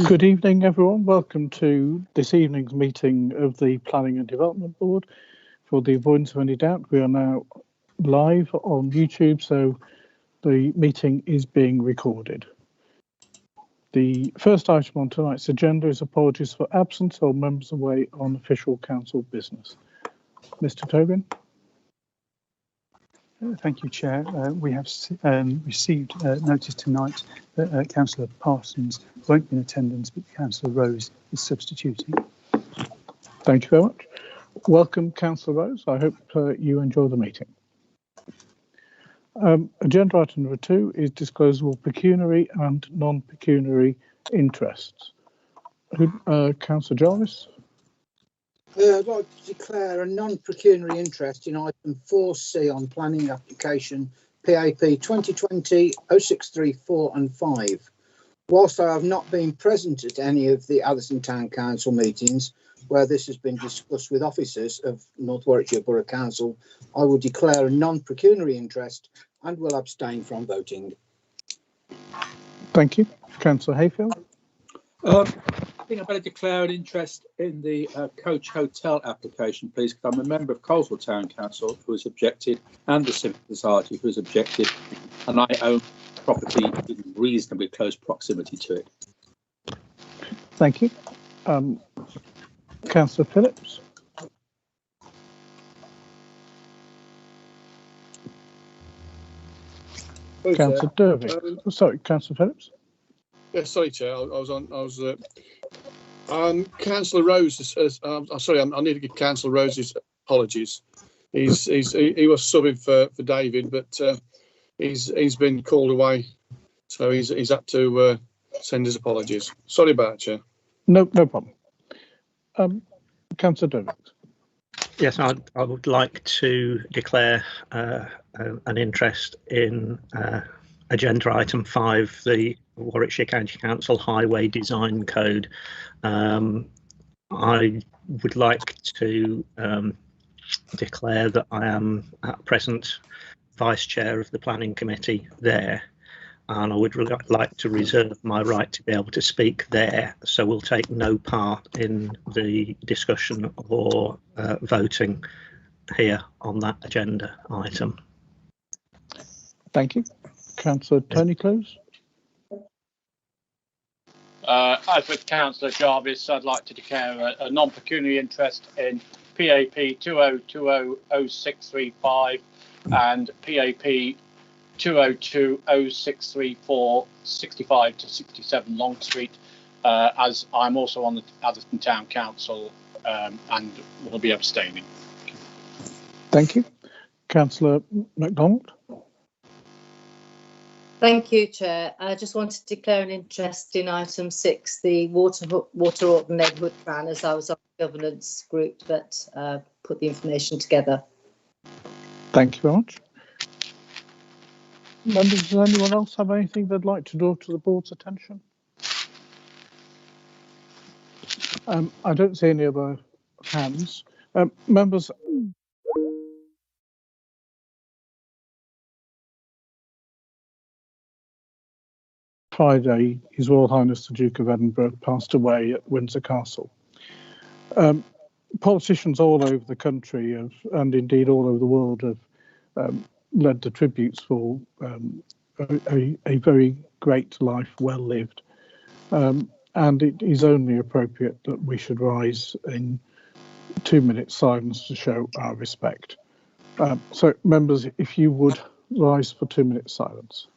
Good evening, everyone. Welcome to this evening's meeting of the Planning and Development Board. For the avoidance of any doubt, we are now live on YouTube, so the meeting is being recorded. The first item on tonight's agenda is apologies for absence or members away on official council business. Mr. Tobin. Thank you, Chair. We have received notice tonight that Councillor Parsons won't be in attendance, but Councillor Rose is substituting. Thank you very much. Welcome, Councillor Rose. I hope you enjoy the meeting. Agenda item number 2 is disclosable pecuniary and non-pecuniary interests. Councillor Jarvis. I'd like to declare a non-pecuniary interest in item 4C on planning application PAP 2020-0634 and 5. Whilst I have not been present at any of the Atherstone Town Council meetings where this has been discussed with officers of North Warwickshire Borough Council, I will declare a non-pecuniary interest and will abstain from voting. Thank you. Councillor Hayfield. I think I better declare an interest in the coach hotel application, please, because I'm a member of Coleshill Town Council who has objected, and the Civic Society who has objected, and I own property in reasonably close proximity to it. Thank you. Councillor Phillips. Councillor Derby. Sorry, Councillor Phillips. Yeah, sorry, Chair. Councillor Rose. Sorry, I need to give Councillor Rose his apologies. He was subbing for David, but he's been called away, so he's had to send his apologies. Sorry about it, Chair. No problem. Councillor Derby. Yes, I would like to declare an interest in agenda item 5, the Warwickshire County Council Highway Design Code. I would like to declare that I am at present Vice Chair of the Planning Committee there, and I would like to reserve my right to be able to speak there, so we'll take no part in the discussion or voting here on that agenda item. Thank you. Councillor Tony Close. As with Councillor Jarvis, I'd like to declare a non-pecuniary interest in PAP 2020-0635 and PAP 202-0634, 65 to 67 Long Street, as I'm also on the Atherstone Town Council and will be abstaining. Thank you. Councillor MacDonald. Thank you, Chair. I just wanted to declare an interest in item 6, the Water Orton Neighbourhood Plan, as I was on the governance group that put the information together. Thank you very much. Members, does anyone else have anything they'd like to draw to the board's attention? I don't see any other hands. Members. Friday, His Royal Highness the Duke of Edinburgh passed away at Windsor Castle. Politicians all over the country have, and indeed all over the world have led the tributes for a very great life, well lived. And it is only appropriate that we should rise in 2 minutes silence to show our respect. So members, if you would rise for 2 minutes silence.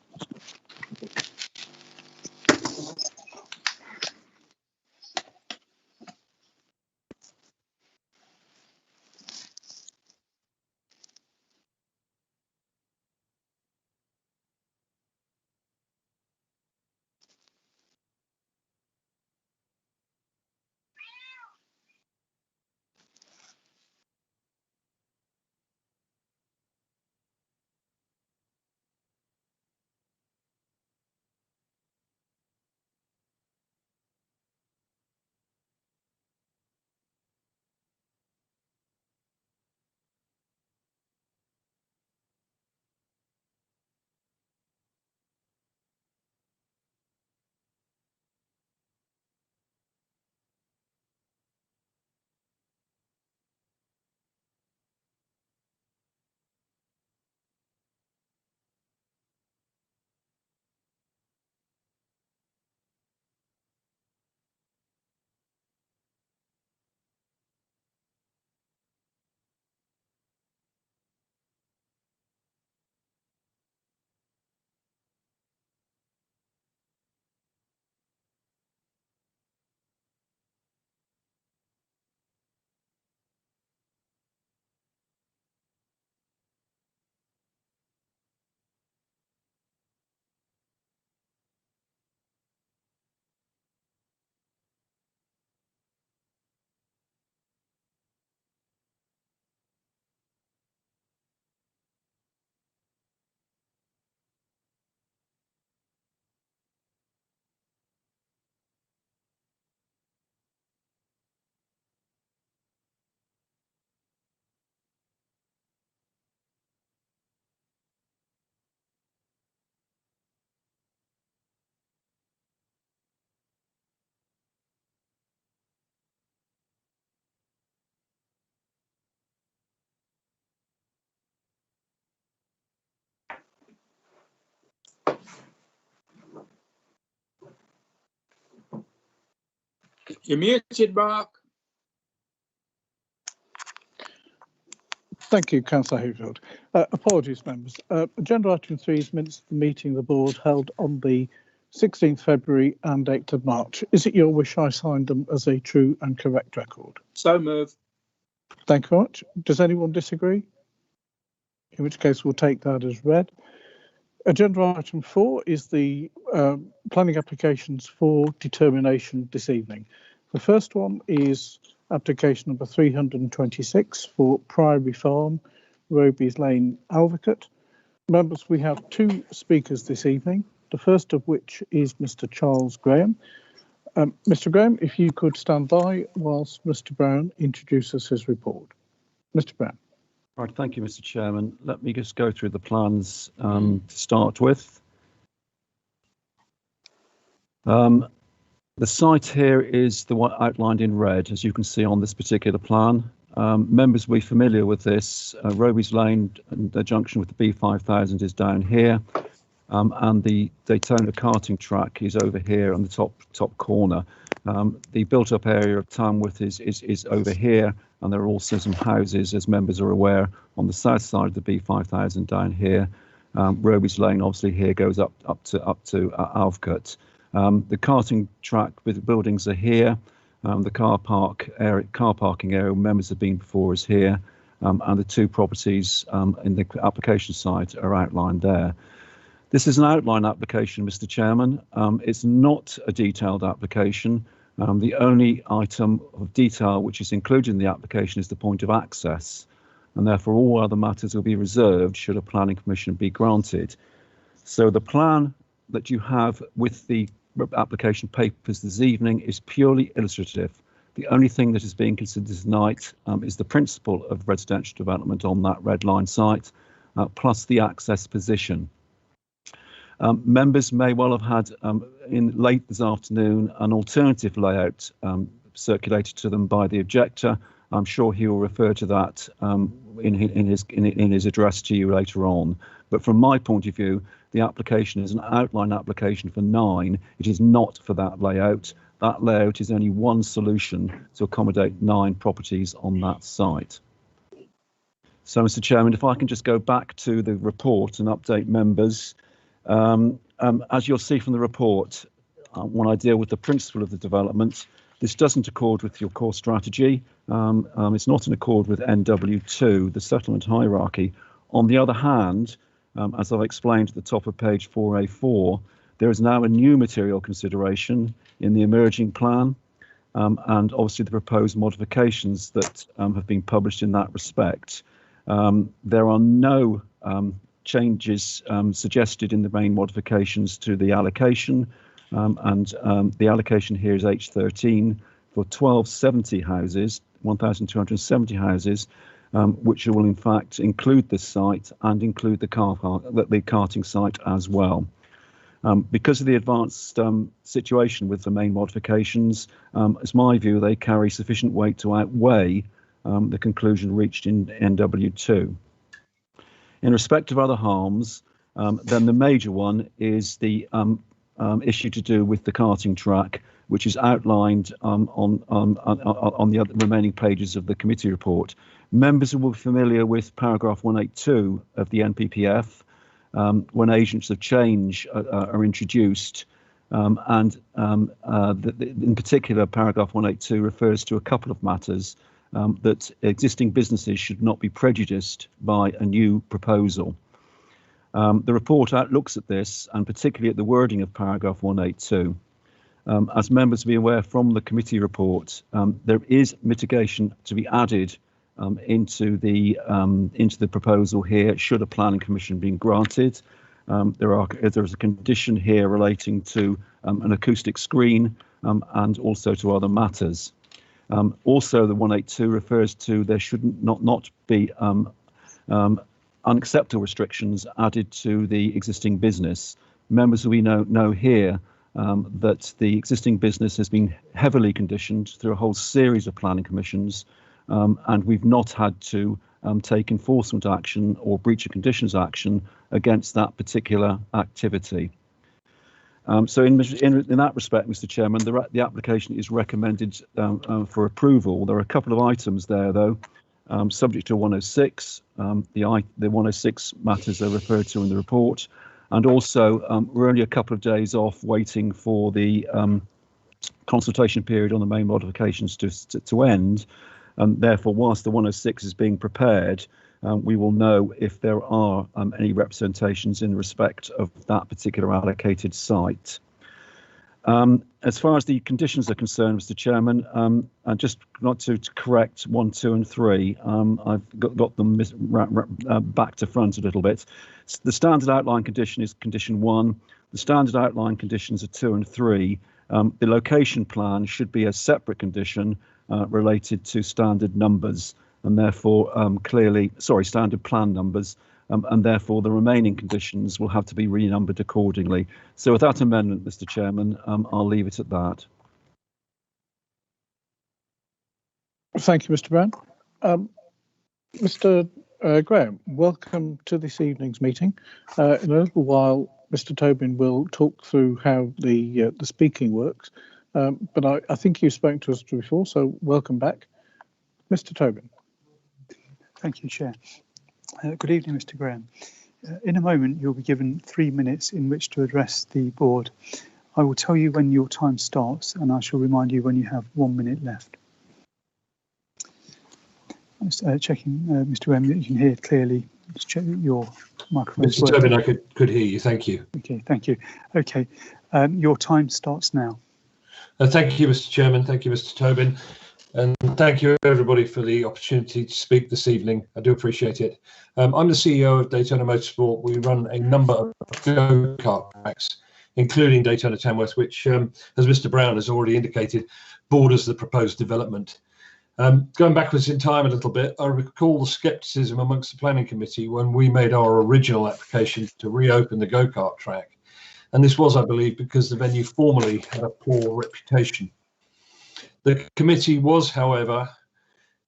You're muted, Mark. Thank you, Councillor Hayfield. Apologies, members. Agenda item 3 is minutes of the meeting of the board held on the 16th February and 8th of March. Is it your wish I signed them as a true and correct record? So move. Thank you very much. Does anyone disagree? In which case we'll take that as read. Agenda item 4 is the planning applications for determination this evening. The first one is application number 326 for Priory Farm, Roby's Lane, Alvocate. Members, we have 2 speakers this evening, the first of which is Mr. Charles Graham. Mr. Graham, if you could stand by whilst Mr. Brown introduces his report. Mr. Brown. Right, thank you, Mr. Chairman. Let me just go through the plans to start with. The site here is the one outlined in red, as you can see on this particular plan. Members will be familiar with this. Roby's Lane and the junction with the B5000 is down here, and the Daytona karting track is over here on the top corner. The built-up area of Tamworth is over here, and there are also some houses, as members are aware, on the south side of the B5000 down here. Roby's Lane obviously here goes up to Alvocate. The karting track with the buildings are here. The car parking area members have been before is here, and the 2 properties in the application site are outlined there. This is an outline application, Mr. Chairman. It's not a detailed application. The only item of detail which is included in the application is the point of access, and therefore all other matters will be reserved should a planning permission be granted. So the plan that you have with the application papers this evening is purely illustrative. The only thing that is being considered tonight is the principle of residential development on that red line site, plus the access position. Members may well have had in late this afternoon an alternative layout circulated to them by the objector. I'm sure he will refer to that in his address to you later on. But from my point of view, the application is an outline application for 9. It is not for that layout. That layout is only one solution to accommodate 9 properties on that site. So, Mr. Chairman, if I can just go back to the report and update members. As you'll see from the report, when I deal with the principle of the development, this doesn't accord with your core strategy. It's not in accord with NW2, the settlement hierarchy. On the other hand, as I've explained at the top of page 4A4, there is now a new material consideration in the emerging plan, and obviously the proposed modifications that have been published in that respect. There are no changes suggested in the main modifications to the allocation, and the allocation here is H13 for 1,270 houses, 1,270 houses, which will in fact include this site and include the karting site as well. Because of the advanced situation with the main modifications, it's my view they carry sufficient weight to outweigh the conclusion reached in NW2. In respect of other harms, then the major one is the issue to do with the karting track, which is outlined on the other remaining pages of the committee report. Members will be familiar with paragraph 182 of the NPPF when agents of change are introduced, and in particular paragraph 182 refers to a couple of matters. That existing businesses should not be prejudiced by a new proposal. The report looks at this, and particularly at the wording of paragraph 182. As members will be aware from the committee report, there is mitigation to be added into the proposal here should a planning permission be granted. There is a condition here relating to an acoustic screen and also to other matters. Also, the 182 refers to there should not be unacceptable restrictions added to the existing business. Members we know here that the existing business has been heavily conditioned through a whole series of planning commissions, and we've not had to take enforcement action or breach of conditions action against that particular activity. So in that respect, Mr. Chairman, the application is recommended for approval. There are a couple of items there, though, subject to 106. The 106 matters are referred to in the report, and also we're only a couple of days off waiting for the consultation period on the main modifications to end, and therefore, whilst the 106 is being prepared, we will know if there are any representations in respect of that particular allocated site. As far as the conditions are concerned, Mr. Chairman, I just not to correct 1, 2 and 3. I've got them back to front a little bit. The standard outline condition is condition 1. The standard outline conditions are 2 and 3. The location plan should be a separate condition related to standard numbers, and therefore standard plan numbers, and therefore the remaining conditions will have to be renumbered accordingly. So with that amendment, Mr. Chairman, I'll leave it at that. Thank you, Mr. Brown. Mr. Graham, welcome to this evening's meeting. In a little while, Mr. Tobin will talk through how the speaking works, but I think you've spoken to us before, so welcome back. Mr. Tobin. Thank you, Chair. Good evening, Mr. Graham. In a moment, you'll be given 3 minutes in which to address the board. I will tell you when your time starts, and I shall remind you when you have 1 minute left. Checking, Mr. Graham, that you can hear clearly. Just check your microphone. Mr. Tobin, I could hear you. Thank you. Okay, thank you. Okay, your time starts now. Thank you, Mr. Chairman. Thank you, Mr. Tobin. And thank you, everybody, for the opportunity to speak this evening. I do appreciate it. I'm the CEO of Daytona Motorsport. We run a number of go-kart tracks, including Daytona Tamworth, which, as Mr. Brown has already indicated, borders the proposed development. Going backwards in time a little bit, I recall the scepticism amongst the planning committee when we made our original application to reopen the go-kart track. And this was, I believe, because the venue formerly had a poor reputation. The committee was, however,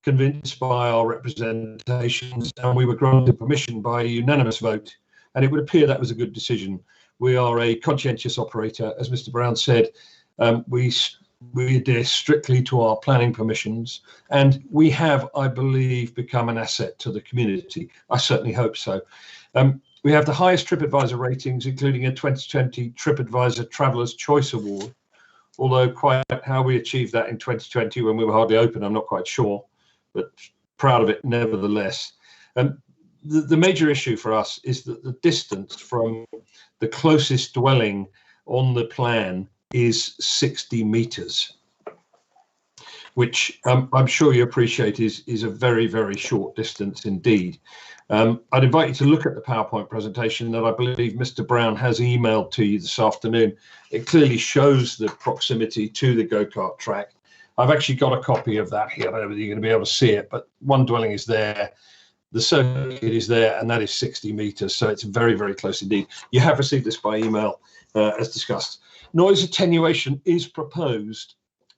convinced by our representations, and we were granted permission by a unanimous vote, and it would appear that was a good decision. We are a conscientious operator, as Mr. Brown said. We adhere strictly to our planning permissions, and we have, I believe, become an asset to the community. I certainly hope so. We have the highest TripAdvisor ratings, including a 2020 TripAdvisor Traveller's Choice Award, although quite how we achieved that in 2020 when we were hardly open, I'm not quite sure, but proud of it nevertheless. The major issue for us is that the distance from the closest dwelling on the plan is 60 metres, which I'm sure you appreciate is a very, very short distance indeed. I'd invite you to look at the PowerPoint presentation that I believe Mr. Brown has emailed to you this afternoon. It clearly shows the proximity to the go-kart track. I've actually got a copy of that here. I don't know whether you're going to be able to see it, but one dwelling is there. The circuit is there, and that is 60 metres, so it's very, very close indeed. You have received this by email, as discussed. Noise attenuation is proposed,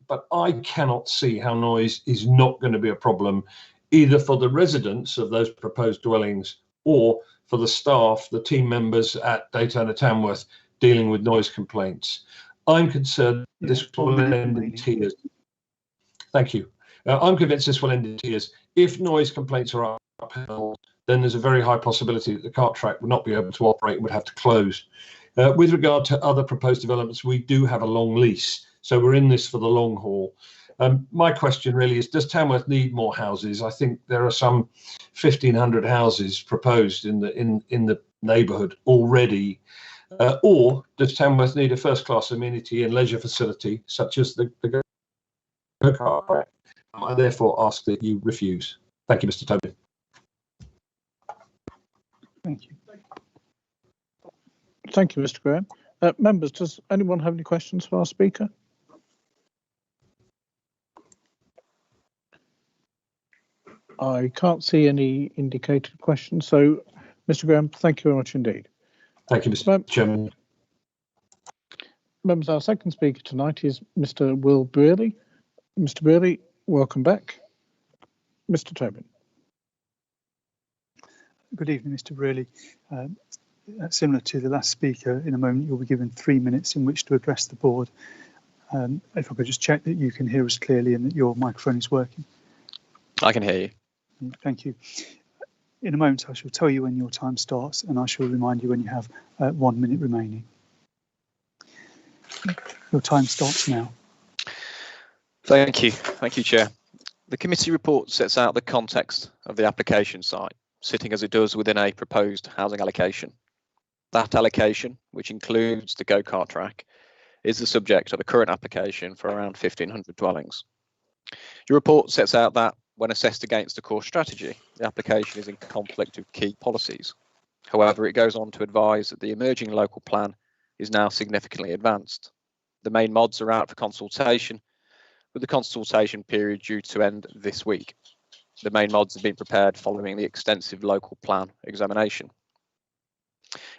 but I cannot see how noise is not going to be a problem, either for the residents of those proposed dwellings or for the staff, the team members at Daytona Tamworth dealing with noise complaints. I'm concerned this will end in tears. Thank you. I'm convinced this will end in tears. If noise complaints are upheld, then there's a very high possibility that the kart track would not be able to operate and would have to close. With regard to other proposed developments, we do have a long lease, so we're in this for the long haul. My question really is, does Tamworth need more houses? I think there are some 1,500 houses proposed in the neighbourhood already. Or does Tamworth need a first-class amenity and leisure facility, such as the go-kart track? I therefore ask that you refuse. Thank you, Mr. Tobin. Thank you. Thank you, Mr. Graham. Members, does anyone have any questions for our speaker? I can't see any indicated questions. So, Mr. Graham, thank you very much indeed. Thank you, Mr. Chairman. Members, our second speaker tonight is Mr. Will Brearley. Mr. Brearley, welcome back. Mr. Tobin. Good evening, Mr. Brearley. similar to the last speaker, in a moment you'll be given 3 minutes in which to address the board. If I could just check that you can hear us clearly and that your microphone is working. I can hear you. Thank you. In a moment I shall tell you when your time starts, and I shall remind you when you have 1 minute remaining. Your time starts now. Thank you, Chair. The committee report sets out the context of the application site, sitting as it does within a proposed housing allocation. That allocation, which includes the go-kart track, is the subject of a current application for around 1,500 dwellings. Your report sets out that, when assessed against the core strategy, the application is in conflict with key policies. However, it goes on to advise that the emerging local plan is now significantly advanced. The main mods are out for consultation, with the consultation period due to end this week. The main mods have been prepared following the extensive local plan examination.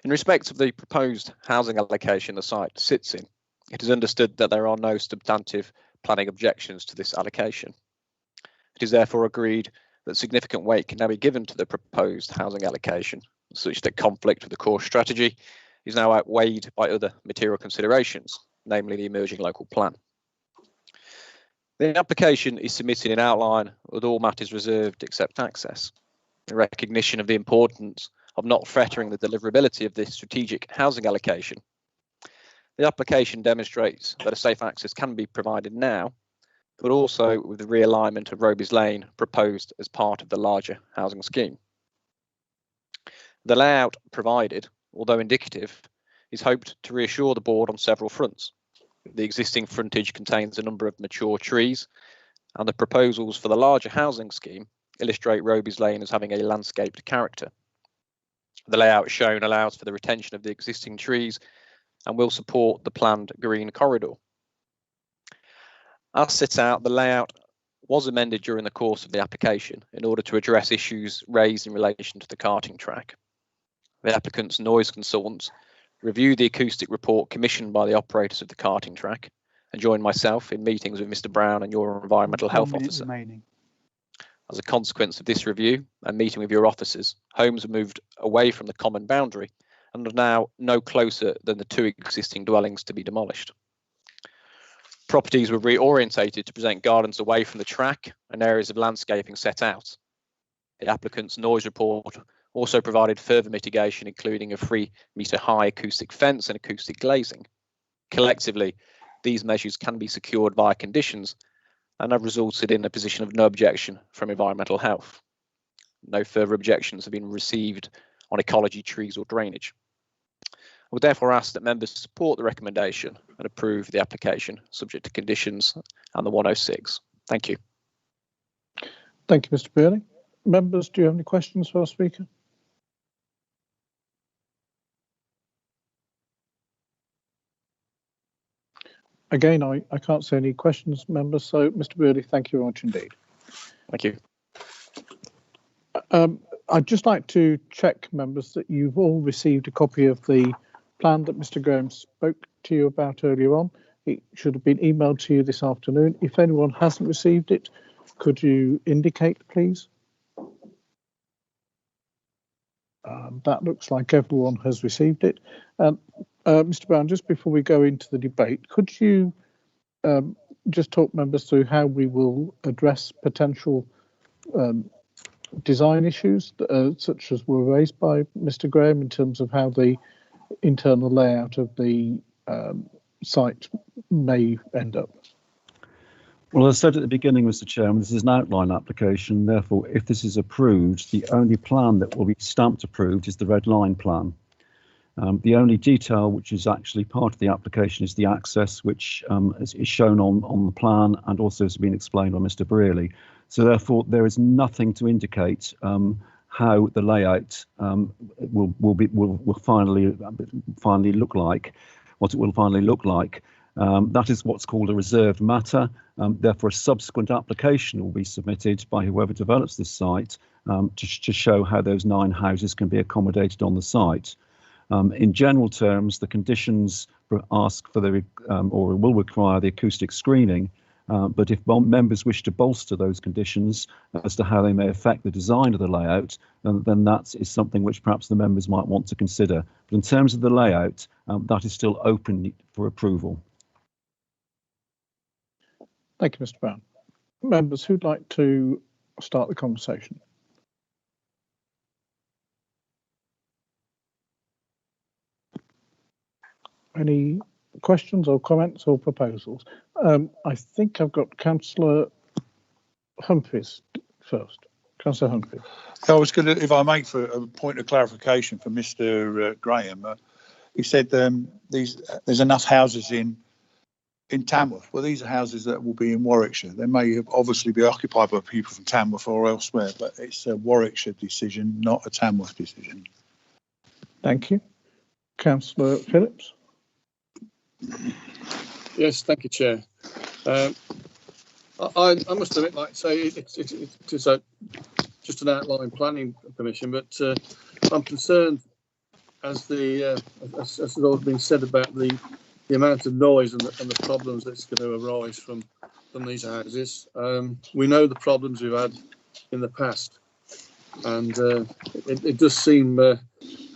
In respect of the proposed housing allocation the site sits in, it is understood that there are no substantive planning objections to this allocation. It is therefore agreed that significant weight can now be given to the proposed housing allocation, such that conflict with the core strategy is now outweighed by other material considerations, namely the emerging local plan. The application is submitted in outline with all matters reserved except access. In recognition of the importance of not fettering the deliverability of this strategic housing allocation, the application demonstrates that a safe access can be provided now, but also with the realignment of Roby's Lane proposed as part of the larger housing scheme. The layout provided, although indicative, is hoped to reassure the board on several fronts. The existing frontage contains a number of mature trees, and the proposals for the larger housing scheme illustrate Roby's Lane as having a landscaped character. The layout shown allows for the retention of the existing trees and will support the planned green corridor. As set out, the layout was amended during the course of the application in order to address issues raised in relation to the karting track. The applicant's noise consultants reviewed the acoustic report commissioned by the operators of the karting track and joined myself in meetings with Mr. Brown and your environmental health officer. Remaining. As a consequence of this review and meeting with your officers, homes are moved away from the common boundary and are now no closer than the 2 existing dwellings to be demolished. Properties were reorientated to present gardens away from the track and areas of landscaping set out. The applicant's noise report also provided further mitigation, including a 3-metre high acoustic fence and acoustic glazing. Collectively, these measures can be secured via conditions and have resulted in a position of no objection from environmental health. No further objections have been received on ecology, trees or drainage. I would therefore ask that members support the recommendation and approve the application subject to conditions and the 106. Thank you. Thank you, Mr. Burley. Members, do you have any questions for our speaker? Again, I can't see any questions, members, so Mr. Burley, thank you very much indeed. Thank you. I'd just like to check, members, that you've all received a copy of the plan that Mr. Graham spoke to you about earlier on. It should have been emailed to you this afternoon. If anyone hasn't received it, could you indicate, please? That looks like everyone has received it. Mr. Brown, just before we go into the debate, could you just talk members through how we will address potential design issues such as were raised by Mr. Graham in terms of how the internal layout of the site may end up? Well, as I said at the beginning, Mr. Chairman, this is an outline application. Therefore, if this is approved, the only plan that will be stamped approved is the red line plan. The only detail which is actually part of the application is the access, which is shown on the plan and also has been explained by Mr. Brearley. So therefore, there is nothing to indicate how the layout will finally look like, what it will finally look like. That is what's called a reserved matter. Therefore, a subsequent application will be submitted by whoever develops this site to show how those 9 houses can be accommodated on the site. In general terms, the conditions ask for the or will require the acoustic screening But if members wish to bolster those conditions as to how they may affect the design of the layout, then that is something which perhaps the members might want to consider. But in terms of the layout, that is still open for approval. Thank you, Mr. Brown. Members, who'd like to start the conversation? Any questions or comments or proposals? I think I've got Councillor Humphreys first. Councillor Humphreys. I was going to, if I make for a point of clarification for Mr. Graham, he said there's enough houses in Tamworth. Well, these are houses that will be in Warwickshire. They may obviously be occupied by people from Tamworth or elsewhere, but it's a Warwickshire decision, not a Tamworth decision. Thank you. Councillor Phillips. Yes, thank you, Chair. I must admit, like I say, it's just an outline planning permission, but I'm concerned, as has already been said, about the amount of noise and the problems that's going to arise from these houses. We know the problems we've had in the past, and it does seem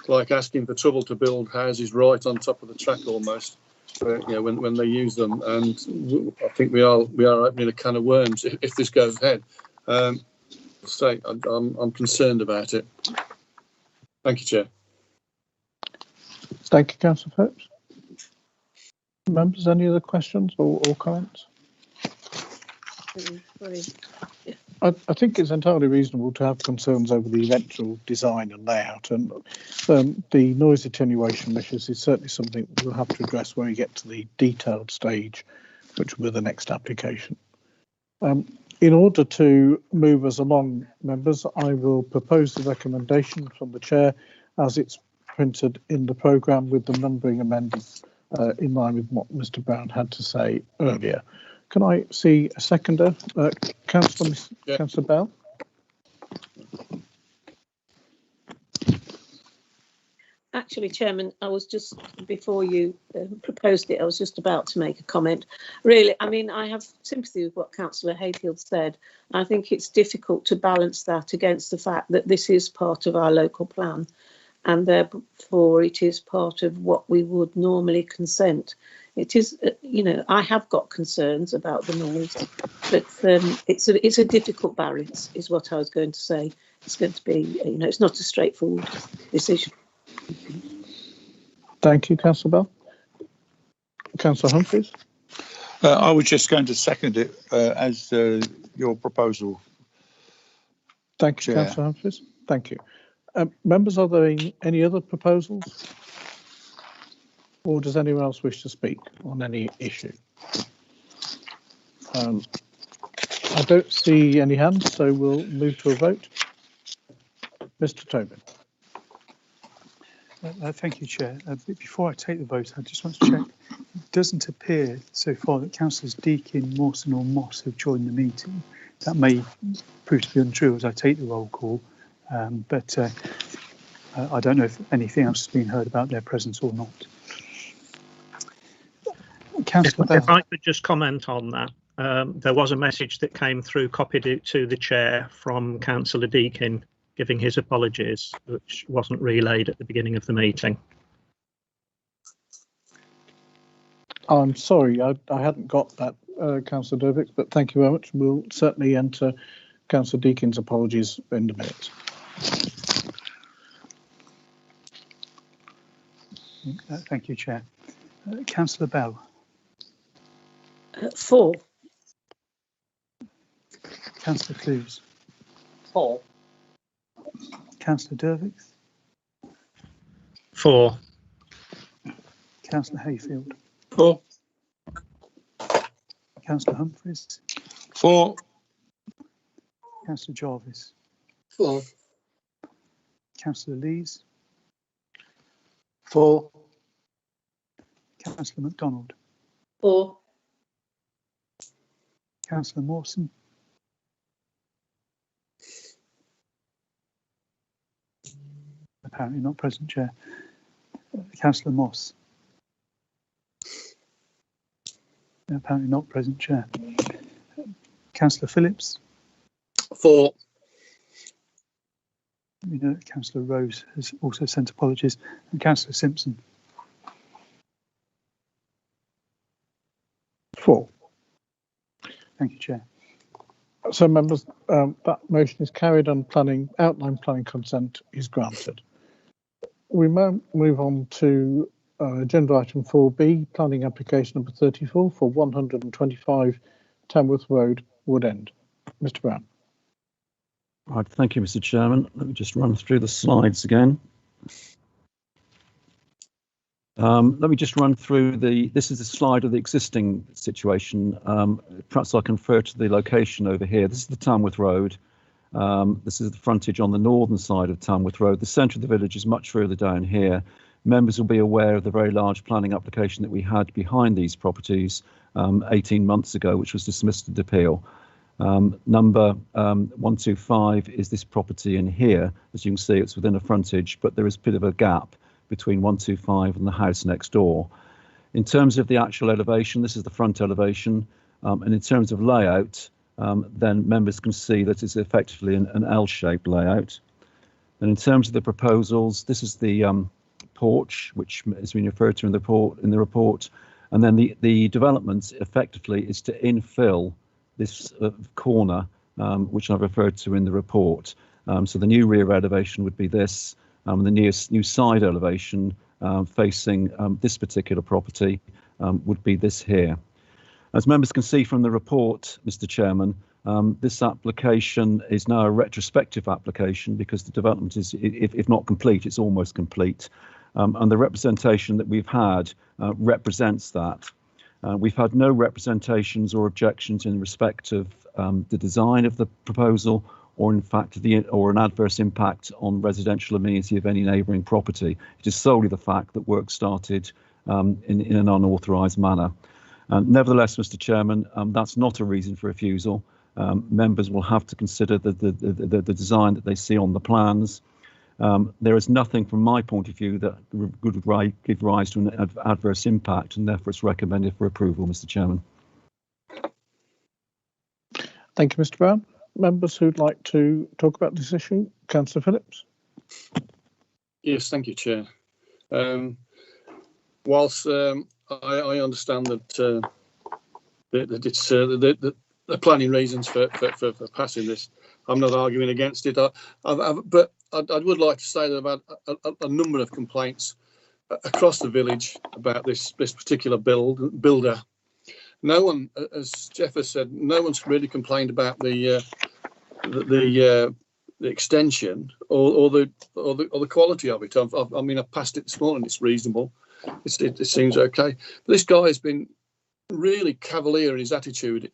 like asking for trouble to build houses right on top of the track almost. When they use them, and I think we are opening a can of worms if this goes ahead. I'm concerned about it. Thank you, Chair. Thank you, Councillor Phillips. Members, any other questions or comments? I think it's entirely reasonable to have concerns over the eventual design and layout, and the noise attenuation measures is certainly something we'll have to address when we get to the detailed stage, which will be the next application. In order to move us along, members, I will propose the recommendation from the Chair as it's printed in the programme, with the numbering amended in line with what Mr. Brown had to say earlier. Can I see a seconder? Councillor Bell. Actually, Chairman, I was just, before you proposed it, I was just about to make a comment. Really, I mean, I have sympathy with what Councillor Hayfield said. I think it's difficult to balance that against the fact that this is part of our local plan, and therefore it is part of what we would normally consent. It is, I have got concerns about the noise, but it's a difficult balance, is what I was going to say. It's going to be, it's not a straightforward decision. Thank you, Councillor Bell. Councillor Humphreys. I was just going to second it as your proposal. Thank you, Councillor Humphreys. Thank you. Members, are there any other proposals? Or does anyone else wish to speak on any issue? I don't see any hands, so we'll move to a vote. Mr. Tobin. Thank you, Chair. Before I take the vote, I just want to check. It doesn't appear so far that Councillors Deakin, Mawson or Moss have joined the meeting. That may prove to be untrue as I take the roll call, but I don't know if anything else has been heard about their presence or not. If I could just comment on that, there was a message that came through, copied it to the Chair from Councillor Deakin, giving his apologies, which wasn't relayed at the beginning of the meeting. I'm sorry, I hadn't got that, Councillor Dervick, but thank you very much. We'll certainly enter Councillor Deakin's apologies in the minutes. Thank you, Chair. Councillor Bell. 4. Councillor Clues. 4. Councillor Dervick. 4. Councillor Hayfield. 4. Councillor Humphreys. 4. Councillor Jarvis. 4. Councillor Lees. 4. Councillor MacDonald. 4. Councillor Mawson. Apparently not present, Chair. Councillor Moss. Apparently not present, Chair. Councillor Phillips. For. We know that Councillor Rose has also sent apologies, and Councillor Simpson. 4. Thank you, Chair. So, members, that motion is carried and outline planning consent is granted. We move on to agenda item 4B, planning application number 34 for 125 Tamworth Road, Wood End. Mr. Brown. Right, thank you, Mr. Chairman. Let me just run through the slides again. Let me just run through this is a slide of the existing situation. Perhaps I can refer to the location over here. This is the Tamworth Road. This is the frontage on the northern side of Tamworth Road. The centre of the village is much further down here. Members will be aware of the very large planning application that we had behind these properties 18 months ago, which was dismissed at appeal. Number 125 is this property in here. As you can see, it's within a frontage, but there is a bit of a gap between 125 and the house next door. In terms of the actual elevation, this is the front elevation, and in terms of layout, then members can see that it's effectively an L-shaped layout. And in terms of the proposals, this is the porch, which has been referred to in the report, and then the development effectively is to infill this corner, which I've referred to in the report. So the new rear elevation would be this, and the new side elevation facing this particular property would be this here. As members can see from the report, Mr. Chairman, this application is now a retrospective application because the development is, if not complete, it's almost complete. And the representation that we've had represents that. We've had no representations or objections in respect of the design of the proposal, or in fact or an adverse impact on residential amenity of any neighbouring property. It is solely the fact that work started in an unauthorised manner. Nevertheless, Mr. Chairman, that's not a reason for refusal. Members will have to consider the design that they see on the plans. There is nothing from my point of view that would give rise to an adverse impact, and therefore it's recommended for approval, Mr. Chairman. Thank you, Mr. Brown. Members who'd like to talk about this issue? Councillor Phillips. Yes, thank you, Chair. Whilst I understand that it's the planning reasons for passing this, I'm not arguing against it. But I would like to say that I've had a number of complaints across the village about this particular builder. No one, as Jeff has said, no one's really complained about the extension or the quality of it. I mean, I passed it this morning. It's reasonable. It seems okay. But this guy has been really cavalier in his attitude.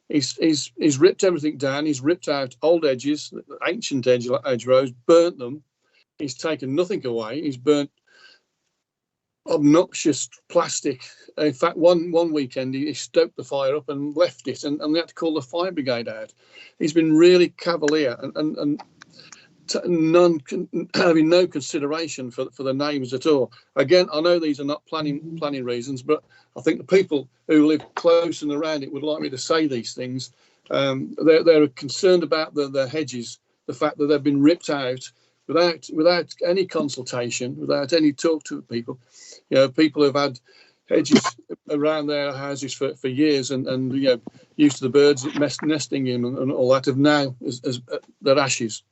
He's ripped everything down. He's ripped out old edges, ancient edge rows, burnt them. He's taken nothing away. He's burnt obnoxious plastic. In fact, one weekend he stoked the fire up and left it, and they had to call the fire brigade out. He's been really cavalier and having no consideration for the neighbours at all. Again, I know these are not planning reasons, but I think the people who live close and around it would like me to say these things. They're concerned about the hedges, the fact that they've been ripped out without any consultation, without any talk to people. You know, people have had hedges around their houses for years, and you know, used to the birds nesting in and all that, have now as their ashes.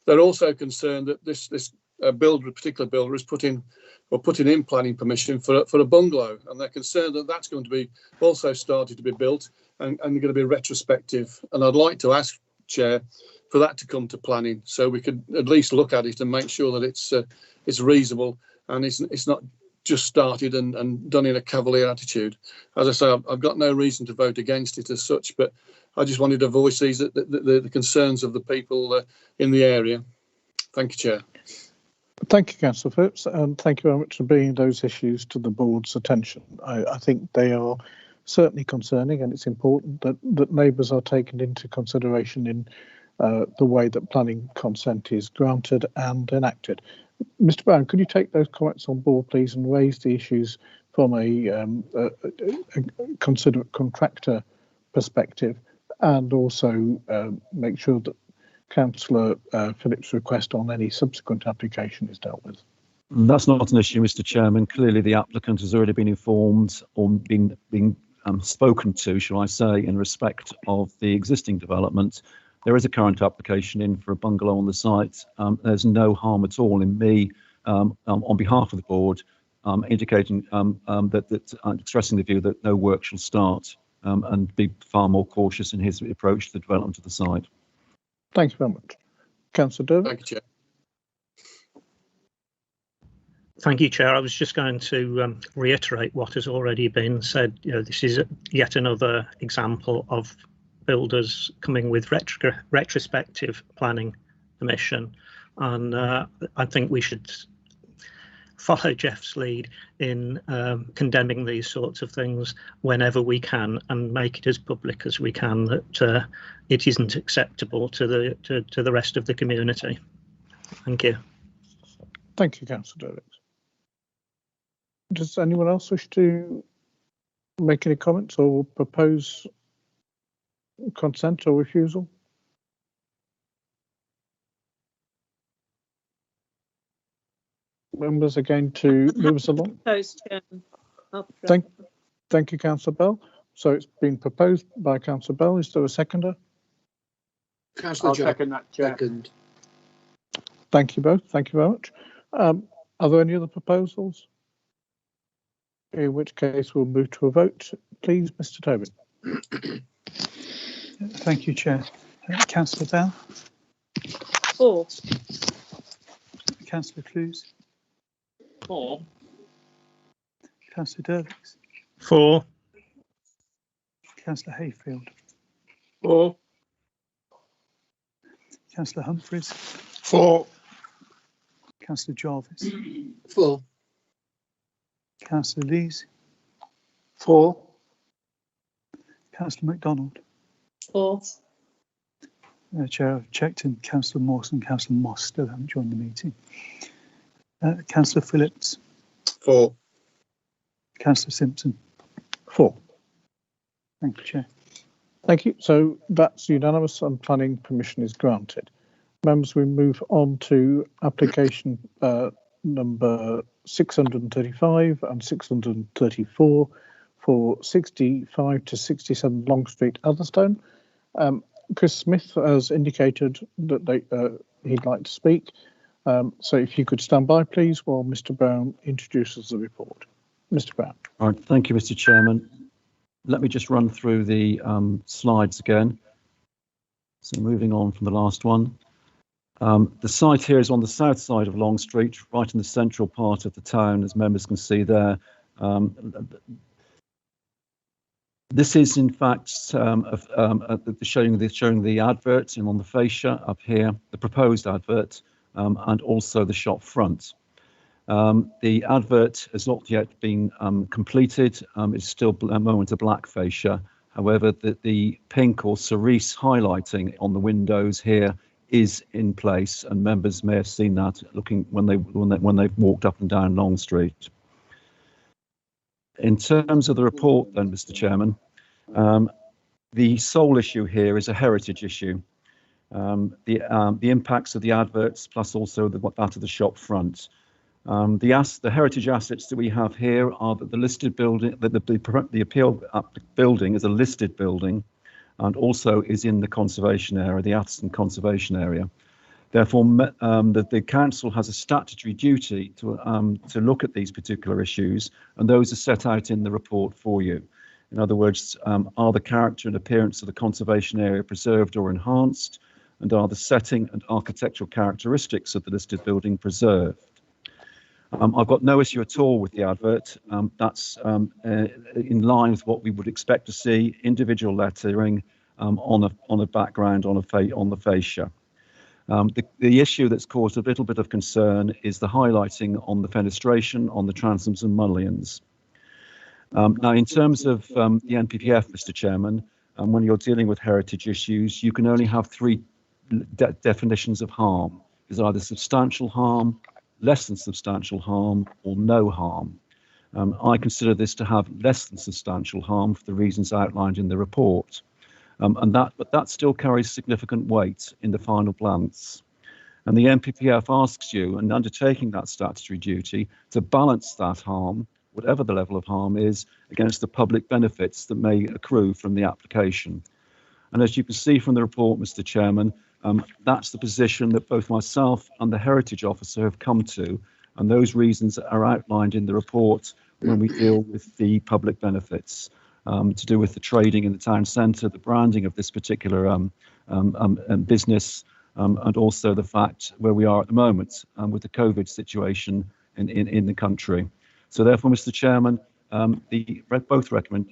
They're also concerned that this particular builder is putting in planning permission for a bungalow, and they're concerned that that's going to be also started to be built and going to be retrospective. And I'd like to ask, Chair, for that to come to planning, so we could at least look at it and make sure that it's reasonable and it's not just started and done in a cavalier attitude. As I say, I've got no reason to vote against it as such, but I just wanted to voice the concerns of the people in the area. Thank you, Chair. Thank you, Councillor Phillips, and thank you very much for bringing those issues to the board's attention. I think they are certainly concerning, and it's important that neighbours are taken into consideration in the way that planning consent is granted and enacted. Mr. Brown, could you take those comments on board, please, and raise the issues from a considerate contractor perspective, and also make sure that Councillor Phillips' request on any subsequent application is dealt with. That's not an issue, Mr. Chairman. Clearly, the applicant has already been informed or been spoken to, shall I say, in respect of the existing development. There is a current application in for a bungalow on the site. There's no harm at all in me, on behalf of the board, indicating expressing the view that no work shall start, and be far more cautious in his approach to the development of the site. Thank you very much. Councillor Dervick. Thank you, Chair. Thank you, Chair. I was just going to reiterate what has already been said. You know, this is yet another example of builders coming with retrospective planning permission, and I think we should follow Jeff's lead in condemning these sorts of things whenever we can, and make it as public as we can that it isn't acceptable to the rest of the community. Thank you. Thank you, Councillor Dervick. Does anyone else wish to make any comments or propose consent or refusal? Members are going to move us along. Proposed, Chairman. Thank you, Councillor Bell. So it's been proposed by Councillor Bell. Is there a seconder? Councillor I'll Jones. second that, Chair. Second. Thank you both. Thank you very much. Are there any other proposals? In which case we'll move to a vote. Please, Mr. Tobin. Thank you, Chair. Councillor Bell. For. Councillor Clues. For. Councillor Dervick. For. Councillor Hayfield. For. Councillor Humphreys. For. Councillor Jarvis. For. Councillor Lees. For. Councillor MacDonald. For. Chair, I've checked, and Councillor Morse and Councillor Moss still haven't joined the meeting. Councillor Phillips. For. Councillor Simpson. For. Thank you, Chair. Thank you. So that's unanimous and planning permission is granted. Members, we move on to application number 635 and 634 for 65 to 67 Long Street, Atherstone. Chris Smith has indicated that he'd like to speak. So if you could stand by, please, while Mr. Brown introduces the report. Mr. Brown. All right, thank you, Mr. Chairman. Let me just run through the slides again. So moving on from the last one. The site here is on the south side of Long Street, right in the central part of the town, as members can see there. This is in fact showing the advert on the fascia up here, the proposed advert, and also the shop front. The advert has not yet been completed. It's still at the moment a black fascia. However, the pink or cerise highlighting on the windows here is in place, and members may have seen that looking when they've walked up and down Long Street. In terms of the report then, Mr. Chairman, the sole issue here is a heritage issue. The impacts of the adverts plus also that of the shop front. The heritage assets that we have here are that the listed building, the appeal building is a listed building and also is in the conservation area, the Atherstone conservation area. Therefore, the council has a statutory duty to look at these particular issues, and those are set out in the report for you. In other words, are the character and appearance of the conservation area preserved or enhanced, and are the setting and architectural characteristics of the listed building preserved? I've got no issue at all with the advert. That's in line with what we would expect to see, individual lettering on a background on the fascia. The issue that's caused a little bit of concern is the highlighting on the fenestration on the transoms and mullions. Now, in terms of the NPPF, Mr. Chairman, when you're dealing with heritage issues, you can only have three definitions of harm. There's either substantial harm, less than substantial harm, or no harm. I consider this to have less than substantial harm for the reasons outlined in the report. but that still carries significant weight in the final plans. And the NPPF asks you, in undertaking that statutory duty, to balance that harm, whatever the level of harm is, against the public benefits that may accrue from the application. And as you can see from the report, Mr. Chairman, that's the position that both myself and the Heritage Officer have come to, and those reasons are outlined in the report when we deal with the public benefits, to do with the trading in the town centre, the branding of this particular business, and also the fact where we are at the moment with the COVID situation in the country. So therefore, Mr. Chairman,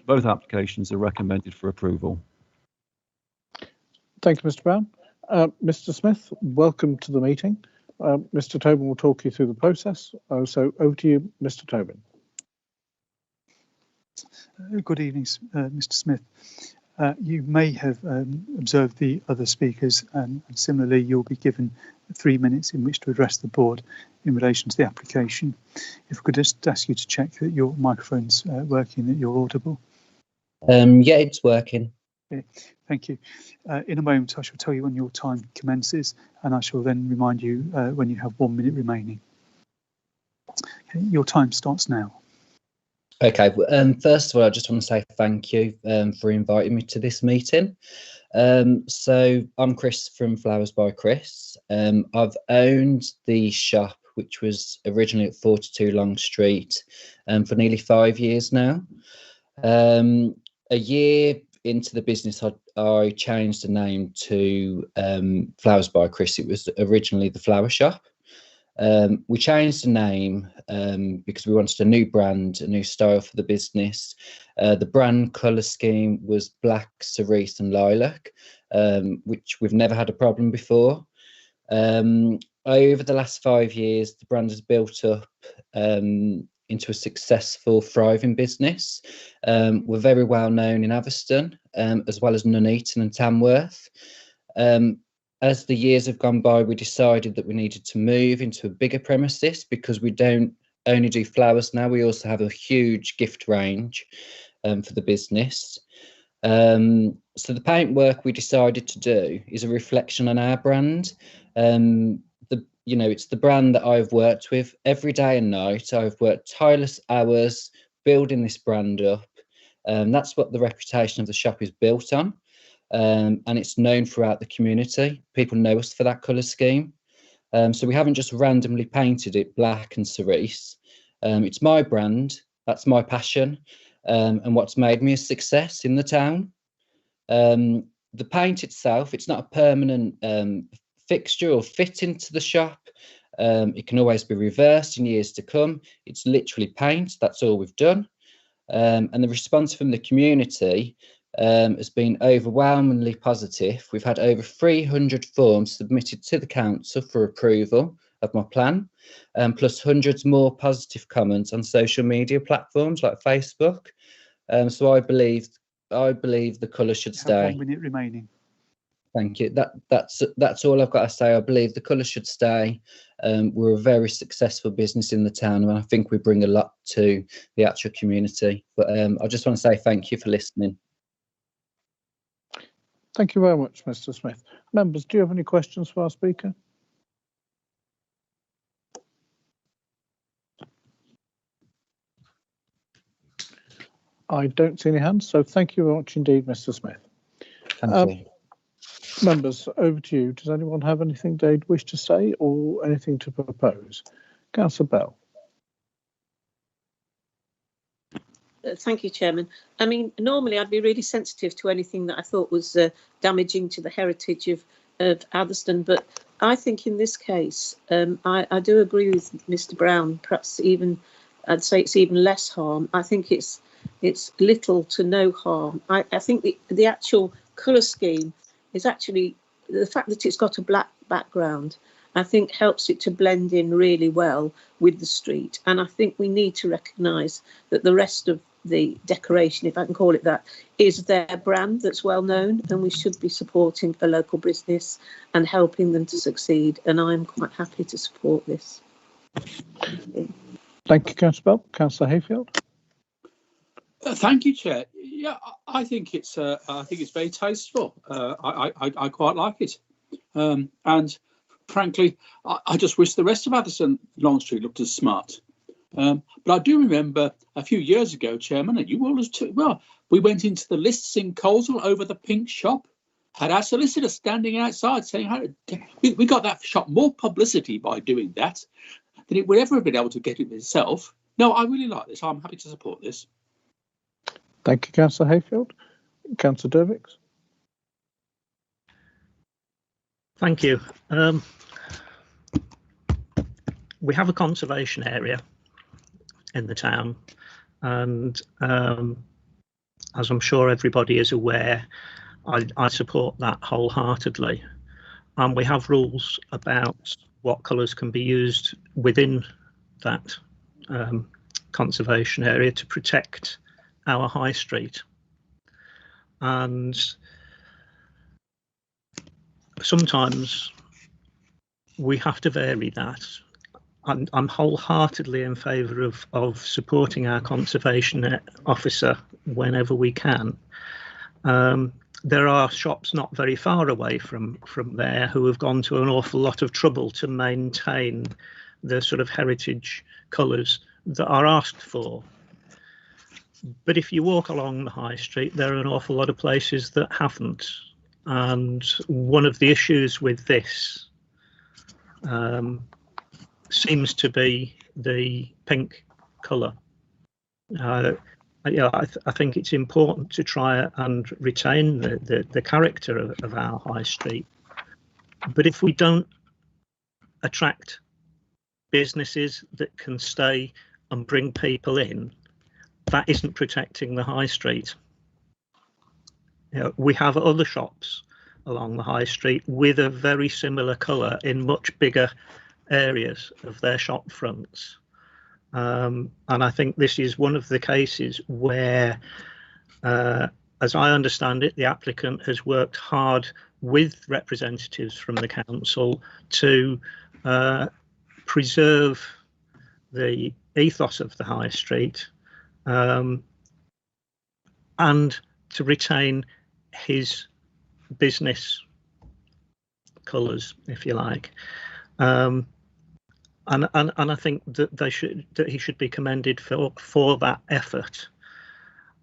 both applications are recommended for approval. Thank you, Mr. Brown. Mr. Smith, welcome to the meeting. Mr. Tobin will talk you through the process. So over to you, Mr. Tobin. Good evening, Mr. Smith. You may have observed the other speakers, and similarly you'll be given 3 minutes in which to address the board in relation to the application. If I could just ask you to check that your microphone's working, that you're audible. Yeah, it's working. Okay, thank you. In a moment I shall tell you when your time commences, and I shall then remind you when you have 1 minute remaining. Okay, your time starts now. Okay, first of all, I just want to say thank you for inviting me to this meeting. So I'm Chris from Flowers by Chris. I've owned the shop, which was originally at 42 Long Street, for nearly 5 years now. A year into the business, I changed the name to Flowers by Chris. It was originally the Flower Shop. We changed the name because we wanted a new brand, a new style for the business. The brand colour scheme was black, cerise and lilac, which we've never had a problem before. Over the last 5 years, the brand has built up into a successful, thriving business. We're very well known in Atherstone, as well as Nuneaton and Tamworth. As the years have gone by, we decided that we needed to move into a bigger premises because we don't only do flowers now, we also have a huge gift range for the business. So the paintwork we decided to do is a reflection on our brand. It's the brand that I've worked with every day and night. I've worked tireless hours building this brand up. That's what the reputation of the shop is built on. And it's known throughout the community. People know us for that colour scheme. So we haven't just randomly painted it black and cerise. It's my brand, that's my passion, and what's made me a success in the town. The paint itself, it's not a permanent fixture or fit into the shop. It can always be reversed in years to come. It's literally paint, that's all we've done. And the response from the community has been overwhelmingly positive. We've had over 300 forms submitted to the council for approval of my plan, plus hundreds more positive comments on social media platforms like Facebook. So I believe the colour should stay. 1 minute remaining. Thank you. That's all I've got to say. I believe the colour should stay. We're a very successful business in the town, and I think we bring a lot to the actual community. But I just want to say thank you for listening. Thank you very much, Mr. Smith. Members, do you have any questions for our speaker? I don't see any hands, so thank you very much indeed, Mr. Smith. Thank you. Members, over to you. Does anyone have anything they'd wish to say or anything to propose? Councillor Bell. Thank you, Chairman. I mean, normally I'd be really sensitive to anything that I thought was damaging to the heritage of Atherstone, but I think in this case, I do agree with Mr. Brown. Perhaps even I'd say it's even less harm. I think it's little to no harm. I think the actual colour scheme is actually the fact that it's got a black background, I think helps it to blend in really well with the street. And I think we need to recognise that the rest of the decoration, if I can call it that, is their brand that's well known, and we should be supporting a local business and helping them to succeed. And I'm quite happy to support this. Thank you, Councillor Bell. Councillor Hayfield. Thank you, Chair. Yeah, I think it's very tasteful. I quite like it, and frankly, I just wish the rest of Addison Longstreet looked as smart. But I do remember a few years ago, Chairman, and you all as too. Well, we went into the lists in Coleshill over the pink shop. Had our solicitor standing outside saying, we got that shop more publicity by doing that than it would ever have been able to get it itself. No, I really like this. I'm happy to support this. Thank you, Councillor Hayfield. Councillor Dervix. Thank you. We have a conservation area in the town, and as I'm sure everybody is aware, I support that wholeheartedly. And we have rules about what colours can be used within that conservation area to protect our high street. And sometimes we have to vary that. I'm wholeheartedly in favour of supporting our conservation officer whenever we can. There are shops not very far away from there who have gone to an awful lot of trouble to maintain the sort of heritage colours that are asked for. But if you walk along the high street, there are an awful lot of places that haven't. And one of the issues with this seems to be the pink colour. I think it's important to try and retain the character of our high street. But if we don't attract businesses that can stay and bring people in, that isn't protecting the high street. We have other shops along the high street with a very similar colour in much bigger areas of their shop fronts. And I think this is one of the cases where, as I understand it, the applicant has worked hard with representatives from the council to preserve the ethos of the high street and to retain his business colours, if you like. And I think that he should be commended for that effort.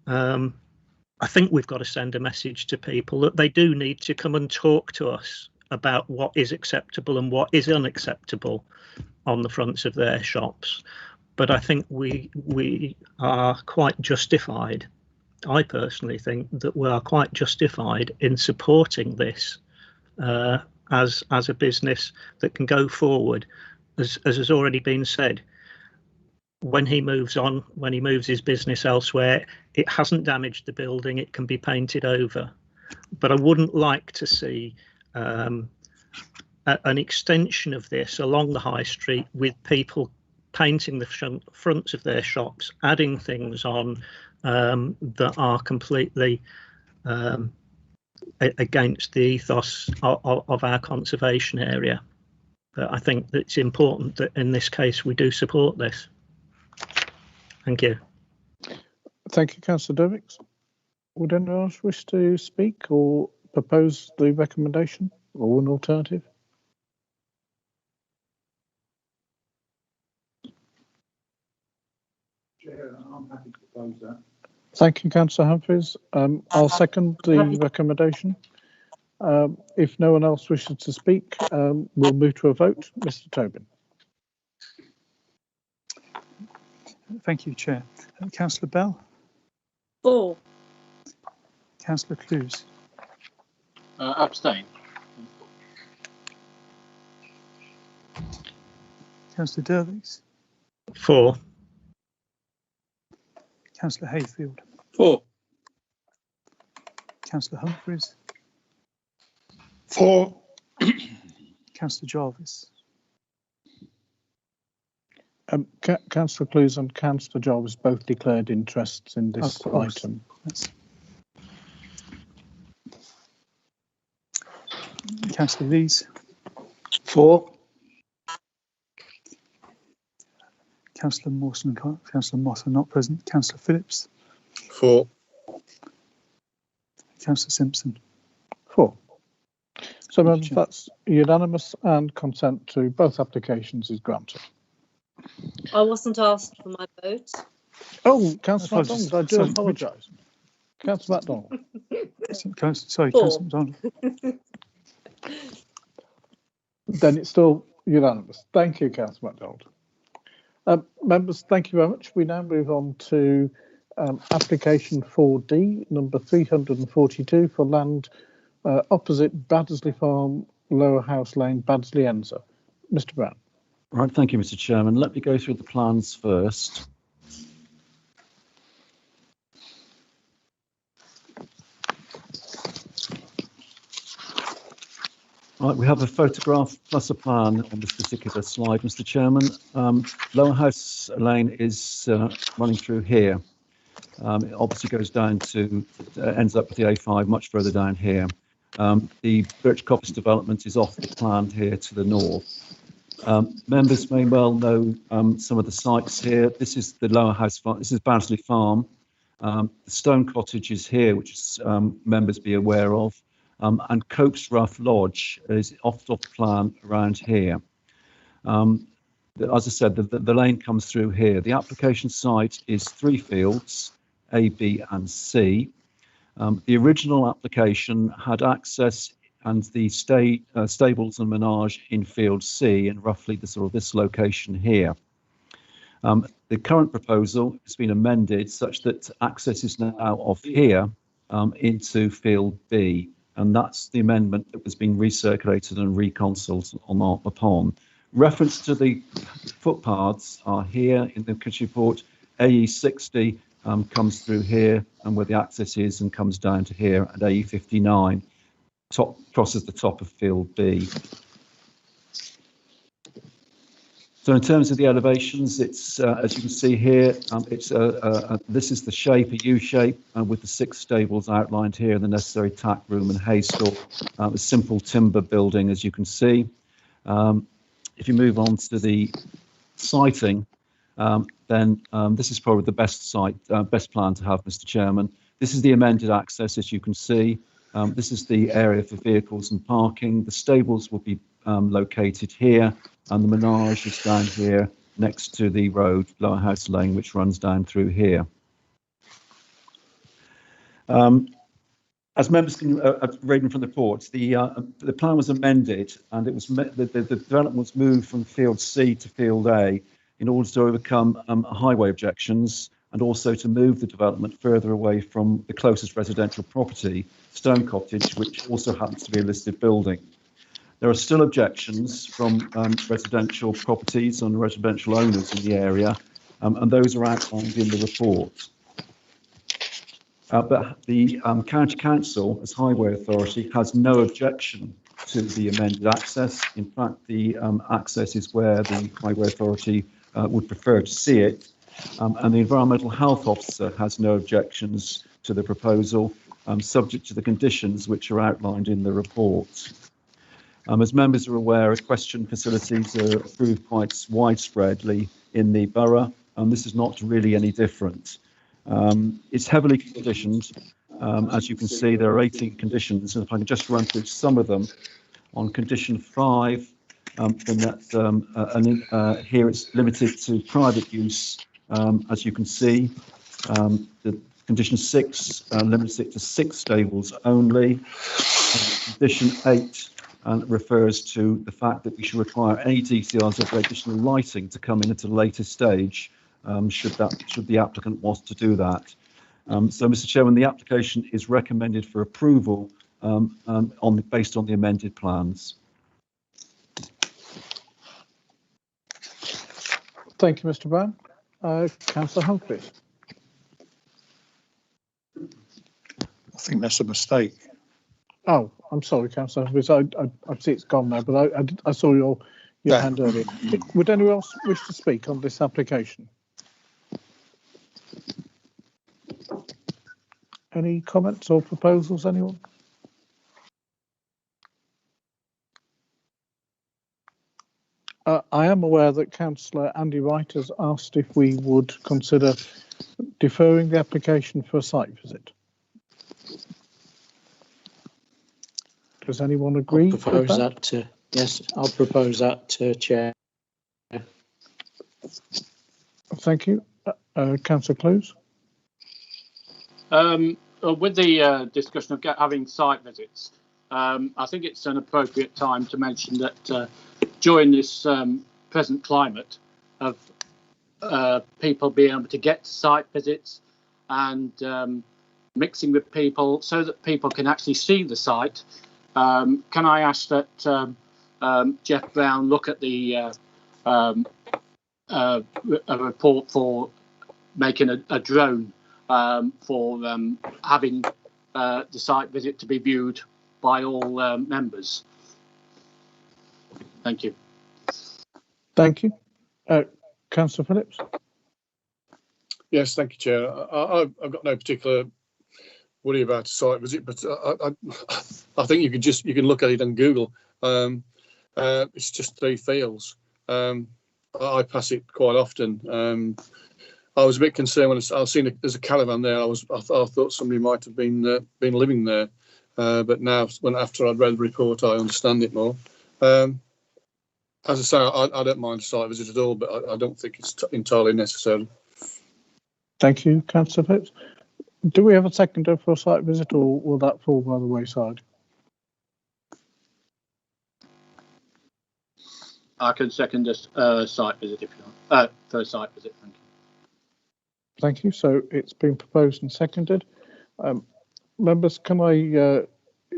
I think we've got to send a message to people that they do need to come and talk to us about what is acceptable and what is unacceptable on the fronts of their shops. But I think we are quite justified. I personally think that we are quite justified in supporting this as a business that can go forward. As has already been said, when he moves on, when he moves his business elsewhere, it hasn't damaged the building, it can be painted over. But I wouldn't like to see an extension of this along the high street with people painting the fronts of their shops, adding things on that are completely against the ethos of our conservation area. But I think that it's important that in this case we do support this. Thank you. Thank you, Councillor Dervix. Would anyone else wish to speak or propose the recommendation or an alternative? Chair, I'm happy to propose that. Thank you, Councillor Humphreys. I'll second the recommendation. If no one else wishes to speak, we'll move to a vote. Mr. Tobin. Thank you, Chair. Councillor Bell? For. Councillor Clues? Abstain. Councillor Dervix? For. Councillor Hayfield? For. Councillor Humphreys? For. Councillor Jarvis? Councillor Clues and Councillor Jarvis both declared interests in this item. Councillor Lees? For. Councillor Mawson and Councillor Moss are not present. Councillor Phillips? For. Councillor Simpson. 4. So members, that's unanimous and consent to both applications is granted. I wasn't asked for my vote. Oh, Councillor Apologies. MacDonald, I do Sorry, apologise. Councillor MacDonald. Sorry, 4. Councillor MacDonald. Then it's still unanimous. Thank you, Councillor MacDonald. Members, thank you very much. We now move on to application 4D, number 342 for land opposite Baddesley Farm, Lower House Lane, Baddesley Enza. Mr. Brown. Right, thank you, Mr. Chairman. Let me go through the plans first. Right, we have a photograph plus a plan on this particular slide, Mr. Chairman. Lower House Lane is running through here. It obviously goes down to, ends up with the A5 much further down here. The Birch Coppice development is off the plan here to the north. Members may well know some of the sites here. This is the Lower House Farm. This is Baddesley Farm. The Stone Cottage is here, which is, members be aware of. And Cope's Rough Lodge is off the plan around here. As I said, the lane comes through here. The application site is 3 fields, A, B and C. The original application had access and the stables and menage in field C in roughly the sort of this location here. The current proposal has been amended such that access is now off here into field B. And that's the amendment that was being recirculated and reconsulted upon. Reference to the footpaths are here in the committee report. AE60 comes through here and where the access is and comes down to here, and AE59 crosses the top of field B. So in terms of the elevations, it's as you can see here, this is the shape, a U shape, with the 6 stables outlined here, the necessary tack room and hay store, a simple timber building, as you can see. If you move on to the siting, then this is probably the best plan to have, Mr. Chairman. This is the amended access, as you can see. This is the area for vehicles and parking. The stables will be located here, and the menage is down here next to the road, Lower House Lane, which runs down through here. As members can reading from the reports, the plan was amended, and it was the development was moved from field C to field A in order to overcome highway objections and also to move the development further away from the closest residential property, Stone Cottage, which also happens to be a listed building. There are still objections from residential properties and residential owners in the area, and those are outlined in the report. But the County Council, as Highway Authority, has no objection to the amended access. In fact, the access is where the Highway Authority would prefer to see it. And the Environmental Health Officer has no objections to the proposal, subject to the conditions which are outlined in the report. As members are aware, equestrian facilities are approved quite widespreadly in the borough, and this is not really any different. It's heavily conditioned. As you can see, there are 18 conditions, and if I can just run through some of them. On condition 5, here it's limited to private use, as you can see. The condition 6 limits it to 6 stables only. Condition 8 refers to the fact that we should require any DCRs of additional lighting to come in at a later stage, should the applicant want to do that. So, Mr. Chairman, the application is recommended for approval based on the amended plans. Thank you, Mr. Brown. Councillor Humphreys. I think that's a mistake. Oh, I'm sorry, Councillor Humphreys. I see it's gone now, but I saw your hand earlier. Would anyone else wish to speak on this application? Any comments or proposals, anyone? I am aware that Councillor Andy Wright has asked if we would consider deferring the application for a site visit. Does anyone agree? I'll propose that. Yes, I'll propose that, Chair. Thank you. Councillor Clues? With the discussion of having site visits, I think it's an appropriate time to mention that during this present climate of people being able to get to site visits and mixing with people so that people can actually see the site, can I ask that Jeff Brown look at the a report for making a drone for having the site visit to be viewed by all members. Thank you. Thank you. Councillor Phillips? Yes, thank you, Chair. I've got no particular worry about a site visit, but I think you can look at it on Google. It's just 3 fields. I pass it quite often. I was a bit concerned when I seen there's a caravan there. I thought somebody might have been living there, but now after I'd read the report, I understand it more. As I say, I don't mind a site visit at all, but I don't think it's entirely necessary. Thank you, Councillor Phillips. Do we have a seconder for a site visit, or will that fall by the wayside? I can second this site visit if you want. For a site visit, thank you. Thank you. So it's been proposed and seconded. Members, can I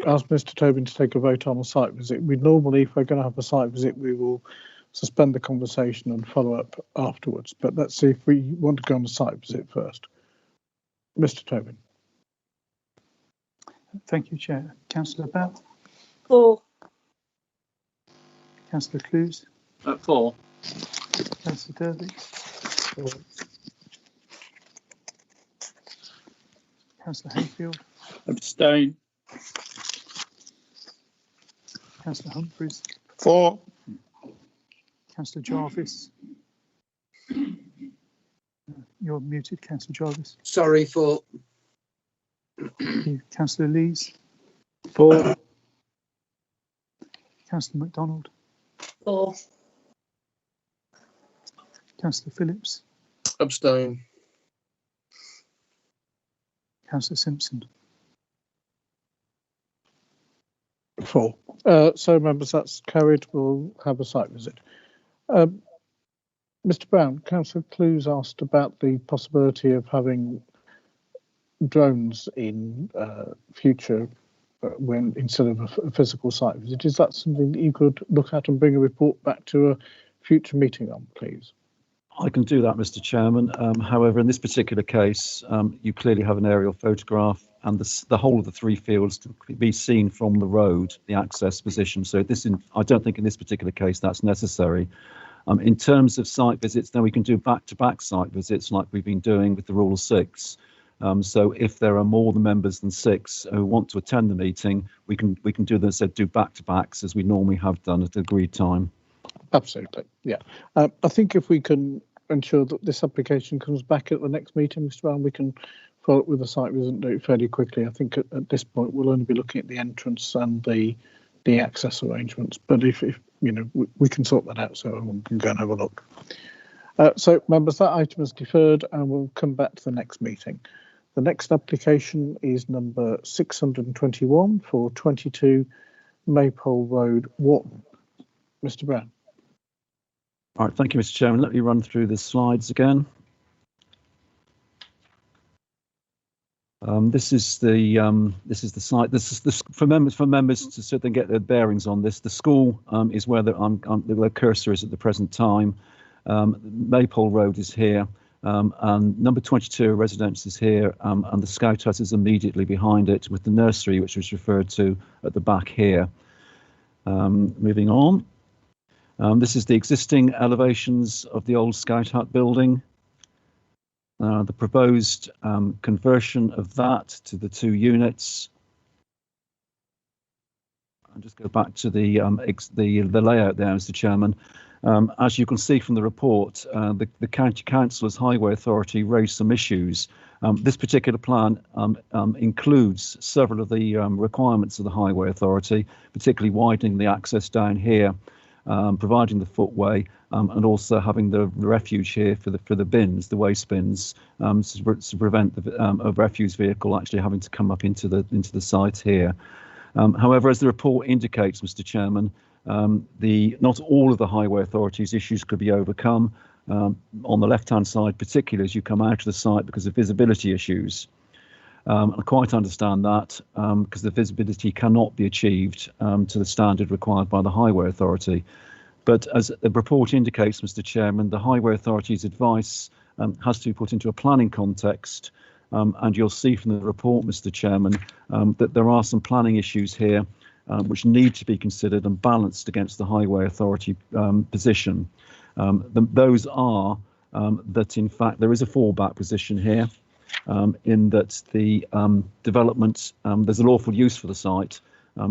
ask Mr. Tobin to take a vote on a site visit? We normally, if we're going to have a site visit, we will suspend the conversation and follow up afterwards. But let's see if we want to go on a site visit first. Mr. Tobin. Thank you, Chair. Councillor Bell? 4. Councillor Clues? 4. Councillor Derby? 4. Councillor Hayfield? Abstain. Councillor Humphreys? 4. Councillor Jarvis? You're muted, Councillor Jarvis. Sorry for. Councillor Lees? 4. Councillor MacDonald? 4. Councillor Phillips? Abstain. Councillor Simpson? 4. So, members, that's carried. We'll have a site visit. Mr. Brown, Councillor Clues asked about the possibility of having drones in future when instead of a physical site visit. Is that something that you could look at and bring a report back to a future meeting on, please? I can do that, Mr. Chairman. However, in this particular case, you clearly have an aerial photograph, and the whole of the 3 fields can be seen from the road, the access position. So I don't think in this particular case that's necessary. In terms of site visits, then we can do back-to-back site visits like we've been doing with the Rule of 6. So if there are more than members than 6 who want to attend the meeting, we can do them, do back-to-backs as we normally have done at the agreed time. Absolutely, yeah. I think if we can ensure that this application comes back at the next meeting, Mr. Brown, we can follow up with the site visit and do it fairly quickly. I think at this point we'll only be looking at the entrance and the access arrangements, but if you know, we can sort that out, so everyone can go and have a look. So, members, that item is deferred and we'll come back to the next meeting. The next application is number 621 for 22 Maypole Road, Wharton. Mr. Brown. All right, thank you, Mr. Chairman. Let me run through the slides again. This is the site. This is for members to so they get their bearings on this. The school is where the cursor is at the present time. Maypole Road is here, and number 22 residence is here, and the Scout Hut is immediately behind it, with the nursery, which was referred to at the back here. Moving on. This is the existing elevations of the old Scout Hut building. The proposed conversion of that to the 2 units. I'll just go back to the layout there, Mr. Chairman. As you can see from the report, the County Council as Highway Authority raised some issues. This particular plan includes several of the requirements of the Highway Authority, particularly widening the access down here, providing the footway, and also having the refuge here for the bins, the waste bins, to prevent a refuse vehicle actually having to come up into the site here. However, as the report indicates, Mr. Chairman, not all of the Highway Authority's issues could be overcome. On the left-hand side, particularly as you come out of the site because of visibility issues. I quite understand that because the visibility cannot be achieved to the standard required by the Highway Authority. But as the report indicates, Mr. Chairman, the Highway Authority's advice has to be put into a planning context. And you'll see from the report, Mr. Chairman, that there are some planning issues here which need to be considered and balanced against the Highway Authority position. Those are that, in fact, there is a fallback position here in that the development, there's a lawful use for the site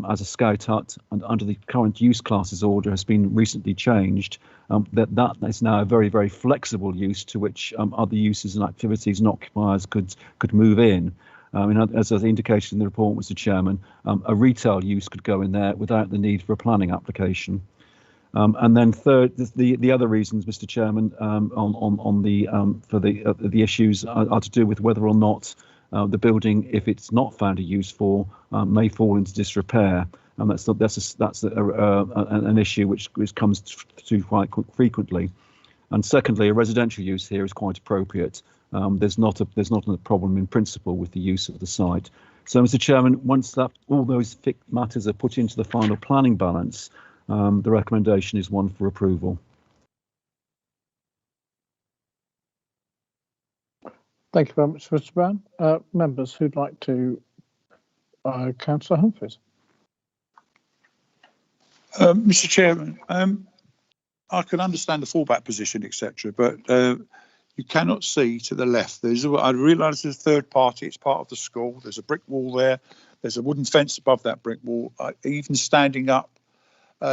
as a scout hut, and under the current use classes order has been recently changed, that is now a very, very flexible use to which other uses and activities and occupiers could move in. As I indicated in the report, Mr. Chairman, a retail use could go in there without the need for a planning application. And then third, the other reasons, Mr. Chairman, for the issues are to do with whether or not the building, if it's not found a use for, may fall into disrepair, and that's an issue which comes to quite frequently. And secondly, a residential use here is quite appropriate. There's not a problem in principle with the use of the site. So, Mr. Chairman, once all those matters are put into the final planning balance, the recommendation is one for approval. Thank you very much, Mr. Brown. Members who'd like to, Councillor Humphreys. Mr. Chairman, I can understand the fallback position, etc., but you cannot see to the left. I realise there's a third party. It's part of the school. There's a brick wall there. There's a wooden fence above that brick wall. Even standing up,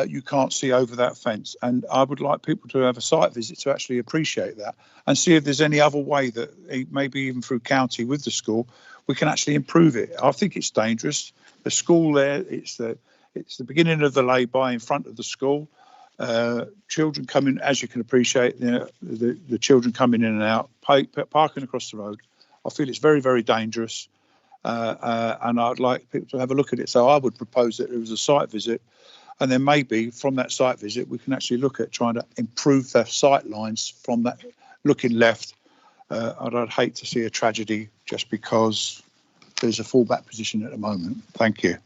you can't see over that fence. And I would like people to have a site visit to actually appreciate that and see if there's any other way that maybe even through county with the school, we can actually improve it. I think it's dangerous. The school there, it's the beginning of the lay-by in front of the school. Children coming, as you can appreciate, the children coming in and out, parking across the road. I feel it's very, very dangerous. And I'd like people to have a look at it. So I would propose that there was a site visit. And then maybe from that site visit, we can actually look at trying to improve the sight lines from that looking left. I'd hate to see a tragedy just because there's a fallback position at the moment. Thank you.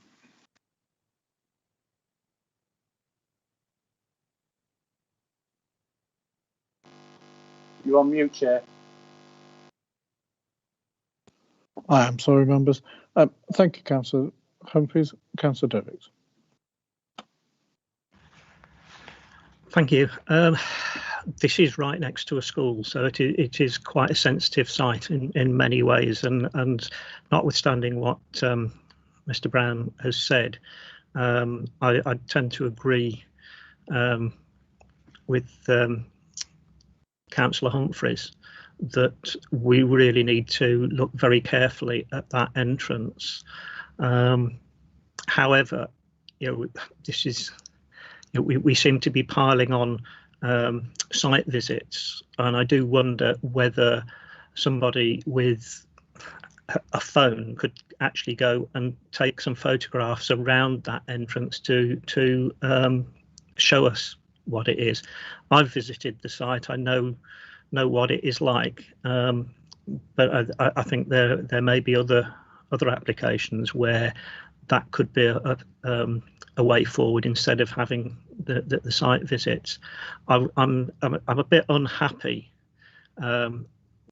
You're on mute, Chair. I am sorry, members. Thank you, Councillor Humphreys. Councillor Derricks. Thank you. This is right next to a school, so it is quite a sensitive site in many ways, and notwithstanding what Mr. Brown has said, I tend to agree with Councillor Humphreys that we really need to look very carefully at that entrance. However, this is. We seem to be piling on site visits, and I do wonder whether somebody with a phone could actually go and take some photographs around that entrance to show us what it is. I've visited the site. I know what it is like, but I think there may be other applications where that could be a way forward instead of having the site visits. I'm a bit unhappy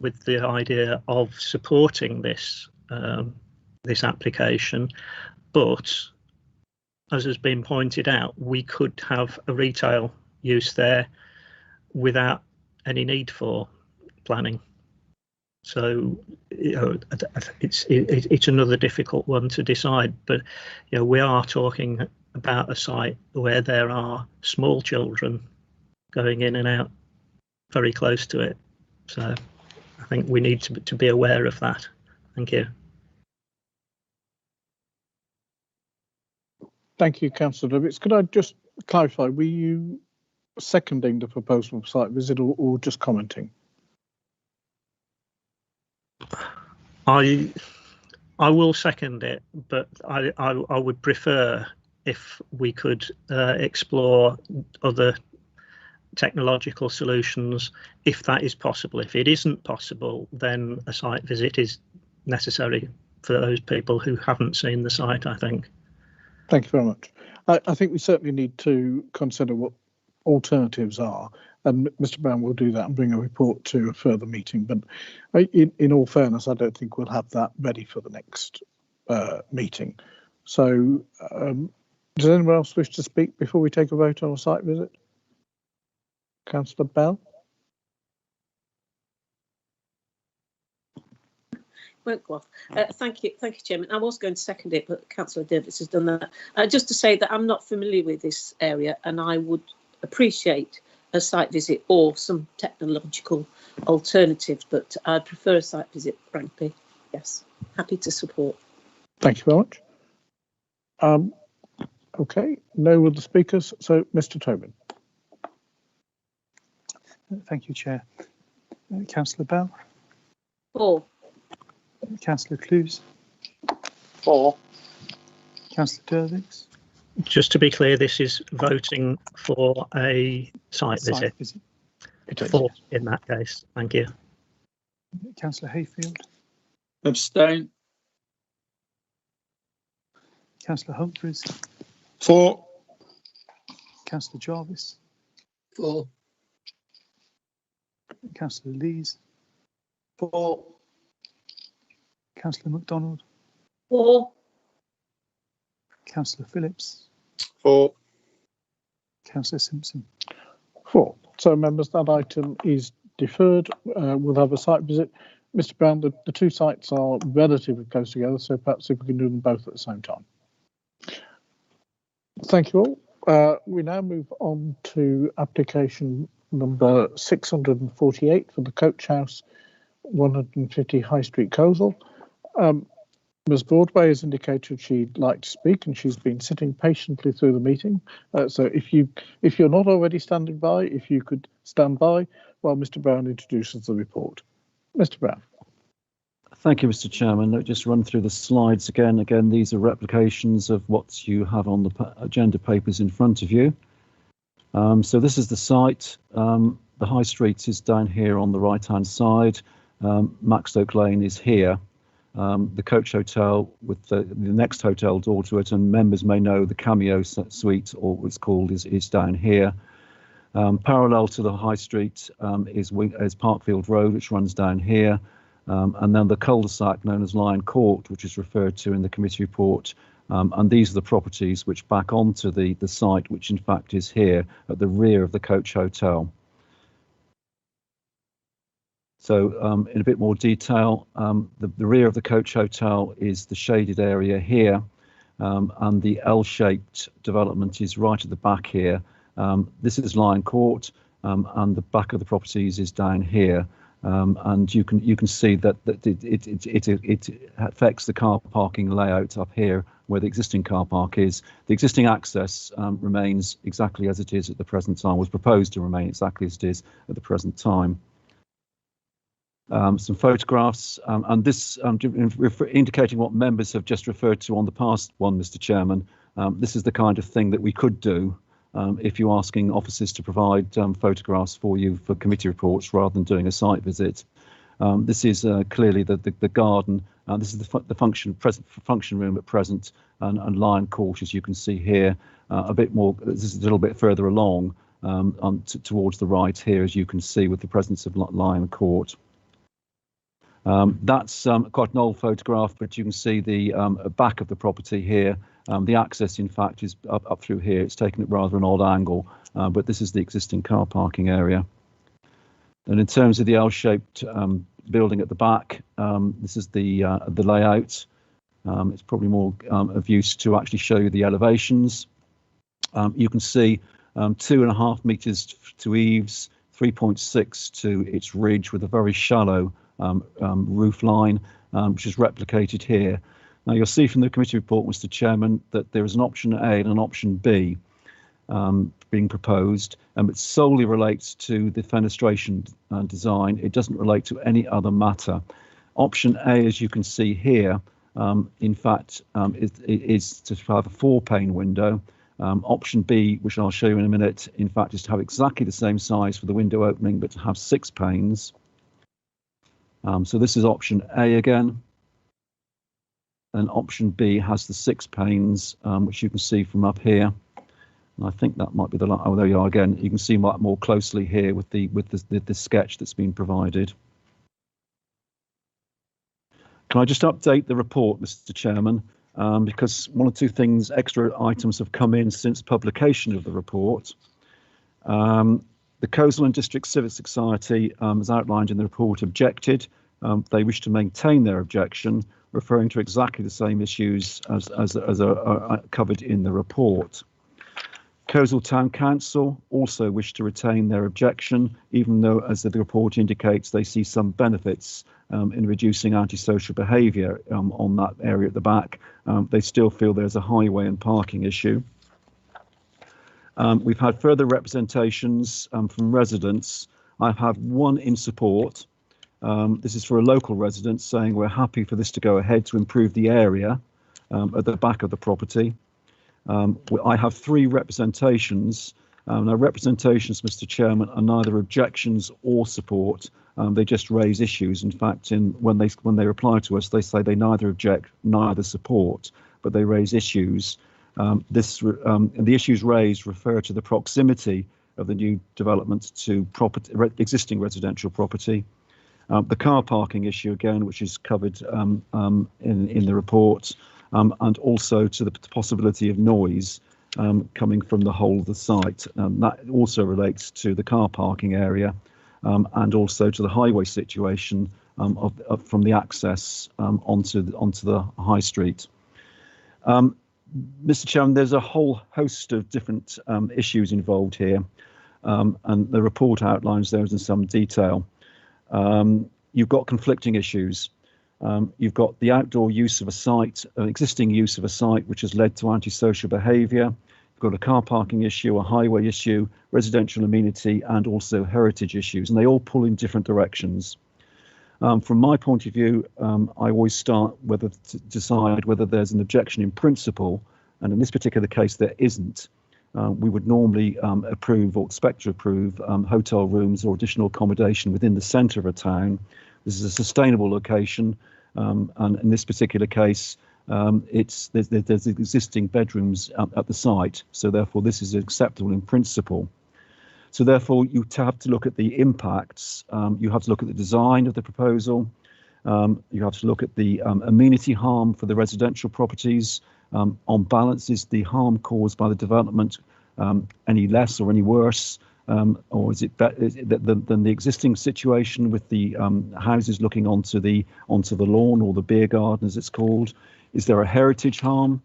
with the idea of supporting this application, but as has been pointed out, we could have a retail use there without any need for planning. So it's another difficult one to decide, but we are talking about a site where there are small children going in and out very close to it. So I think we need to be aware of that. Thank you. Thank you, Councillor Davies. Could I just clarify, were you seconding the proposal for site visit or just commenting? I will second it, but I would prefer if we could explore other technological solutions if that is possible. If it isn't possible, then a site visit is necessary for those people who haven't seen the site, I think. Thank you very much. I think we certainly need to consider what alternatives are, and Mr. Brown will do that and bring a report to a further meeting. But in all fairness, I don't think we'll have that ready for the next meeting. So does anyone else wish to speak before we take a vote on a site visit? Councillor Bell? Won't go off. Thank you, Chairman. I was going to second it, but Councillor Davies has done that. Just to say that I'm not familiar with this area, and I would appreciate a site visit or some technological alternatives, but I'd prefer a site visit, frankly. Yes, happy to support. Thank you very much. Okay, no other speakers, so Mr. Tobin. Thank you, Chair. Councillor Bell? 4. Councillor Clues? 4. Councillor Davies? Just to be clear, this is voting for a site visit. For in that case. Thank you. Councillor Hayfield? Abstain. Councillor Humphreys? 4. Councillor Jarvis? 4. Councillor Lees? 4. Councillor MacDonald? 4. Councillor Phillips? 4. Councillor Simpson? 4. So, members, that item is deferred. We'll have a site visit. Mr. Brown, the two sites are relatively close together, so perhaps if we can do them both at the same time. Thank you all. We now move on to application number 648 for the Coach House, 150 High Street, Coleshill. Ms. Broadway has indicated she'd like to speak, and she's been sitting patiently through the meeting. So if you're not already standing by, if you could stand by while Mr. Brown introduces the report. Mr. Brown. Thank you, Mr. Chairman. Let me just run through the slides again. Again, these are replications of what you have on the agenda papers in front of you. So this is the site. The High Street is down here on the right-hand side. Maxstoke Lane is here. The Coach Hotel with the next hotel door to it, and members may know the Cameo Suite, or what's called, is down here. Parallel to the High Street is Parkfield Road, which runs down here. And then the cul-de-sac known as Lion Court, which is referred to in the committee report. And these are the properties which back onto the site, which in fact is here at the rear of the Coach Hotel. So in a bit more detail, the rear of the Coach Hotel is the shaded area here, and the L-shaped development is right at the back here. This is Lion Court, and the back of the properties is down here. And you can see that it affects the car parking layout up here where the existing car park is. The existing access remains exactly as it is at the present time, was proposed to remain exactly as it is at the present time. Some photographs, and this indicating what members have just referred to on the past one, Mr. Chairman. This is the kind of thing that we could do if you're asking officers to provide photographs for you for committee reports rather than doing a site visit. This is clearly the garden. This is the function room at present, and Lion Court, as you can see here, a bit more. This is a little bit further along towards the right here, as you can see, with the presence of Lion Court. That's quite an old photograph, but you can see the back of the property here. The access, in fact, is up through here. It's taken at rather an odd angle, but this is the existing car parking area. And in terms of the L-shaped building at the back, this is the layout. It's probably more of use to actually show you the elevations. You can see 2.5 metres to eaves, 3.6 to its ridge with a very shallow roof line, which is replicated here. Now you'll see from the committee report, Mr. Chairman, that there is an option A and an option B being proposed, and it solely relates to the fenestration design. It doesn't relate to any other matter. Option A, as you can see here, in fact, is to have a 4-pane window. Option B, which I'll show you in a minute, in fact, is to have exactly the same size for the window opening, but to have 6 panes. So this is option A again. And option B has the 6 panes, which you can see from up here. And I think that might be the, oh, there you are again. You can see more closely here with the sketch that's been provided. Can I just update the report, Mr. Chairman? Because 1 or 2 things, extra items have come in since publication of the report. The Coleshill and District Civic Society, as outlined in the report, objected. They wish to maintain their objection, referring to exactly the same issues as are covered in the report. Coleshill Town Council also wish to retain their objection, even though, as the report indicates, they see some benefits in reducing antisocial behaviour on that area at the back. They still feel there's a highway and parking issue. We've had further representations from residents. I've had one in support. This is for a local resident saying we're happy for this to go ahead to improve the area at the back of the property. I have 3 representations. Now, representations, Mr. Chairman, are neither objections or support. They just raise issues. In fact, when they reply to us, they say they neither object, neither support, but they raise issues. The issues raised refer to the proximity of the new development to existing residential property. The car parking issue, again, which is covered in the report, and also to the possibility of noise coming from the whole of the site. That also relates to the car parking area and also to the highway situation from the access onto the high street. Mr. Chairman, there's a whole host of different issues involved here, and the report outlines those in some detail. You've got conflicting issues. You've got the outdoor use of a site, existing use of a site, which has led to antisocial behaviour. You've got a car parking issue, a highway issue, residential amenity, and also heritage issues, and they all pull in different directions. From my point of view, I always start whether to decide whether there's an objection in principle, and in this particular case there isn't. We would normally approve or expect to approve hotel rooms or additional accommodation within the centre of a town. This is a sustainable location, and in this particular case, there's existing bedrooms at the site, so therefore this is acceptable in principle. So therefore you have to look at the impacts, you have to look at the design of the proposal, you have to look at the amenity harm for the residential properties. On balance, is the harm caused by the development any less or any worse, or is it better than the existing situation with the houses looking onto the lawn or the beer garden, as it's called? Is there a heritage harm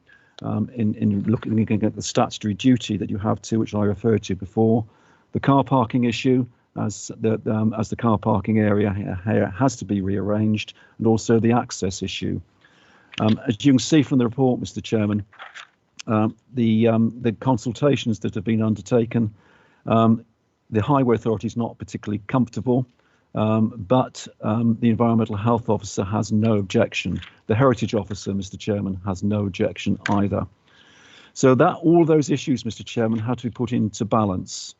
in looking at the statutory duty that you have to, which I referred to before? The car parking issue, as the car parking area here has to be rearranged, and also the access issue. As you can see from the report, Mr. Chairman, the consultations that have been undertaken, the Highway Authority is not particularly comfortable, but the Environmental Health Officer has no objection. The Heritage Officer, Mr. Chairman, has no objection either. So that all those issues, Mr. Chairman, have to be put into balance,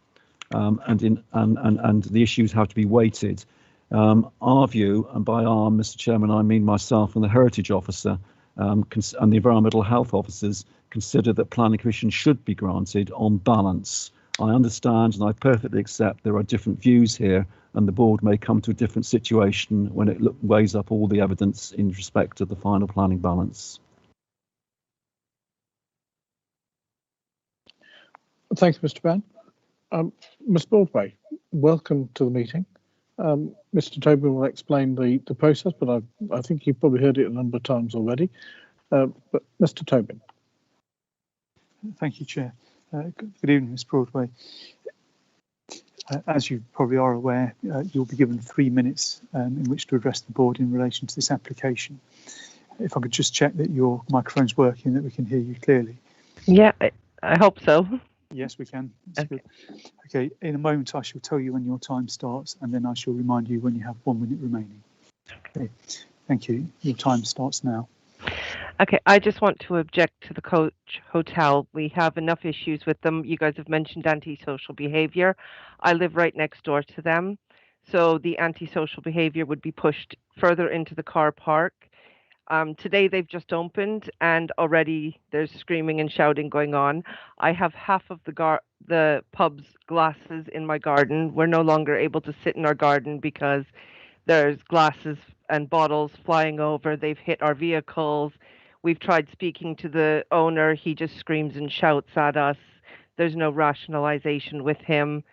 and the issues have to be weighted. Our view, and by our, Mr. Chairman, I mean myself and the Heritage Officer and the Environmental Health Officers, consider that planning permission should be granted on balance. I understand and I perfectly accept there are different views here, and the board may come to a different situation when it weighs up all the evidence in respect of the final planning balance. Thanks, Mr. Ban. Ms. Broadway, welcome to the meeting. Mr. Tobin will explain the process, but I think you've probably heard it a number of times already. But Mr. Tobin. Thank you, Chair. Good evening, Ms Broadway. As you probably are aware, you'll be given 3 minutes in which to address the board in relation to this application. If I could just check that your microphone's working, that we can hear you clearly. Yeah, I hope so. Yes, we can. That's good. Okay, in a moment I shall tell you when your time starts, and then I shall remind you when you have 1 minute remaining. Okay, thank you. Your time starts now. Okay, I just want to object to the Coach Hotel. We have enough issues with them. You guys have mentioned antisocial behavior. I live right next door to them. So the antisocial behavior would be pushed further into the car park. Today they've just opened and already there's screaming and shouting going on. I have half of the pub's glasses in my garden. We're no longer able to sit in our garden because there's glasses and bottles flying over. They've hit our vehicles. We've tried speaking to the owner. He just screams and shouts at us. There's no rationalization with him.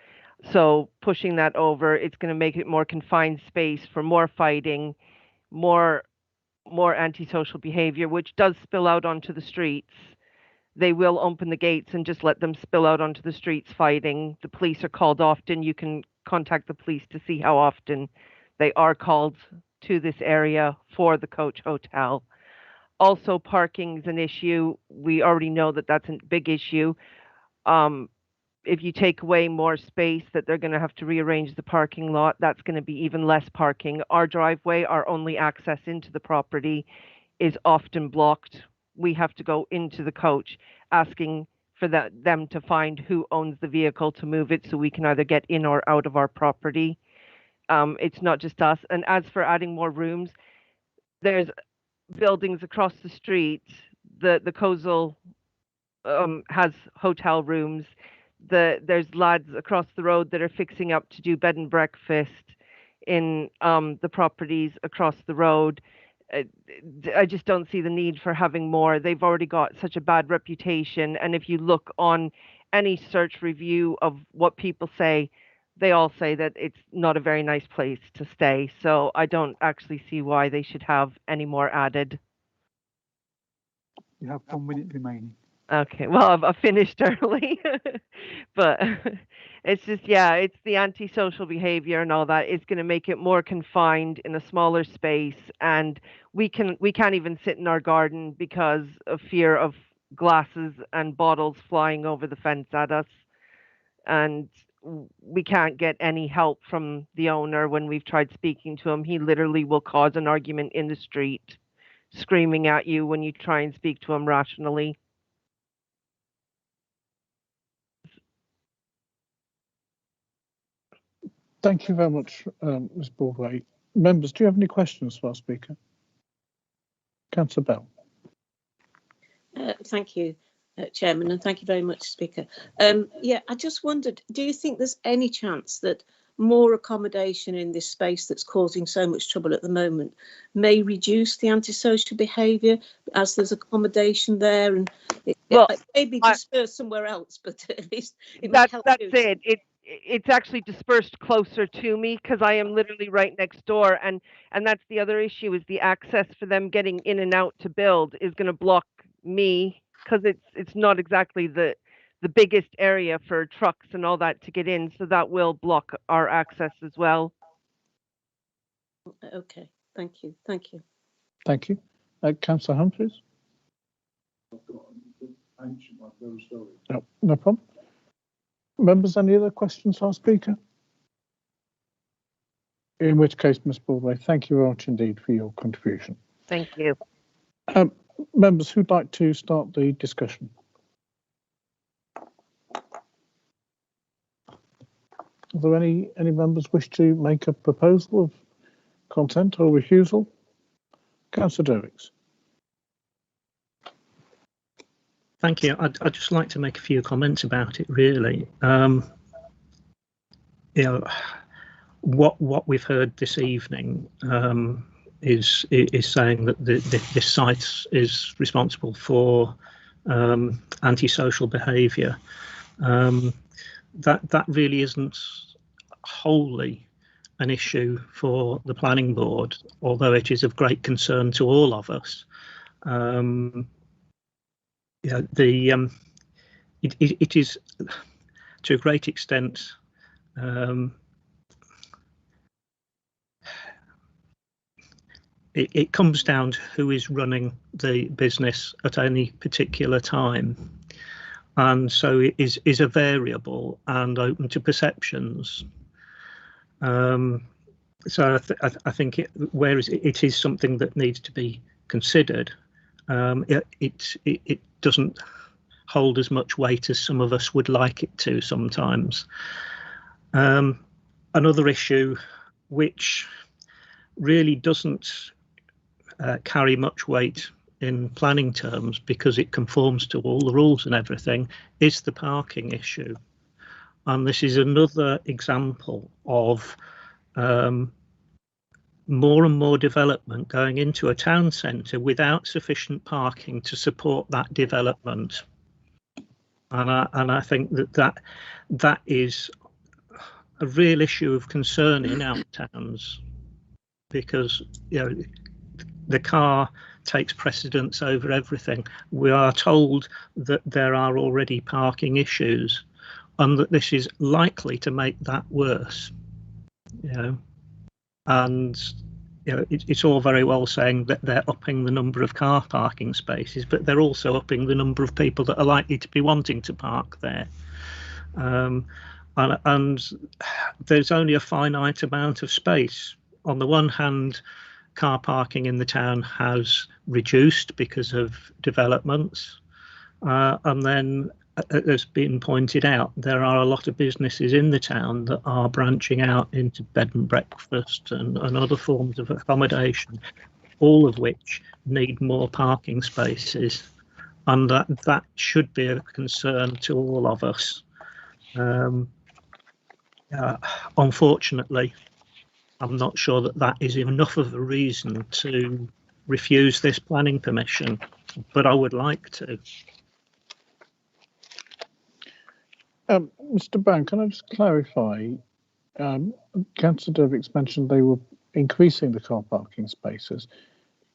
So pushing that over, it's going to make it more confined space for more fighting, more antisocial behavior, which does spill out onto the streets. They will open the gates and just let them spill out onto the streets fighting. The police are called often. You can contact the police to see how often they are called to this area for the Coach Hotel. Also, parking is an issue. We already know that that's a big issue. If you take away more space, that they're going to have to rearrange the parking lot, that's going to be even less parking. Our driveway, our only access into the property, is often blocked. We have to go into the coach asking for them to find who owns the vehicle to move it so we can either get in or out of our property. It's not just us. And as for adding more rooms, there's buildings across the street. The Kozel has hotel rooms. There's lads across the road that are fixing up to do bed and breakfast in the properties across the road. I just don't see the need for having more. They've already got such a bad reputation. And if you look on any search review of what people say, they all say that it's not a very nice place to stay. So I don't actually see why they should have any more added. You have 1 minute remaining. Okay, well, I've finished early, but it's just, yeah, it's the antisocial behavior and all that. It's going to make it more confined in a smaller space, and we can't even sit in our garden because of fear of glasses and bottles flying over the fence at us, and we can't get any help from the owner when we've tried speaking to him. He literally will cause an argument in the street, screaming at you when you try and speak to him rationally. Thank you very much, Ms Broadway. Members, do you have any questions for our speaker? Councillor Bell. Thank you, Chairman, and thank you very much, Speaker. Yeah, I just wondered, do you think there's any chance that more accommodation in this space that's causing so much trouble at the moment may reduce the antisocial behaviour as there's accommodation there, and it may be dispersed somewhere else, but at least it might help. That's it. It's actually dispersed closer to me because I am literally right next door, and that's the other issue, is the access for them getting in and out to build is going to block me, because it's not exactly the biggest area for trucks and all that to get in, so that will block our access as well. Okay, thank you. Thank you. Councillor Humphreys. No problem. Members, any other questions for our speaker? In which case, Ms Broadway, thank you very much indeed for your contribution. Thank you. Members, who'd like to start the discussion? Are there any members wish to make a proposal of content or refusal? Councillor Derricks. Thank you. I'd just like to make a few comments about it, really. You know, what we've heard this evening is saying that this site is responsible for antisocial behaviour. That really isn't wholly an issue for the planning board, although it is of great concern to all of us. it is to a great extent it comes down to who is running the business at any particular time, and so it is a variable and open to perceptions. So I think whereas it is something that needs to be considered, it doesn't hold as much weight as some of us would like it to sometimes. Another issue which really doesn't carry much weight in planning terms because it conforms to all the rules and everything is the parking issue. And this is another example of more and more development going into a town centre without sufficient parking to support that development. And I think that is a real issue of concern in our towns, because the car takes precedence over everything. We are told that there are already parking issues, and that this is likely to make that worse. And it's all very well saying that they're upping the number of car parking spaces, but they're also upping the number of people that are likely to be wanting to park there. And there's only a finite amount of space. On the one hand, car parking in the town has reduced because of developments, and then, as been pointed out, there are a lot of businesses in the town that are branching out into bed and breakfast and other forms of accommodation, all of which need more parking spaces, and that should be a concern to all of us. Unfortunately, I'm not sure that is enough of a reason to refuse this planning permission, but I would like to. Mr. Brown, can I just clarify? Councillor Dervick's mentioned they were increasing the car parking spaces.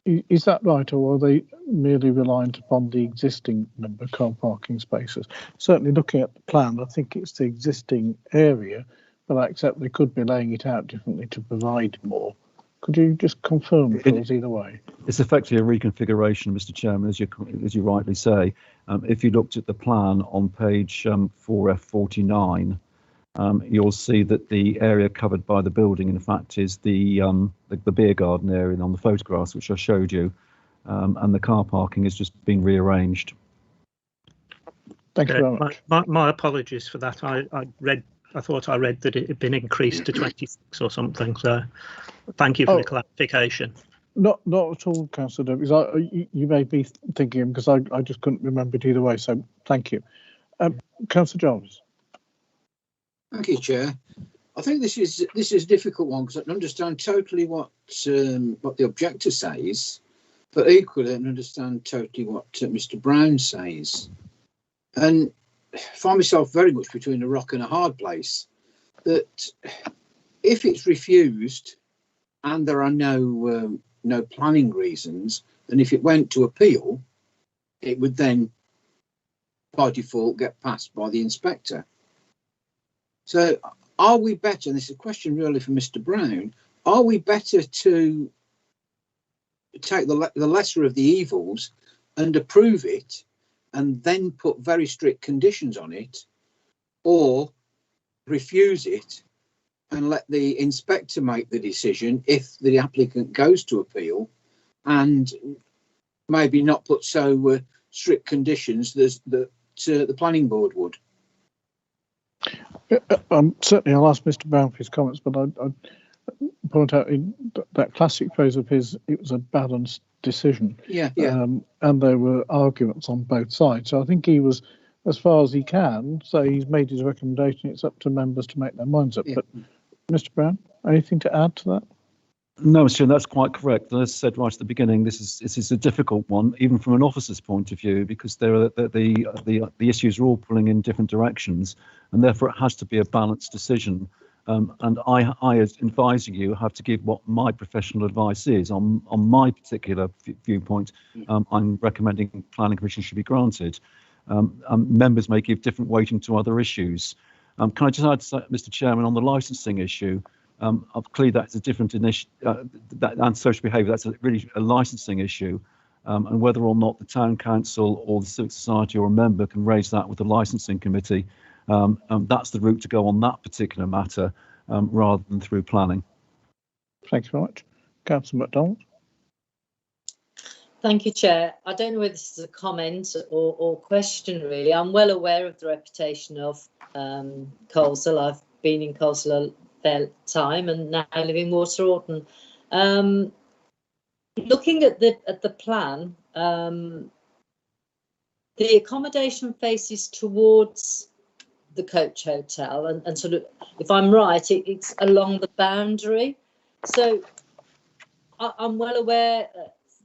Is that right, or are they merely reliant upon the existing number of car parking spaces? Certainly looking at the plan, I think it's the existing area, but I accept they could be laying it out differently to provide more. Could you just confirm for us either way? It's effectively a reconfiguration, Mr. Chairman, as you rightly say. If you looked at the plan on page 4F49, you'll see that the area covered by the building, in fact, is the beer garden area on the photographs which I showed you, and the car parking has just been rearranged. Thank you very much. My apologies for that. I thought I read that it had been increased to 26 or something. So, thank you for the clarification. Not at all, Councillor Dervick. You made me thinking because I just couldn't remember it either way. So, thank you, Councillor Jarvis. Thank you, Chair. I think this is a difficult one because I don't understand totally what the objector says, but equally I don't understand totally what Mr. Brown says, and find myself very much between a rock and a hard place. That if it's refused and there are no planning reasons, and if it went to appeal, it would then by default get passed by the inspector. So are we better, and this is a question really for Mr. Brown, are we better to take the lesser of the evils and approve it and then put very strict conditions on it, or refuse it and let the inspector make the decision if the applicant goes to appeal, and maybe not put so strict conditions that the planning board would? Certainly, I'll ask Mr. Brown for his comments, but I'd point out in that classic phrase of his, it was a balanced decision. Yeah. And there were arguments on both sides. So I think he was, as far as he can, say he's made his recommendation. It's up to members to make their minds up. Yeah. But Mr. Brown, anything to add to that? No, Mr. Chairman, that's quite correct. As I said right at the beginning, this is a difficult one, even from an officer's point of view, because the issues are all pulling in different directions, and therefore it has to be a balanced decision. And I, as advising you, have to give what my professional advice is on my particular viewpoint. I'm recommending planning permission should be granted. members may give different weighting to other issues. Can I just add, Mr. Chairman, on the licensing issue? Clearly, that's a different initiative. That antisocial behaviour, that's really a licensing issue, and whether or not the town council or the civic society or a member can raise that with the licensing committee. That's the route to go on that particular matter, rather than through planning. Thanks very much. Councillor MacDonald. Thank you, Chair. I don't know whether this is a comment or question, really. I'm well aware of the reputation of Coleshill. I've been in Coleshill a fair time and now live in Water-Orton. Looking at the plan, the accommodation faces towards the Coach Hotel, and sort of, if I'm right, it's along the boundary. So I'm well aware,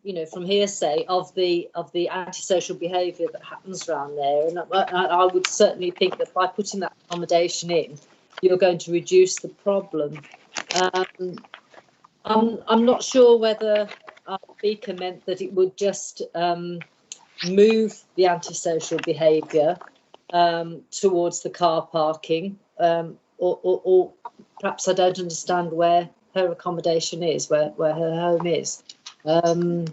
you know, from hearsay of the antisocial behaviour that happens around there, and I would certainly think that by putting that accommodation in, you're going to reduce the problem. I'm not sure whether our speaker meant that it would just move the antisocial behaviour towards the car parking, or perhaps I don't understand where her accommodation is, where her home is. I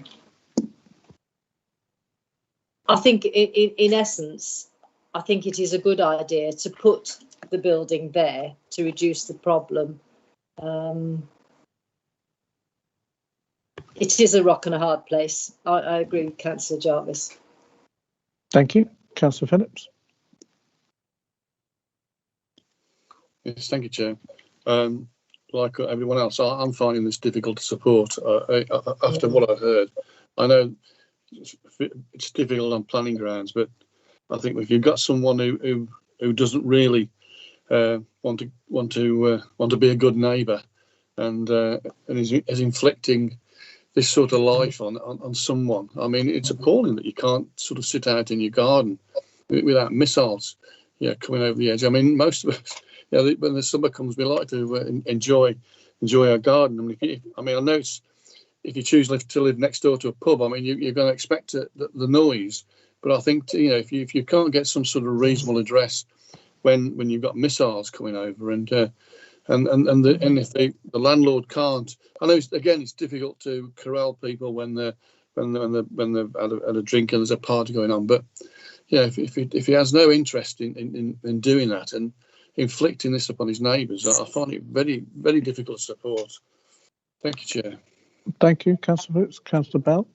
think in essence, I think it is a good idea to put the building there to reduce the problem. It is a rock and a hard place. I agree with Councillor Jarvis. Thank you. Councillor Phillips. Yes, thank you, Chair. Like everyone else, I'm finding this difficult to support after what I've heard. I know it's difficult on planning grounds, but I think if you've got someone who doesn't really want to be a good neighbour and is inflicting this sort of life on someone, I mean, it's appalling that you can't sort of sit out in your garden without missiles, coming over the edge. I mean, most of us. When the summer comes, we like to enjoy our garden. I mean, I know if you choose to live next door to a pub, I mean, you're going to expect the noise. But I think if you can't get some sort of reasonable address when you've got missiles coming over, and if the landlord can't, I know it's difficult to corral people when they've had a drink and there's a party going on. But if he has no interest in doing that and inflicting this upon his neighbours, I find it very, very difficult to support. Thank you, Chair. Thank you, Councillor Phillips. Councillor Bell.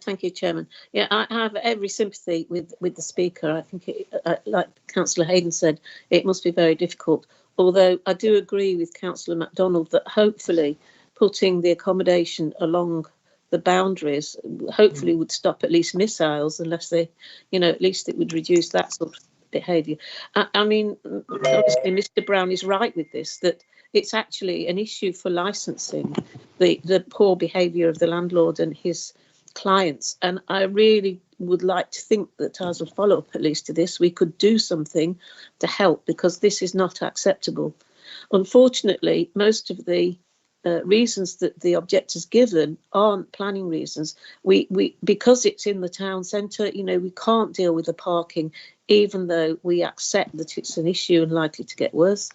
Thank you, Chairman. Yeah, I have every sympathy with the Speaker. I think, like Councillor Hayden said, it must be very difficult. Although I do agree with Councillor MacDonald that hopefully putting the accommodation along the boundaries hopefully would stop at least missiles, unless they, at least it would reduce that sort of behaviour. I mean, obviously, Mr. Brown is right with this, that it's actually an issue for licensing, the poor behaviour of the landlord and his clients. And I really would like to think that as a follow-up, at least to this, we could do something to help, because this is not acceptable. Unfortunately, most of the reasons that the objector's given aren't planning reasons. We because it's in the town centre, we can't deal with the parking, even though we accept that it's an issue and likely to get worse.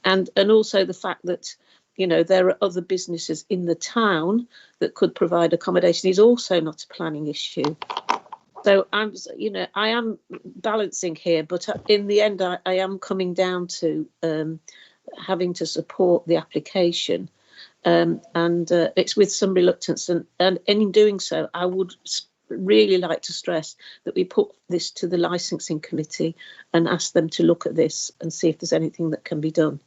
And also the fact that, there are other businesses in the town that could provide accommodation is also not a planning issue. So I am balancing here, but in the end, I am coming down to having to support the application. And it's with some reluctance, and in doing so, I would really like to stress that we put this to the licensing committee and ask them to look at this and see if there's anything that can be done.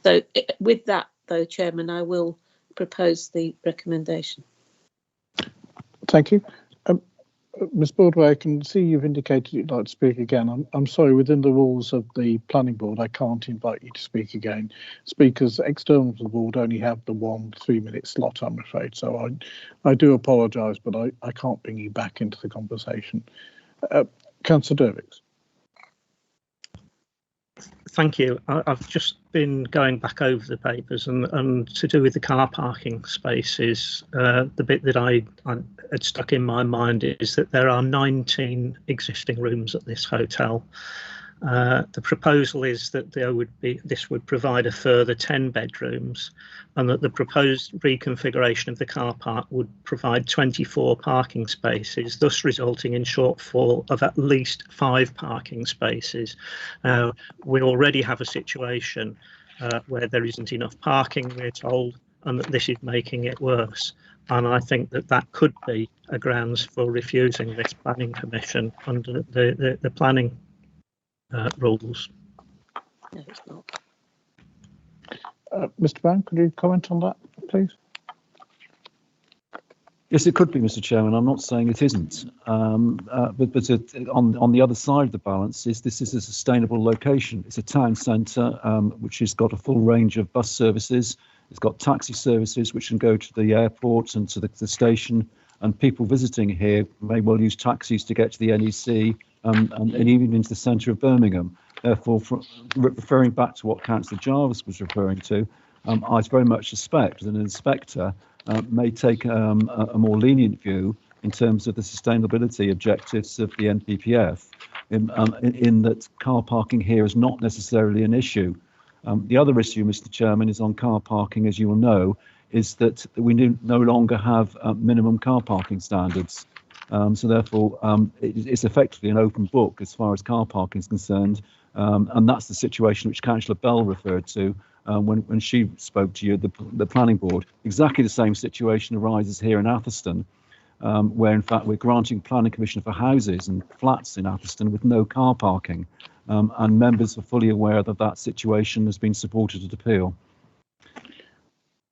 So with that, though, Chairman, I will propose the recommendation. Thank you. Ms. Broadway, I can see you've indicated you'd like to speak again. I'm sorry, within the rules of the planning board, I can't invite you to speak again. Speakers external to the board only have the 1 3-minute slot, I'm afraid. So I do apologise, but I can't bring you back into the conversation. Councillor Dervix. Thank you. I've just been going back over the papers, and to do with the car parking spaces, the bit that I had stuck in my mind is that there are 19 existing rooms at this hotel. The proposal is that this would provide a further 10 bedrooms, and that the proposed reconfiguration of the car park would provide 24 parking spaces, thus resulting in shortfall of at least 5 parking spaces. We already have a situation where there isn't enough parking, we're told, and that this is making it worse. And I think that could be a grounds for refusing this planning permission under the planning rules. No, it's not. Mr. Brown, could you comment on that, please? Yes, it could be, Mr. Chairman. I'm not saying it isn't. But on the other side of the balance is this is a sustainable location. It's a town centre which has got a full range of bus services. It's got taxi services which can go to the airport and to the station. And people visiting here may well use taxis to get to the NEC and even into the centre of Birmingham. Therefore, referring back to what Councillor Jarvis was referring to, I very much suspect that an inspector may take a more lenient view in terms of the sustainability objectives of the NPPF, in that car parking here is not necessarily an issue. The other issue, Mr. Chairman, is on car parking, as you will know, is that we no longer have minimum car parking standards. So therefore, it's effectively an open book as far as car parking is concerned. And that's the situation which Councillor Bell referred to when she spoke to you, the planning board. Exactly the same situation arises here in Atherstone, where in fact we're granting planning permission for houses and flats in Atherstone with no car parking. And members are fully aware that that situation has been supported at appeal.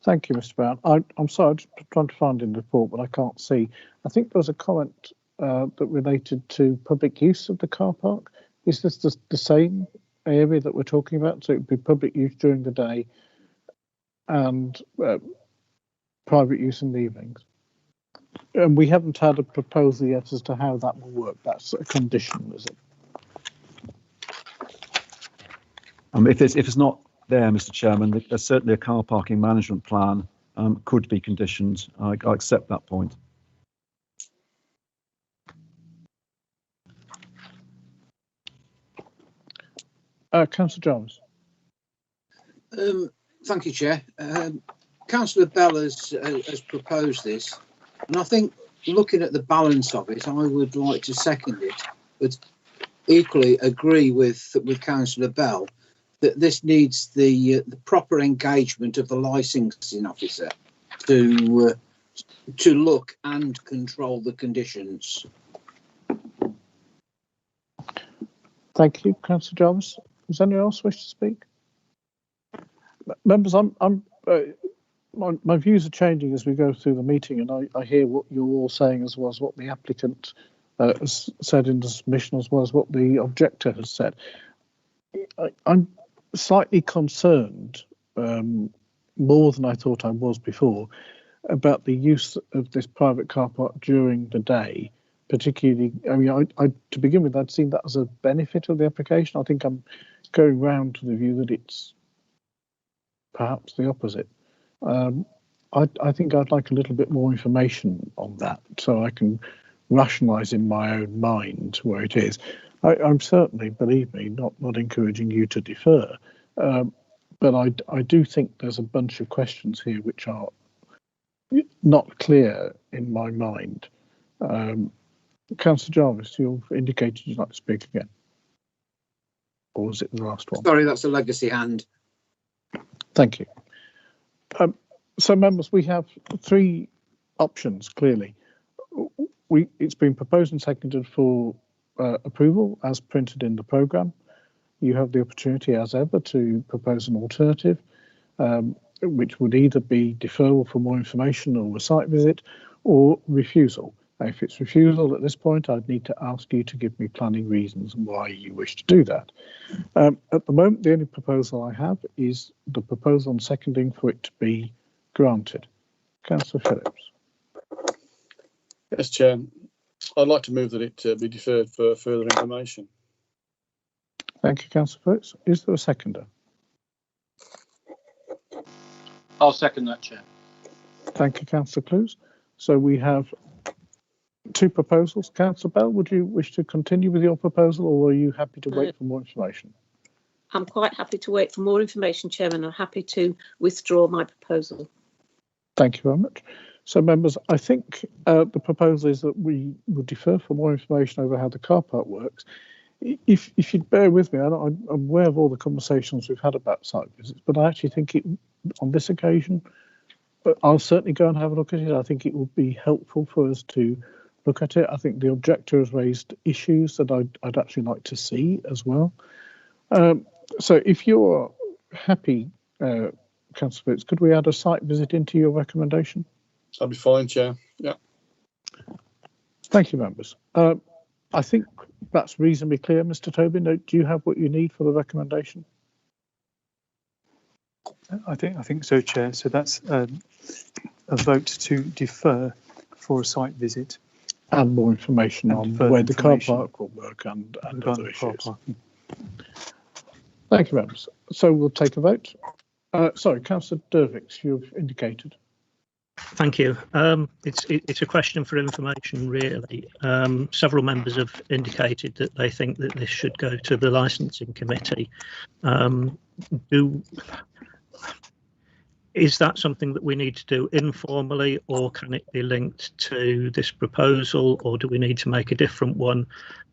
Thank you, Mr. Brown. I'm sorry, I'm just trying to find in the report, but I can't see. I think there was a comment that related to public use of the car park. Is this the same area that we're talking about? So it would be public use during the day and private use in the evenings. And we haven't had a proposal yet as to how that will work. That's a condition, is it? If it's not there, Mr. Chairman, there's certainly a car parking management plan could be conditioned. I accept that point. Councillor Jarvis. Thank you, Chair. Councillor Bell has proposed this, and I think looking at the balance of it, I would like to second it, but equally agree with Councillor Bell that this needs the proper engagement of the licensing officer to look and control the conditions. Thank you, Councillor Jarvis. Does anyone else wish to speak? Members, my views are changing as we go through the meeting, and I hear what you're all saying as well as what the applicant has said in the submission, as well as what the objector has said. I'm slightly concerned, more than I thought I was before, about the use of this private car park during the day. Particularly, I mean, I to begin with, I'd seen that as a benefit of the application. I think I'm going round to the view that it's perhaps the opposite. I think I'd like a little bit more information on that so I can rationalise in my own mind where it is. I'm certainly, believe me, not encouraging you to defer, but I do think there's a bunch of questions here which are not clear in my mind. Councillor Jarvis, you've indicated you'd like to speak again. Or was it the last one? Sorry, that's a legacy hand. Thank you. So, members, we have 3 options, clearly. It's been proposed and seconded for approval as printed in the programme. You have the opportunity, as ever, to propose an alternative, which would either be deferral for more information or a site visit, or refusal. If it's refusal at this point, I'd need to ask you to give me planning reasons why you wish to do that. At the moment, the only proposal I have is the proposal on seconding for it to be granted. Councillor Phillips. Yes, Chair. I'd like to move that it be deferred for further information. Thank you, Councillor Phillips. Is there a seconder? I'll second that, Chair. Thank you, Councillor Clues. So we have two proposals. Councillor Bell, would you wish to continue with your proposal, or are you happy to wait for more information? I'm quite happy to wait for more information, Chairman. I'm happy to withdraw my proposal. Thank you very much. So, members, I think the proposal is that we will defer for more information over how the car park works. If you'd bear with me, I'm aware of all the conversations we've had about site visits, but I actually think on this occasion, I'll certainly go and have a look at it. I think it would be helpful for us to look at it. I think the objector has raised issues that I'd actually like to see as well. So if you're happy, Councillor Phillips, could we add a site visit into your recommendation? That'd be fine, Chair. Yeah. Thank you, members. I think that's reasonably clear, Mr. Tobin. Do you have what you need for the recommendation? I think so, Chair. So that's a vote to defer for a site visit. And more information on the way the car park will work and other issues. Thank you, members. So we'll take a vote. Sorry, Councillor Dervix, you've indicated. Thank you. It's a question for information, really. Several members have indicated that they think that this should go to the licensing committee. Is that something that we need to do informally, or can it be linked to this proposal, or do we need to make a different one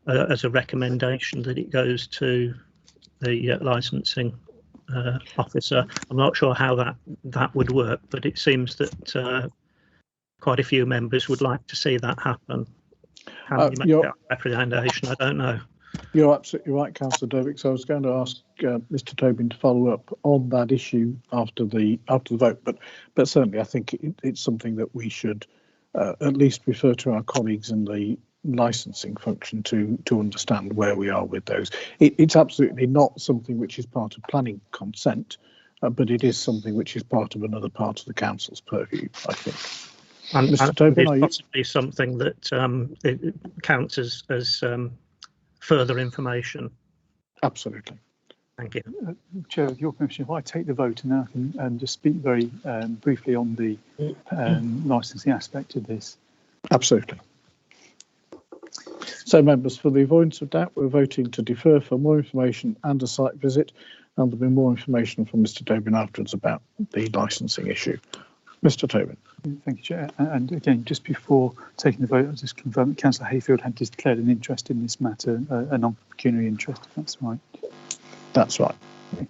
as a recommendation that it goes to the licensing officer? I'm not sure how that would work, but it seems that quite a few members would like to see that happen. How do you make that recommendation? I don't know. You're absolutely right, Councillor Dervix. So I was going to ask Mr. Tobin to follow up on that issue after the vote, but certainly I think it's something that we should at least refer to our colleagues in the licensing function to understand where we are with those. It's absolutely not something which is part of planning consent, but it is something which is part of another part of the council's purview, I think. And Mr. Tobin, it's possibly something that it counts as further information. Absolutely. Thank you. Chair, with your permission, if I take the vote and then I can just speak very briefly on the licensing aspect of this. Absolutely. So, members, for the avoidance of doubt, we're voting to defer for more information and a site visit, and there'll be more information from Mr. Tobin afterwards about the licensing issue. Mr. Tobin. Thank you, Chair. And again, just before taking the vote, I'll just confirm that Councillor Hayfield had declared an interest in this matter, a non-pecuniary interest, if that's right. That's right. Okay.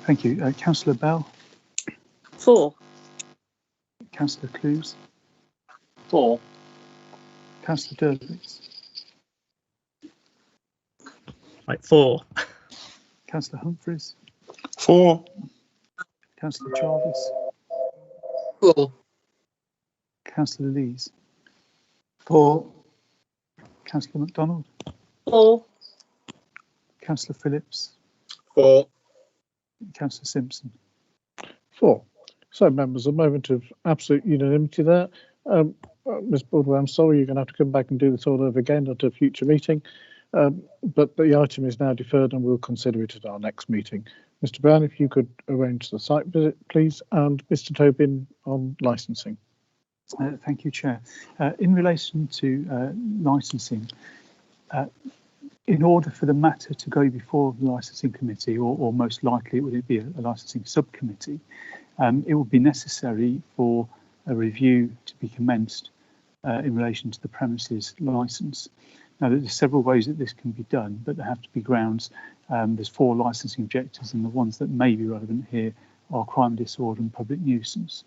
Thank you. Councillor Bell? 4. Councillor Clues? 4. Councillor Dervix? 4. Councillor Humphreys? 4. Councillor Jarvis? 4. Councillor Lees? 4. Councillor MacDonald? 4. Councillor Phillips? 4. Councillor Simpson? 4. So, members, a moment of absolute unanimity there. Ms. Broadway, I'm sorry you're going to have to come back and do this all over again at a future meeting, but the item is now deferred and we'll consider it at our next meeting. Mr. Brown, if you could arrange the site visit, please, and Mr. Tobin on licensing. Thank you, Chair. In relation to licensing, in order for the matter to go before the licensing committee, or most likely it would be a licensing subcommittee, it would be necessary for a review to be commenced in relation to the premises licence. Now, there's several ways that this can be done, but there have to be grounds. There's 4 licensing objectives, and the ones that may be relevant here are crime, disorder and public nuisance,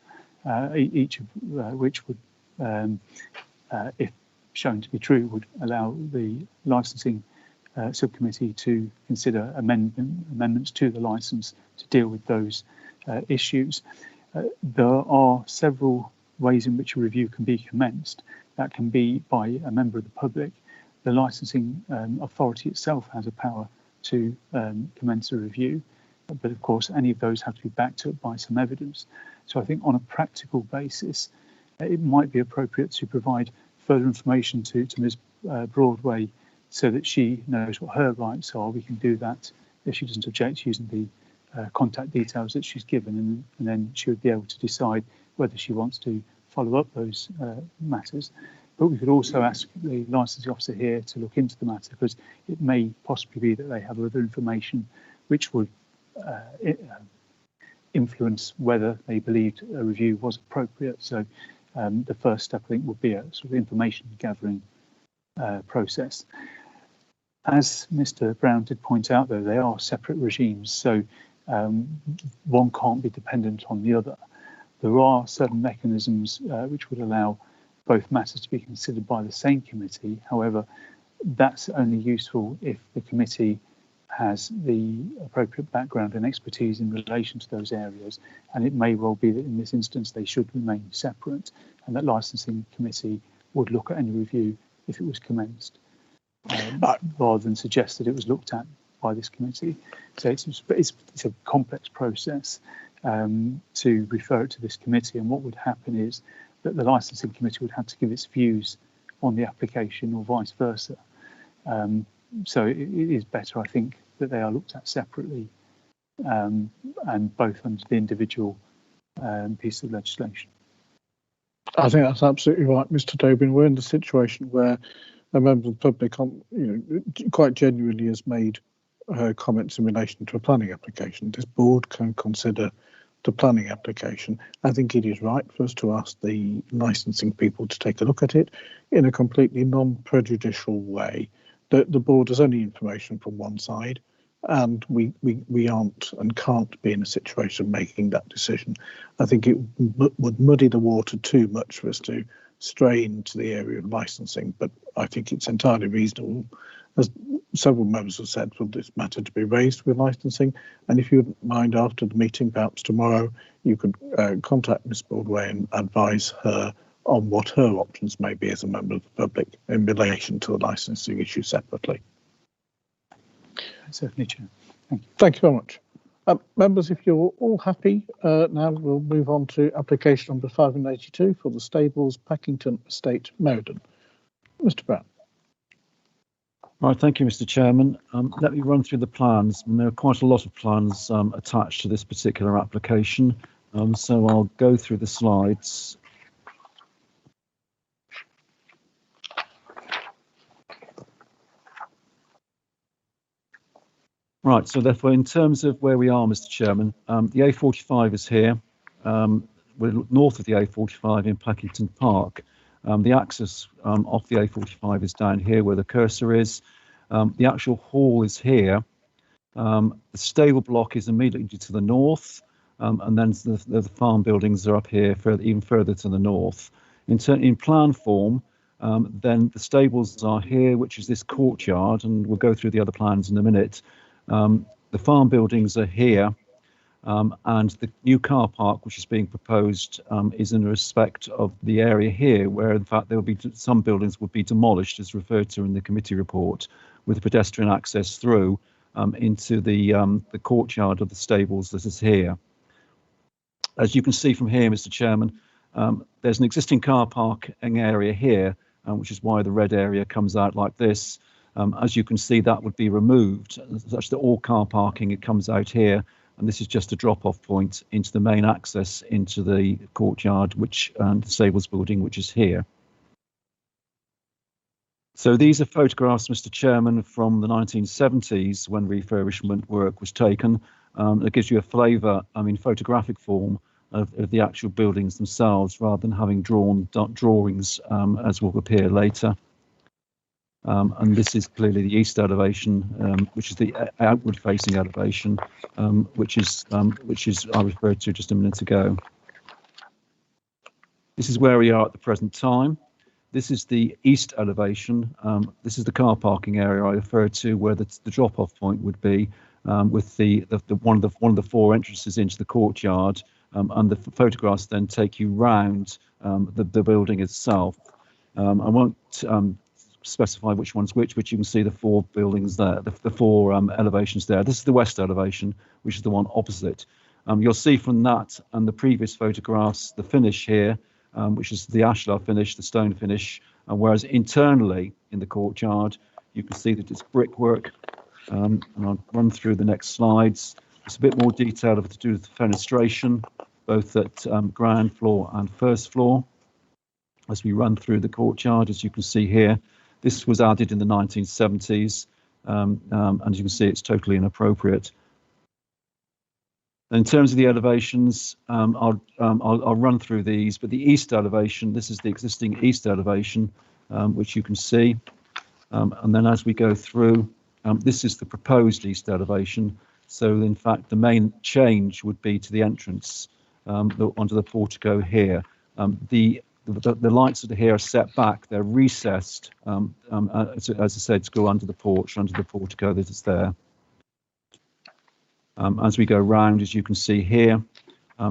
each of which would, if shown to be true, would allow the licensing subcommittee to consider amendments to the licence to deal with those issues. There are several ways in which a review can be commenced. That can be by a member of the public. The licensing authority itself has a power to commence a review, but of course any of those have to be backed up by some evidence. So I think on a practical basis, it might be appropriate to provide further information to Ms. Broadway so that she knows what her rights are. We can do that if she doesn't object using the contact details that she's given, and then she would be able to decide whether she wants to follow up those matters. But we could also ask the licensing officer here to look into the matter, because it may possibly be that they have other information which would influence whether they believed a review was appropriate. So the first step, I think, would be a sort of information gathering process. As Mr. Brown did point out, though, they are separate regimes, so one can't be dependent on the other. There are certain mechanisms which would allow both matters to be considered by the same committee. However, that's only useful if the committee has the appropriate background and expertise in relation to those areas, and it may well be that in this instance they should remain separate, and that licensing committee would look at any review if it was commenced, rather than suggest that it was looked at by this committee. So it's a complex process to refer it to this committee, and what would happen is that the licensing committee would have to give its views on the application, or vice versa. So it is better, I think, that they are looked at separately, and both under the individual piece of legislation. I think that's absolutely right, Mr. Tobin. We're in the situation where a member of the public, quite genuinely has made comments in relation to a planning application. This board can consider the planning application. I think it is right for us to ask the licensing people to take a look at it in a completely non-prejudicial way. The board has only information from one side, and we aren't and can't be in a situation making that decision. I think it would muddy the water too much for us to stray into the area of licensing, but I think it's entirely reasonable, as several members have said, for this matter to be raised with licensing. And if you wouldn't mind, after the meeting, perhaps tomorrow, you could contact Ms. Baldway and advise her on what her options may be as a member of the public in relation to the licensing issue separately. Certainly, Chair. Thank you. Thank you very much. Members, if you're all happy, now we'll move on to application number 582 for the Stables, Packington Estate, Meriden. Mr. Brown. Right, thank you, Mr. Chairman. Let me run through the plans. There are quite a lot of plans attached to this particular application, so I'll go through the slides. Right, so therefore, in terms of where we are, Mr. Chairman, the A45 is here. We're north of the A45 in Packington Park. The access off the A45 is down here where the cursor is. The actual hall is here. The stable block is immediately to the north, and then the farm buildings are up here, even further to the north. In plan form, then the stables are here, which is this courtyard, and we'll go through the other plans in a minute. The farm buildings are here, and the new car park, which is being proposed, is in respect of the area here, where in fact there will be some buildings would be demolished, as referred to in the committee report, with pedestrian access through into the courtyard of the stables that is here. As you can see from here, Mr. Chairman, there's an existing car parking area here, which is why the red area comes out like this. As you can see, that would be removed, such that all car parking, it comes out here, and this is just a drop-off point into the main access into the courtyard, and the stables building, which is here. So these are photographs, Mr. Chairman, from the 1970s when refurbishment work was taken. It gives you a flavour, photographic form of the actual buildings themselves, rather than having drawn drawings, as will appear later. And this is clearly the east elevation, which is the outward-facing elevation, which is I referred to just a minute ago. This is where we are at the present time. This is the east elevation. This is the car parking area I referred to, where the drop-off point would be, with the one of the four entrances into the courtyard, and the photographs then take you round the building itself. I won't specify which one's which, but you can see the four buildings there, the four elevations there. This is the west elevation, which is the one opposite. You'll see from that and the previous photographs the finish here, which is the ashlar finish, the stone finish, whereas internally in the courtyard You can see that it's brickwork, and I'll run through the next slides. It's a bit more detail to do with the fenestration, both at ground floor and first floor. As we run through the courtyard, as you can see here, this was added in the 1970s, and you can see it's totally inappropriate. In terms of the elevations, I'll run through these, but the east elevation, this is the existing east elevation, which you can see. And then as we go through, this is the proposed east elevation. So in fact, the main change would be to the entrance onto the portico here. The lights that are here are set back, they're recessed, as I said, to go under the porch, under the portico that is there. As we go round, as you can see here,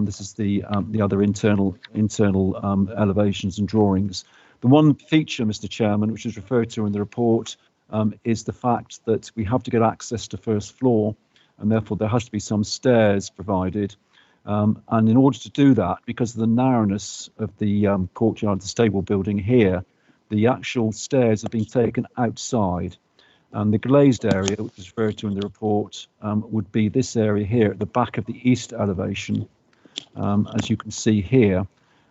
this is the other internal elevations and drawings. The one feature, Mr. Chairman, which is referred to in the report, is the fact that we have to get access to first floor, and therefore there has to be some stairs provided. And in order to do that, because of the narrowness of the courtyard, the stable building here, the actual stairs have been taken outside. And the glazed area, which is referred to in the report, would be this area here at the back of the east elevation, as you can see here.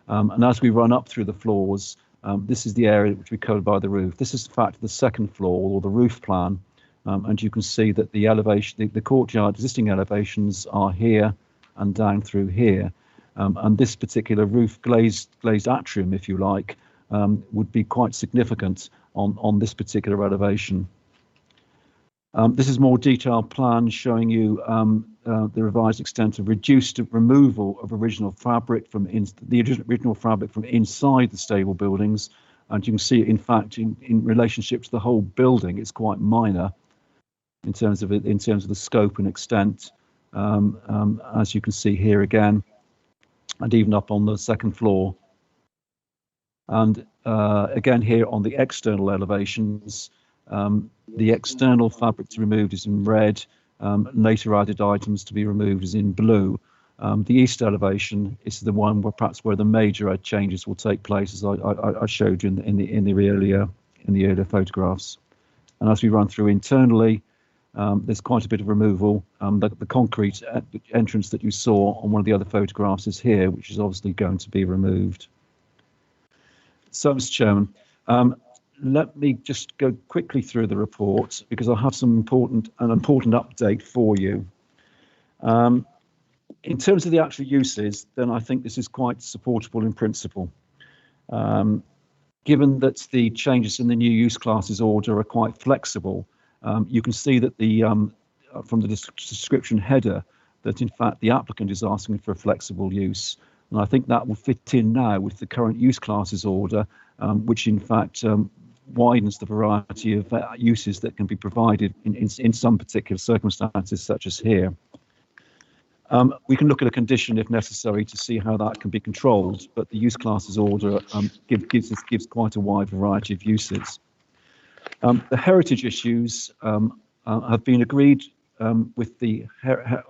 And as we run up through the floors, this is the area which we covered by the roof. This is in fact the second floor, or the roof plan. And you can see that the elevation, the courtyard existing elevations are here and down through here. And this particular roof glazed atrium, if you like, would be quite significant on this particular elevation. This is more detailed plan showing you the revised extent of reduced removal of original fabric from the original fabric from inside the stable buildings, and you can see, in fact, in relationship to the whole building, it's quite minor in terms of the scope and extent, as you can see here again, and even up on the second floor. And again here on the external elevations. The external fabric to be removed is in red, later added items to be removed is in blue. The east elevation is the one where the major changes will take place, as I showed you in the earlier photographs. And as we run through internally, there's quite a bit of removal. The concrete entrance that you saw on one of the other photographs is here, which is obviously going to be removed. So, Mr. Chairman, let me just go quickly through the report, because I have some important update for you. In terms of the actual uses, then I think this is quite supportable in principle. Given that the changes in the new use classes order are quite flexible, you can see that from the description header that in fact the applicant is asking for a flexible use. And I think that will fit in now with the current use classes order, which in fact widens the variety of uses that can be provided in some particular circumstances, such as here. We can look at a condition if necessary to see how that can be controlled, but the use classes order gives quite a wide variety of uses. The heritage issues have been agreed with the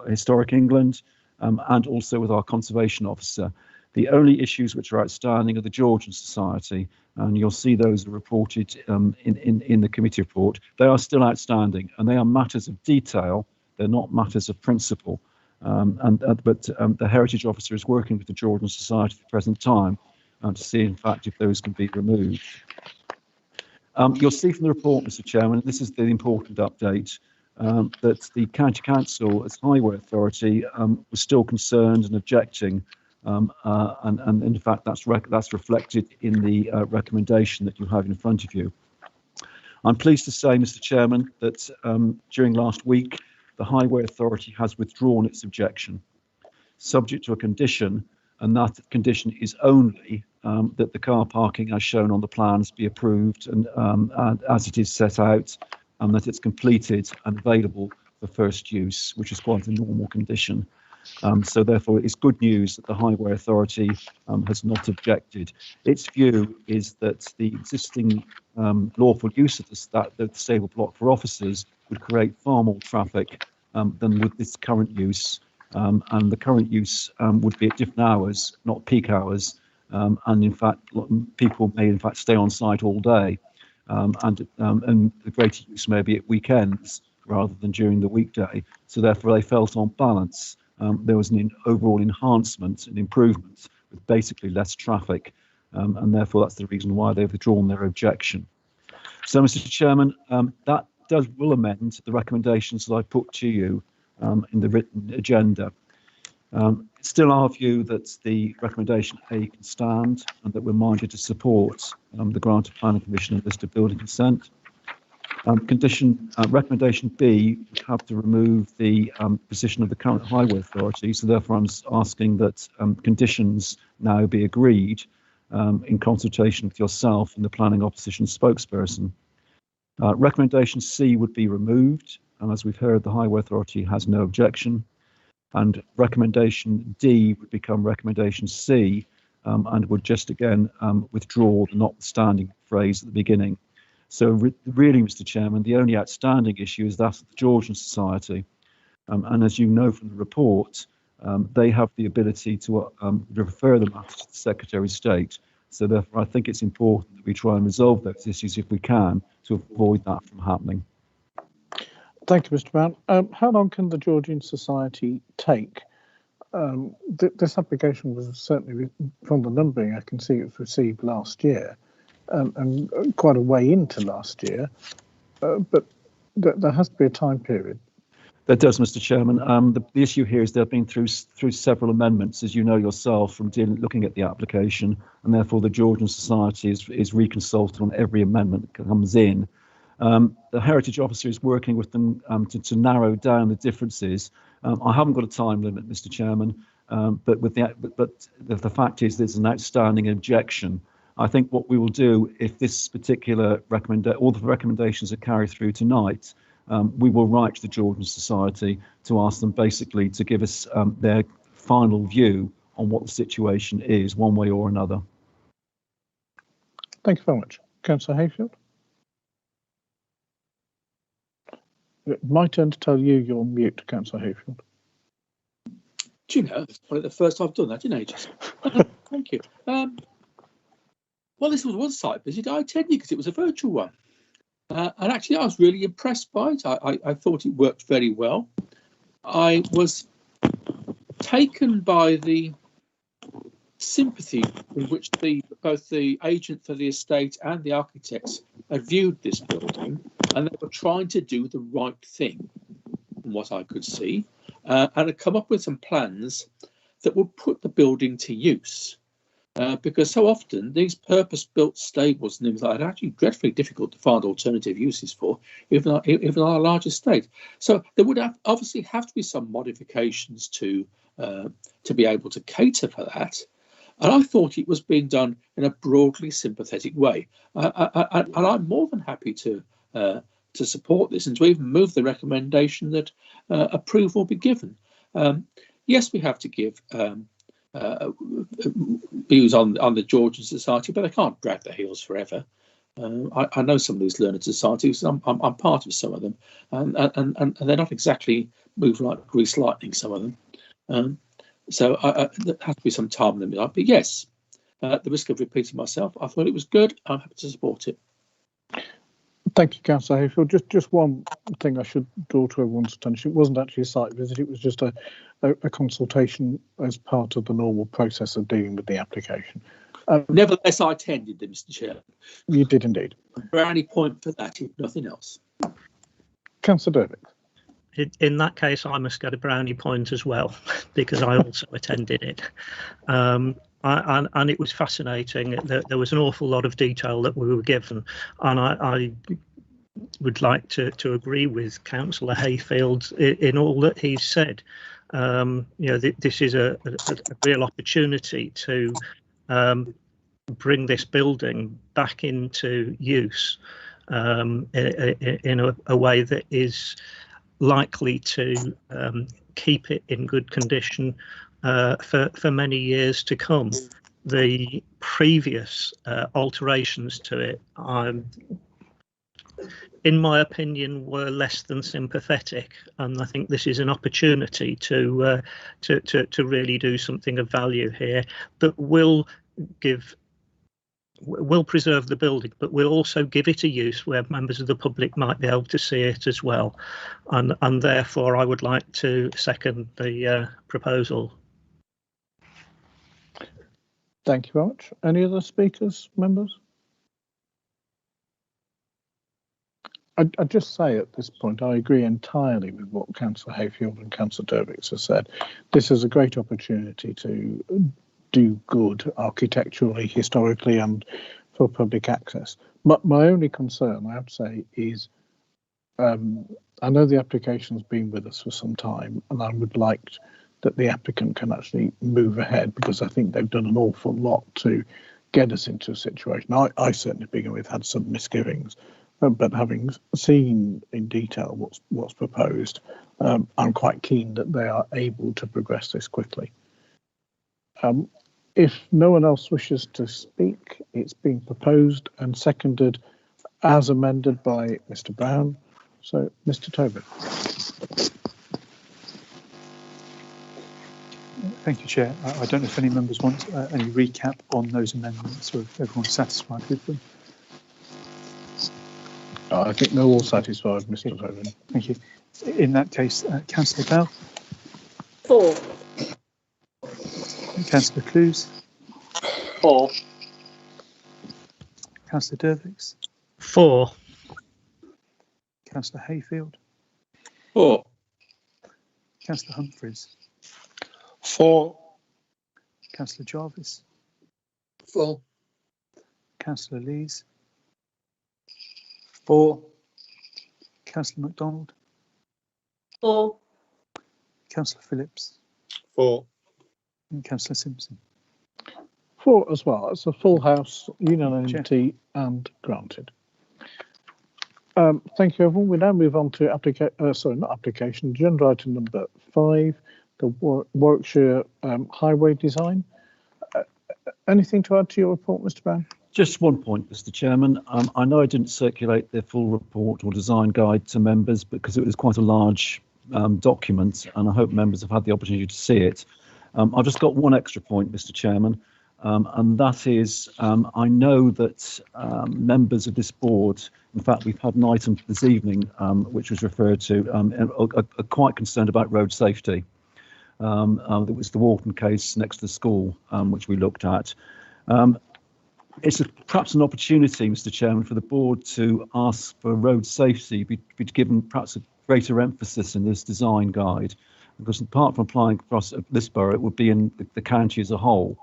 Historic England and also with our conservation officer. The only issues which are outstanding are the Georgian Society, and you'll see those are reported in the committee report. They are still outstanding, and they are matters of detail. They're not matters of principle. But the Heritage Officer is working with the Georgian Society at the present time to see, in fact, if those can be removed. You'll see from the report, Mr. Chairman, this is the important update, that the County Council, as Highway Authority, was still concerned and objecting. And in fact, that's reflected in the recommendation that you have in front of you. I'm pleased to say, Mr. Chairman, that during last week, the Highway Authority has withdrawn its objection, subject to a condition, and that condition is only that the car parking as shown on the plans be approved and as it is set out, and that it's completed and available for first use, which is quite a normal condition. So therefore, it's good news that the Highway Authority has not objected. Its view is that the existing lawful use of the stable block for officers would create far more traffic than with this current use. And the current use would be at different hours, not peak hours. And in fact, people may in fact stay on site all day. and the greater use maybe at weekends rather than during the weekday. So therefore, they felt on balance there was an overall enhancement and improvement with basically less traffic, and therefore that's the reason why they've withdrawn their objection. So, Mr. Chairman, that will amend the recommendations that I put to you in the written agenda. It's still our view that the recommendation A can stand and that we're minded to support the grant of planning permission and list of building consent. Recommendation B would have to remove the position of the current highway authority, so therefore I'm asking that conditions now be agreed in consultation with yourself and the planning opposition spokesperson. Recommendation C would be removed, and as we've heard, the highway authority has no objection. And recommendation D would become recommendation C, and would just again withdraw the notwithstanding phrase at the beginning. So really, Mr. Chairman, the only outstanding issue is that of the Georgian Society. And as you know from the report, they have the ability to refer the matter to the Secretary of State. So therefore, I think it's important that we try and resolve those issues if we can to avoid that from happening. Thank you, Mr. Brown. How long can the Georgian Society take? This application was certainly, from the numbering, I can see it was received last year, and quite a way into last year, but there has to be a time period. There does, Mr. Chairman. The issue here is they've been through several amendments, as you know yourself, from looking at the application, and therefore the Georgian Society is reconsulted on every amendment that comes in. The Heritage Officer is working with them to narrow down the differences. I haven't got a time limit, Mr. Chairman, but the fact is there's an outstanding objection. I think what we will do, if this particular all the recommendations are carried through tonight, we will write to the Georgian Society to ask them basically to give us their final view on what the situation is, one way or another. Thank you very much. Councillor Hayfield? My turn to tell you you're mute, Councillor Hayfield. Do you know, it's probably the first I've done that in ages. Thank you. Well, this was one site visit I attended because it was a virtual one. And actually, I was really impressed by it. I thought it worked very well. I was taken by the sympathy in which both the agent for the estate and the architects had viewed this building, and they were trying to do the right thing, from what I could see, and had come up with some plans that would put the building to use. Because so often these purpose-built stables and things like that are actually dreadfully difficult to find alternative uses for, even on our large estate. So there would obviously have to be some modifications to be able to cater for that. And I thought it was being done in a broadly sympathetic way. And I'm more than happy to support this and to even move the recommendation that approval be given. Yes, we have to give views on the Georgian Society, but they can't drag their heels forever. I know some of these learned societies. I'm part of some of them, and they're not exactly move like grease lightning. Some of them, so there has to be some time limit. But yes, at the risk of repeating myself, I thought it was good. I'm happy to support it. Thank you, Councillor Hayfield. Just one thing I should draw to everyone's attention. It wasn't actually a site visit. It was just a consultation as part of the normal process of dealing with the application. Nevertheless, I attended them, Mr. Chair. You did indeed. Brownie point for that, if nothing else. Councillor Dervick. In that case, I must get a brownie point as well, because I also attended it. And it was fascinating. There was an awful lot of detail that we were given, and I would like to agree with Councillor Hayfield in all that he said. This is a real opportunity to bring this building back into use in a way that is likely to keep it in good condition for many years to come. The previous alterations to it, in my opinion, were less than sympathetic, and I think this is an opportunity to really do something of value here that will give will preserve the building, but we'll also give it a use where members of the public might be able to see it as well. And therefore, I would like to second the proposal. Thank you very much. Any other speakers, members? I'd just say at this point, I agree entirely with what Councillor Hayfield and Councillor Dervix has said. This is a great opportunity to do good architecturally, historically, and for public access. My only concern, I have to say, is I know the application's been with us for some time, and I would like that the applicant can actually move ahead, because I think they've done an awful lot to get us into a situation. I certainly, to begin with, had some misgivings. But having seen in detail what's proposed, I'm quite keen that they are able to progress this quickly. If no one else wishes to speak, it's been proposed and seconded as amended by Mr. Brown. So, Mr. Tobin. Thank you, Chair. I don't know if any members want any recap on those amendments, or if everyone's satisfied with them. I think they're all satisfied, Mr. Tobin. Thank you. In that case, Councillor Bell. 4. Councillor Clues. 4. Councillor Dervix. 4. Councillor Hayfield. 4. Councillor Humphreys. 4. Councillor Jarvis. 4. Councillor Lees. 4. Councillor MacDonald. 4. Councillor Phillips. 4. And Councillor Simpson. 4 as well. It's a full house, unanimity, and granted. Thank you, everyone. We now move on to agenda item number 5, the Warwickshire highway design. Anything to add to your report, Mr. Brown? Just one point, Mr. Chairman. I know I didn't circulate the full report or design guide to members because it was quite a large document, and I hope members have had the opportunity to see it. I've just got one extra point, Mr. Chairman, and that is I know that members of this board, in fact, we've had an item this evening which was referred to, are quite concerned about road safety. It was the Walton case next to the school, which we looked at. It's perhaps an opportunity, Mr. Chairman, for the board to ask for road safety be given perhaps a greater emphasis in this design guide, because apart from applying across this borough, it would be in the county as a whole,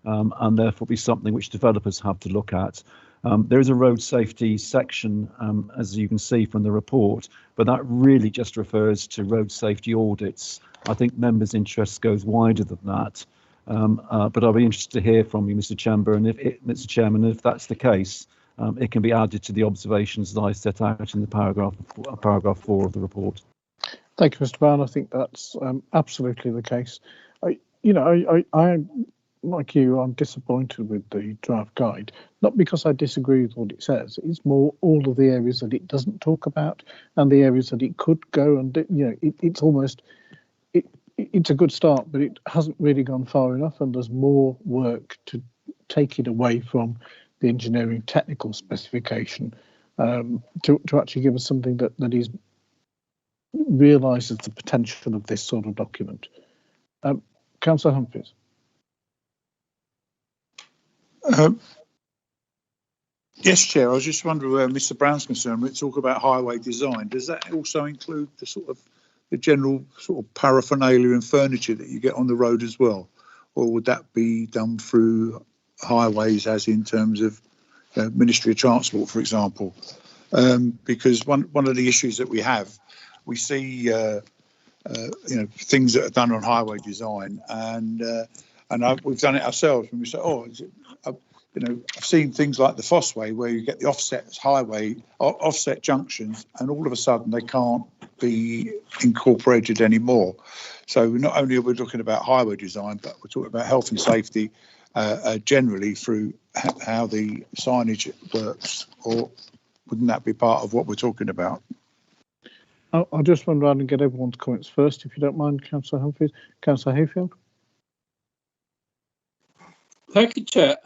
and therefore be something which developers have to look at. There is a road safety section, as you can see from the report, but that really just refers to road safety audits. I think members' interest goes wider than that. But I'll be interested to hear from you, Mr. Chairman, Mr. Chairman, if that's the case, it can be added to the observations that I set out in the paragraph 4 of the report. Thank you, Mr. Brown. I think that's absolutely the case. I like you, I'm disappointed with the draft guide, not because I disagree with what it says. It's more all of the areas that it doesn't talk about and the areas that it could go, and it's almost. It's a good start, but it hasn't really gone far enough, and there's more work to take it away from the engineering technical specification to actually give us something that is realises the potential of this sort of document. Councillor Humphreys. Yes, Chair. I was just wondering where Mr. Brown's concerned. We talk about highway design. Does that also include the general sort of paraphernalia and furniture that you get on the road as well, or would that be done through highways, as in terms of Ministry of Transport, for example? Because one of the issues that we have, we see things that are done on highway design, and we've done it ourselves when we say, I've seen things like the Fossway where you get the offset junctions, and all of a sudden they can't be incorporated anymore. So not only are we looking about highway design, but we're talking about health and safety generally through how the signage works, or wouldn't that be part of what we're talking about? I'll just run around and get everyone's comments first, if you don't mind, Councillor Humphreys. Councillor Hayfield. Thank you, Chair.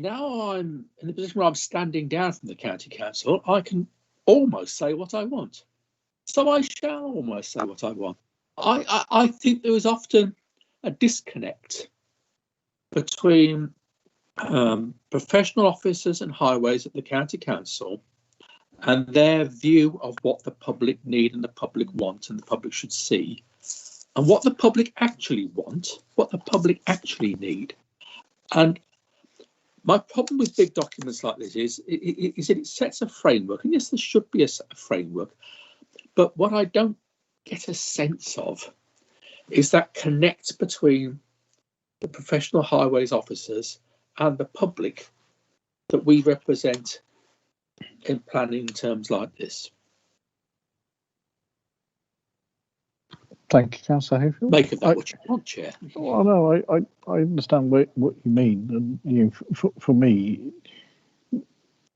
now I'm in the position where I'm standing down from the county council, I can almost say what I want. So I shall almost say what I want. I think there is often a disconnect between professional officers and highways at the county council and their view of what the public need and the public want and the public should see, and what the public actually want, what the public actually need. And my problem with big documents like this is that it sets a framework, and yes, there should be a framework, but what I don't get a sense of is that connect between the professional highways officers and the public that we represent in planning terms like this. Thank you, Councillor Hayfield. Make of that what you want, Chair. Well, no, I understand what you mean, and you know, for me,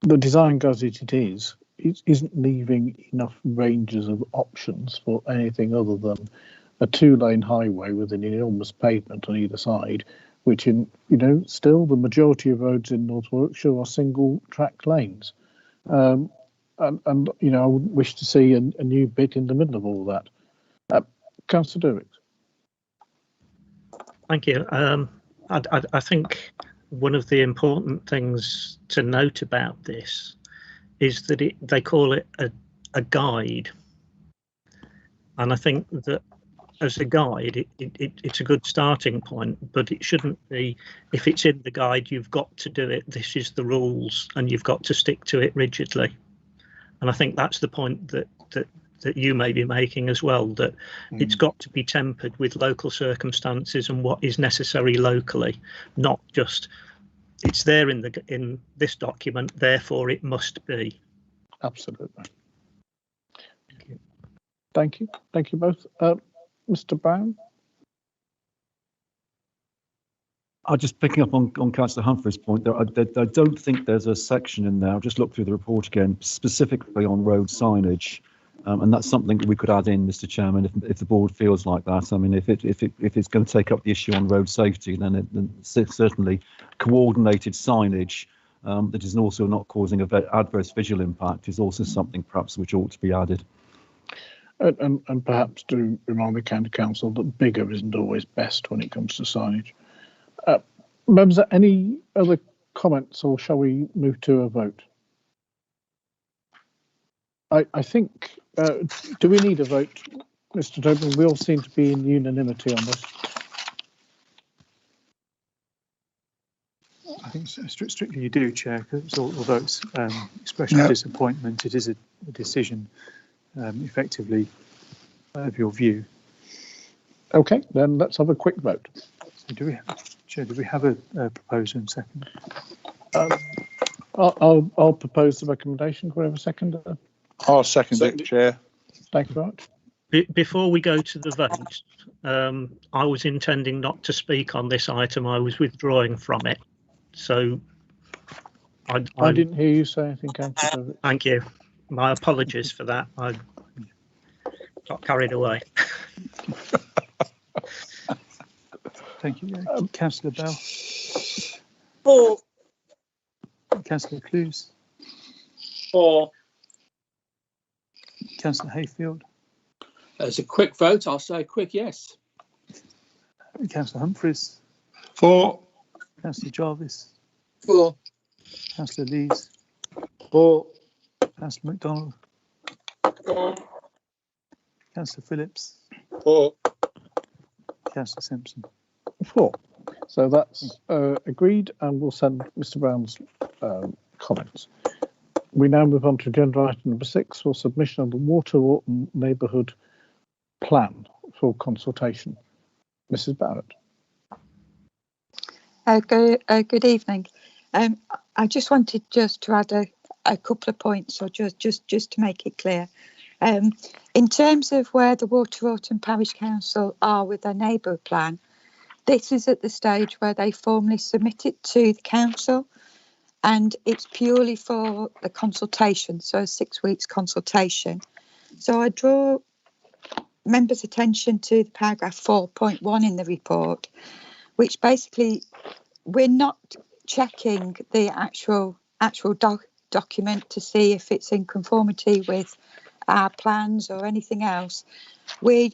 the design as it is, it isn't leaving enough ranges of options for anything other than a two-lane highway with an enormous pavement on either side, which still the majority of roads in North Warwickshire are single-track lanes. And I wouldn't wish to see a new bit in the middle of all that. Councillor Derrick. Thank you. I think one of the important things to note about this is that they call it a guide. And I think that as a guide, it's a good starting point, but it shouldn't be, if it's in the guide, you've got to do it, this is the rules, and you've got to stick to it rigidly. And I think that's the point that you may be making as well, that it's got to be tempered with local circumstances and what is necessary locally, not just it's there in this document, therefore it must be. Absolutely. Thank you. Thank you both. Mr. Brown? I'm just picking up on Councillor Humphrey's point there. I don't think there's a section in there. I'll just look through the report again, specifically on road signage. And that's something that we could add in, Mr. Chairman, if the board feels like that. I mean, if it's going to take up the issue on road safety, then certainly coordinated signage that is also not causing an adverse visual impact is also something perhaps which ought to be added. And perhaps to remind the County Council that bigger isn't always best when it comes to signage. Members, any other comments, or shall we move to a vote? I think, do we need a vote, Mr. Tobin? We all seem to be in unanimity on this. I think strictly you do, Chair, because although it's expression of disappointment, it is a decision effectively of your view. Okay, then let's have a quick vote. So Chair, do we have a proposer and second? I'll propose the recommendation. Do we have a second? I'll second it, Chair. Thank you very much. Before we go to the vote, I was intending not to speak on this item. I was withdrawing from it. So I didn't hear you say anything, Councillor. Thank you. My apologies for that. I got carried away. Thank you. Councillor Bell. For. Councillor Clues. For. Councillor Hayfield. As a quick vote, I'll say quick yes. Councillor Humphreys. For. Councillor Jarvis. For. Councillor Lees. For. Councillor MacDonald. For. Councillor Phillips. For. Councillor Simpson. For. So that's agreed, and we'll send Mr. Brown's comments. We now move on to agenda item number 6 for submission of the Waterwalton Neighbourhood Plan for consultation. Mrs. Barrett. Good evening. I just wanted to add a couple of points, or just to make it clear. In terms of where the Waterwalton Parish Council are with their neighbourhood plan, this is at the stage where they formally submit it to the council, and it's purely for the consultation, so 6 weeks consultation. So I draw members' attention to the paragraph 4.1 in the report, which basically we're not checking the actual document to see if it's in conformity with our plans or anything else. We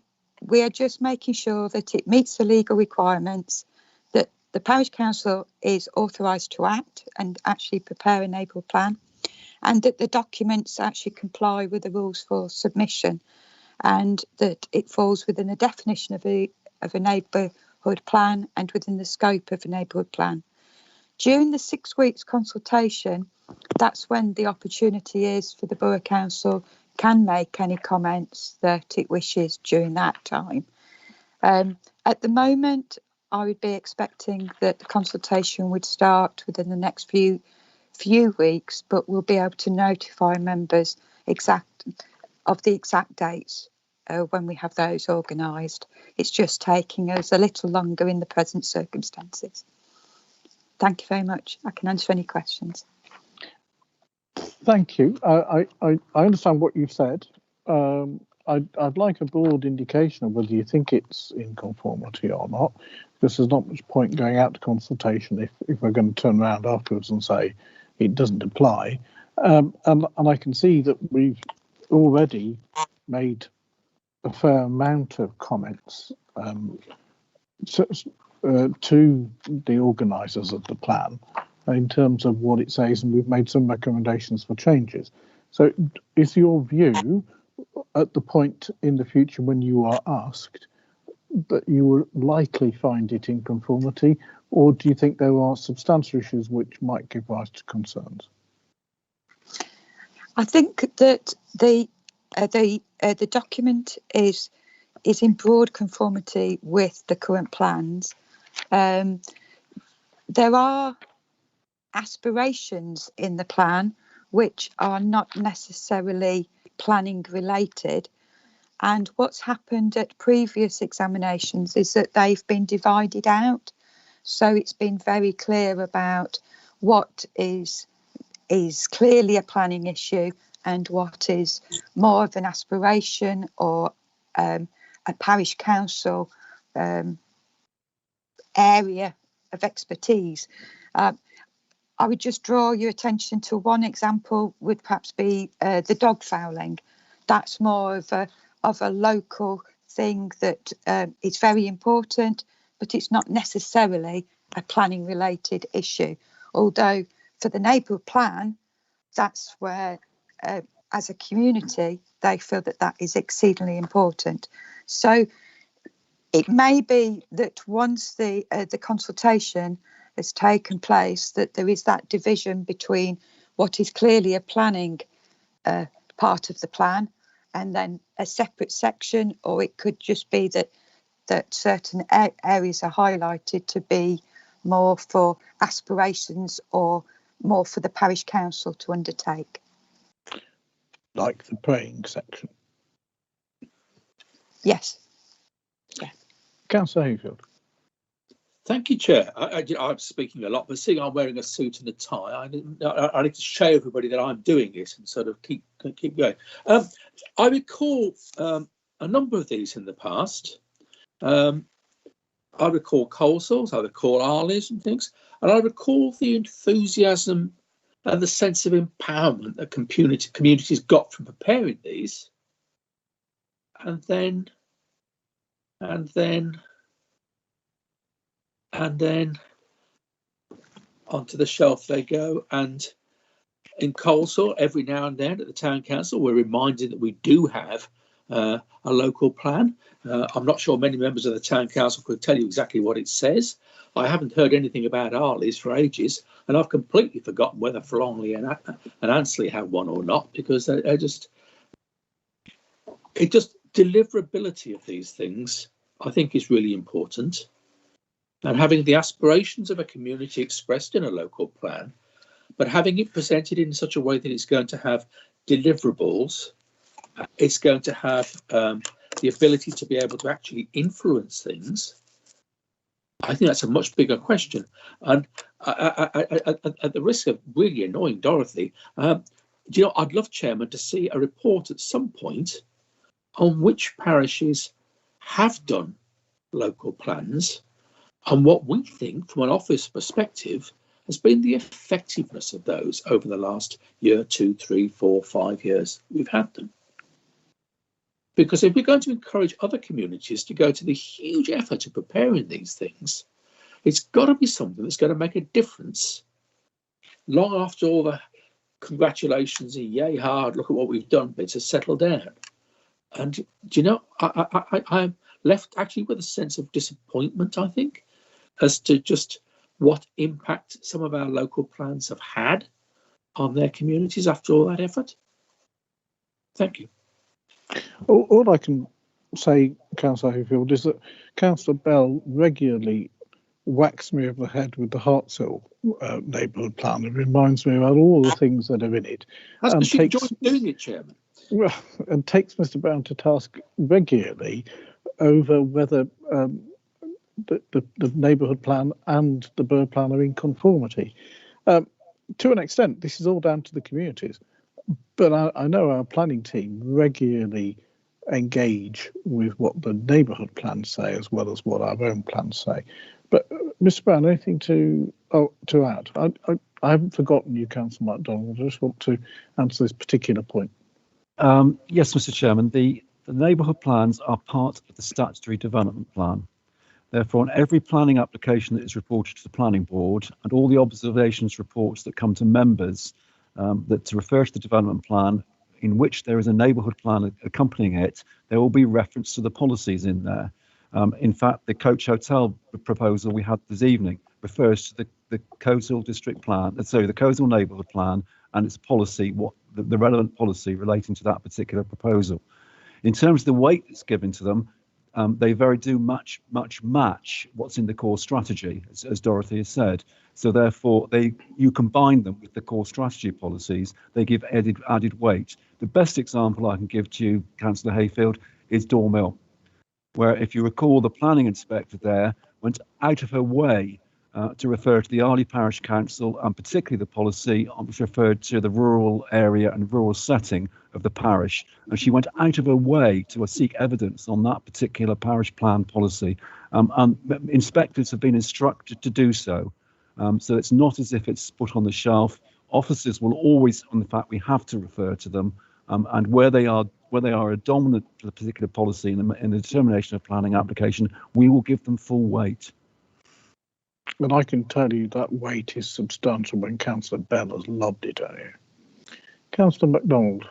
are just making sure that it meets the legal requirements, that the parish council is authorised to act and actually prepare a neighbourhood plan, and that the documents actually comply with the rules for submission, and that it falls within the definition of a neighbourhood plan and within the scope of a neighbourhood plan. During the 6 weeks consultation, that's when the opportunity is for the Borough Council can make any comments that it wishes during that time. At the moment, I would be expecting that the consultation would start within the next few weeks, but we'll be able to notify members of the exact dates when we have those organised. It's just taking us a little longer in the present circumstances. Thank you very much. I can answer any questions. Thank you. I understand what you've said. I'd like a broad indication of whether you think it's in conformity or not, because there's not much point going out to consultation if we're going to turn around afterwards and say it doesn't apply. And I can see that we've already made a fair amount of comments to the organisers of the plan in terms of what it says, and we've made some recommendations for changes. So is your view at the point in the future when you are asked that you will likely find it in conformity, or do you think there are substantial issues which might give rise to concerns? I think that the document is in broad conformity with the current plans. There are aspirations in the plan which are not necessarily planning related, and what's happened at previous examinations is that they've been divided out, so it's been very clear about what is clearly a planning issue and what is more of an aspiration or a parish council area of expertise. I would just draw your attention to one example would perhaps be the dog fouling. That's more of a local thing that is very important, but it's not necessarily a planning related issue. Although for the neighbourhood plan, that's where as a community, they feel that is exceedingly important. So it may be that once the consultation has taken place, that there is that division between what is clearly a planning part of the plan and then a separate section, or it could just be that certain areas are highlighted to be more for aspirations or more for the parish council to undertake. Like the praying section? Yes. Yeah. Councillor Hayfield. Thank you, Chair. I'm speaking a lot, but seeing I'm wearing a suit and a tie, I need to show everybody that I'm doing it and sort of keep going. I recall a number of these in the past. I recall Colesall's, I recall Arley's and things, and I recall the enthusiasm and the sense of empowerment that communities got from preparing these, and then onto the shelf they go. And in Colesall, every now and then at the town council, we're reminded that we do have a local plan. I'm not sure many members of the town council could tell you exactly what it says. I haven't heard anything about Arley's for ages, and I've completely forgotten whether Flongley and Ansley have one or not, because deliverability of these things, I think, is really important. And having the aspirations of a community expressed in a local plan, but having it presented in such a way that it's going to have deliverables, it's going to have the ability to be able to actually influence things. I think that's a much bigger question. And at the risk of really annoying Dorothy, I'd love, Chairman, to see a report at some point on which parishes have done local plans and what we think from an office perspective has been the effectiveness of those over the last year, 2, 3, 4, 5 years we've had them. Because if we're going to encourage other communities to go to the huge effort of preparing these things, it's got to be something that's going to make a difference long after all the congratulations and yay hard, look at what we've done, bits have settled down. And do you know, I'm left actually with a sense of disappointment, I think, as to just what impact some of our local plans have had on their communities after all that effort. Thank you. All I can say, Councillor Hayfield, is that Councillor Bell regularly whacks me over the head with the Hartshill neighbourhood plan. It reminds me about all the things that are in it. Hasn't she enjoyed doing it, Chairman? Well, and takes Mr Brown to task regularly over whether the neighbourhood plan and the borough plan are in conformity. To an extent, this is all down to the communities. But I know our planning team regularly engage with what the neighbourhood plans say as well as what our own plans say. But Mr Brown, anything to add? I haven't forgotten you, Councillor MacDonald. I just want to answer this particular point. Yes, Mr Chairman, the neighbourhood plans are part of the statutory development plan. Therefore, on every planning application that is reported to the planning board and all the observations reports that come to members that to refer to the development plan in which there is a neighbourhood plan accompanying it, there will be reference to the policies in there. In fact, the Coach Hotel proposal we had this evening refers to the Coleshill district plan, the Coleshill neighbourhood plan and its policy, the relevant policy relating to that particular proposal. In terms of the weight that's given to them, they very do much match what's in the core strategy, as Dorothy has said. So therefore, you combine them with the core strategy policies, they give added weight. The best example I can give to you, Councillor Hayfield, is Dore Mill, where if you recall, the planning inspector there went out of her way to refer to the Arley Parish Council and particularly the policy which referred to the rural area and rural setting of the parish. And she went out of her way to seek evidence on that particular parish plan policy. And inspectors have been instructed to do so. So it's not as if it's put on the shelf. Officers will always, in fact, we have to refer to them. And where they are a dominant for the particular policy in the determination of planning application, we will give them full weight. And I can tell you that weight is substantial when Councillor Bell has lobbed it at you. Councillor MacDonald.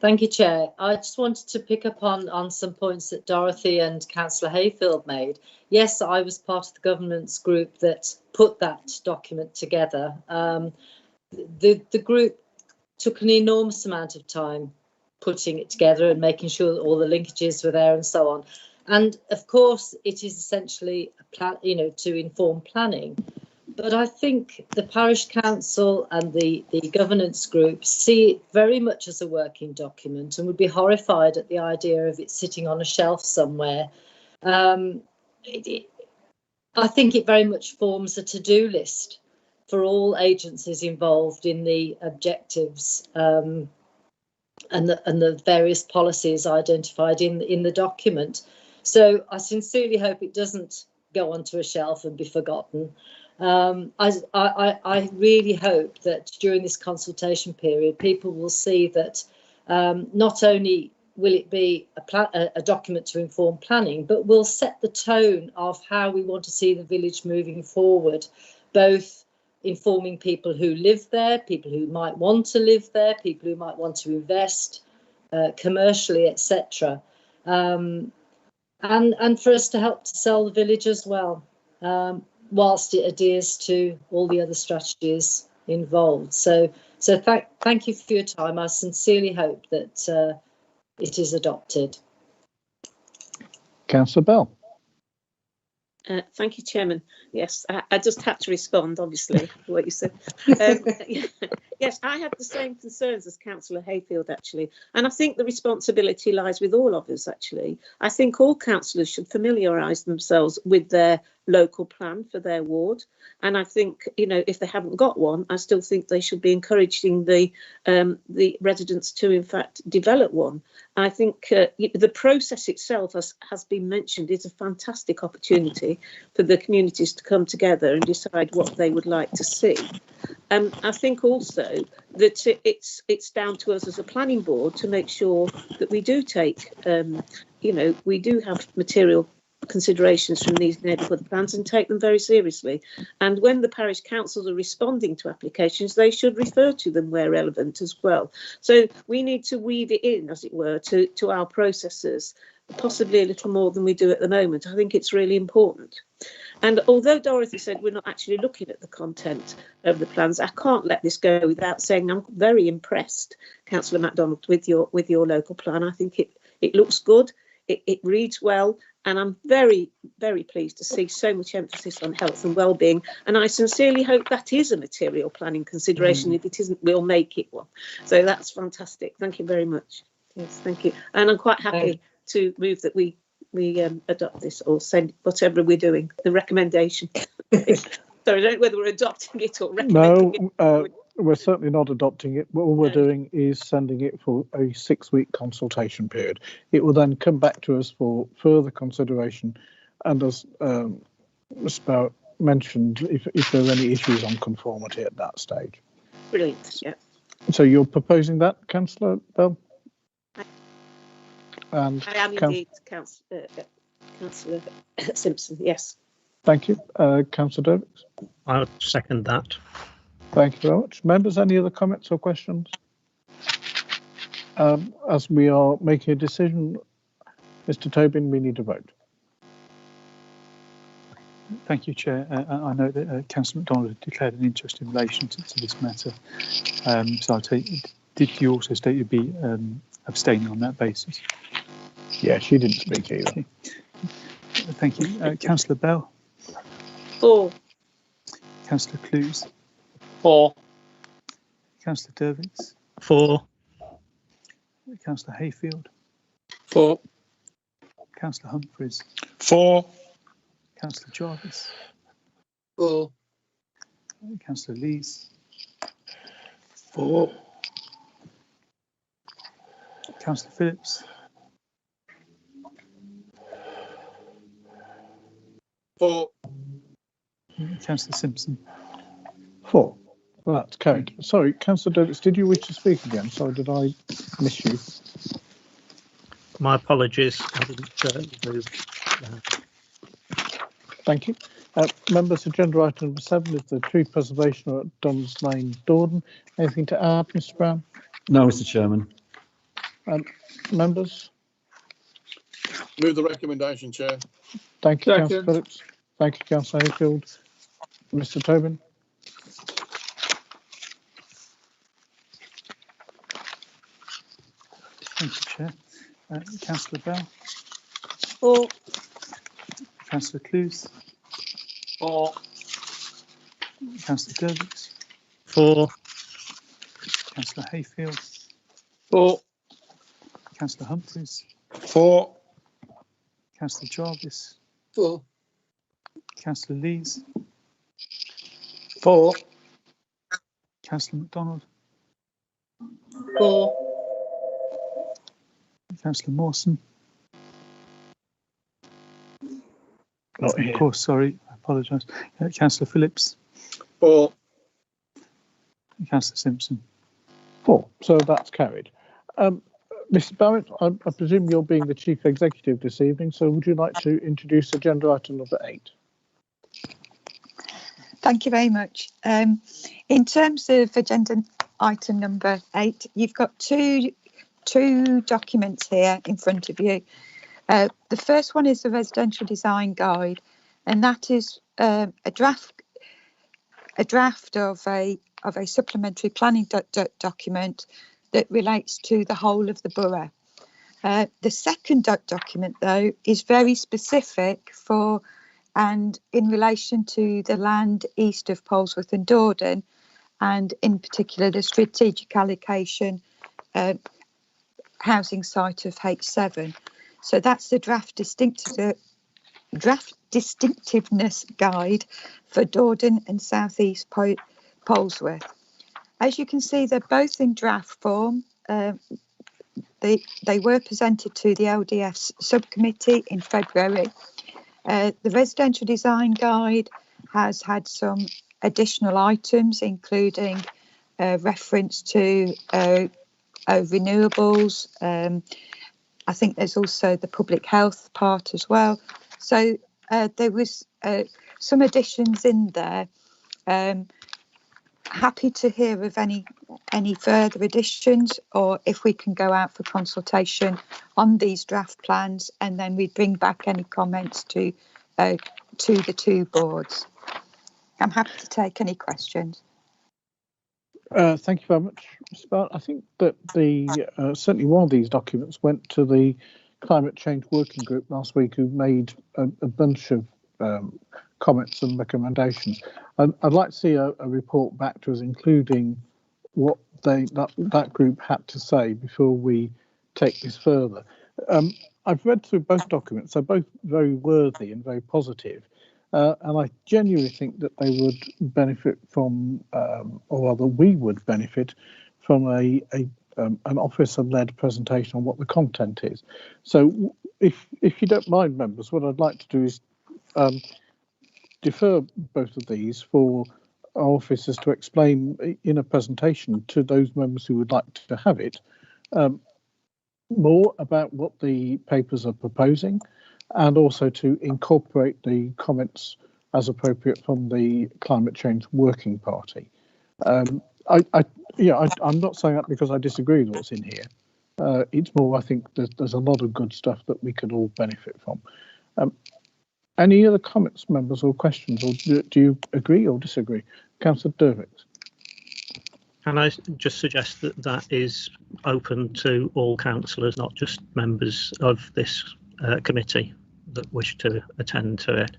Thank you, Chair. I just wanted to pick up on some points that Dorothy and Councillor Hayfield made. Yes, I was part of the governance group that put that document together. The group took an enormous amount of time putting it together and making sure that all the linkages were there and so on. And of course, it is essentially a plan, to inform planning. But I think the parish council and the governance group see it very much as a working document and would be horrified at the idea of it sitting on a shelf somewhere. I think it very much forms a to-do list for all agencies involved in the objectives and the various policies identified in the document. So I sincerely hope it doesn't go onto a shelf and be forgotten. I really hope that during this consultation period, people will see that not only will it be a document to inform planning, but will set the tone of how we want to see the village moving forward, both informing people who live there, people who might want to live there, people who might want to invest commercially, etc. And for us to help to sell the village as well, whilst it adheres to all the other strategies involved. So thank you for your time. I sincerely hope that it is adopted. Councillor Bell. Thank you, Chairman. Yes, I just had to respond, obviously, to what you said. Yes, I had the same concerns as Councillor Hayfield, actually. And I think the responsibility lies with all of us, actually. I think all councillors should familiarise themselves with their local plan for their ward. And I think, you know, if they haven't got one, I still think they should be encouraging the residents to, in fact, develop one. I think the process itself, has been mentioned, is a fantastic opportunity for the communities to come together and decide what they would like to see. I think also that it's down to us as a planning board to make sure that we do take, you know, we do have material considerations from these neighbourhood plans and take them very seriously. And when the parish councils are responding to applications, they should refer to them where relevant as well. So we need to weave it in, as it were, to our processes, possibly a little more than we do at the moment. I think it's really important. And although Dorothy said we're not actually looking at the content of the plans, I can't let this go without saying I'm very impressed, Councillor MacDonald, with your local plan. I think it looks good, it reads well, and I'm very, very pleased to see so much emphasis on health and well-being. And I sincerely hope that is a material planning consideration. If it isn't, we'll make it one. So that's fantastic. Thank you very much. Yes, thank you. And I'm quite happy to move that we adopt this, or send whatever we're doing, the recommendation. So I don't know whether we're adopting it or recommending it. We're certainly not adopting it. All we're doing is sending it for a 6-week consultation period. It will then come back to us for further consideration, and as Mr. Barrett mentioned, if there are any issues on conformity at that stage. Brilliant. Yeah. So you're proposing that, Councillor Bell? And I am indeed, Councillor Simpson. Yes. Thank you, Councillor Derricks. I'll second that. Thank you very much. Members, any other comments or questions? As we are making a decision, Mr. Tobin, we need a vote. Thank you, Chair. I know that Councillor MacDonald had declared an interest in relation to this matter. So I'll take. Did you also state you'd be abstaining on that basis? Yeah, she didn't speak either. Okay. Thank you. Councillor Bell? For. Councillor Clues? For. Councillor Dervix? For. Councillor Hayfield? For. Councillor Humphreys? For. Councillor Jarvis? For. Councillor Lees? For. Councillor Phillips? For. Councillor Simpson? For. Well, that's carried. Sorry, Councillor Davis, did you wish to speak again? Sorry, did I miss you? My apologies. I didn't move. Thank you. Members, agenda item number 7 is the tree preservation at Duns Lane, Dordon. Anything to add, Mr. Brown? No, Mr. Chairman. Members? Move the recommendation, Chair. Thank you, Second. Councillor Phillips. Thank you, Councillor Hayfield. Mr. Tobin? Thank you, Chair. Councillor Bell? For. Councillor Clues? For. Councillor Dervix? For. Councillor Hayfield? For. Councillor Humphreys? For. Councillor Jarvis? For. Councillor Lees? For. Councillor MacDonald? For. Councillor Mawson? Not here. Of course, sorry, I apologise. Councillor Phillips? For. Councillor Simpson? 4. So that's carried. Mr. Barrett, I presume you're being the Chief Executive this evening, so would you like to introduce agenda item number 8? Thank you very much. In terms of agenda item number 8, you've got two documents here in front of you. The first one is the residential design guide, and that is a draft of a supplementary planning document that relates to the whole of the borough. The second document, though, is very specific for and in relation to the land east of Polesworth and Dordon, and in particular the strategic allocation housing site of H7. So that's the draft draft distinctiveness guide for Dordon and South East Polesworth. As you can see, they're both in draft form. They were presented to the LDF subcommittee in February. The residential design guide has had some additional items, including reference to renewables. I think there's also the public health part as well. So there was some additions in there. Happy to hear of any further additions, or if we can go out for consultation on these draft plans, and then we bring back any comments to the two boards. I'm happy to take any questions. Thank you very much, Mr. Bart. I think that certainly one of these documents went to the Climate Change Working Group last week, who made a bunch of comments and recommendations. I'd like to see a report back to us, including what that group had to say before we take this further. I've read through both documents. They're both very worthy and very positive. And I genuinely think that they would benefit from, or rather we would benefit from an officer-led presentation on what the content is. So if you don't mind, members, what I'd like to do is defer both of these for our officers to explain in a presentation to those members who would like to have it more about what the papers are proposing, and also to incorporate the comments as appropriate from the Climate Change Working Party. I'm not saying that because I disagree with what's in here. It's more, I think there's a lot of good stuff that we could all benefit from. Any other comments, members, or questions, or do you agree or disagree? Councillor Dervix. Can I just suggest that that is open to all councillors, not just members of this committee that wish to attend to it?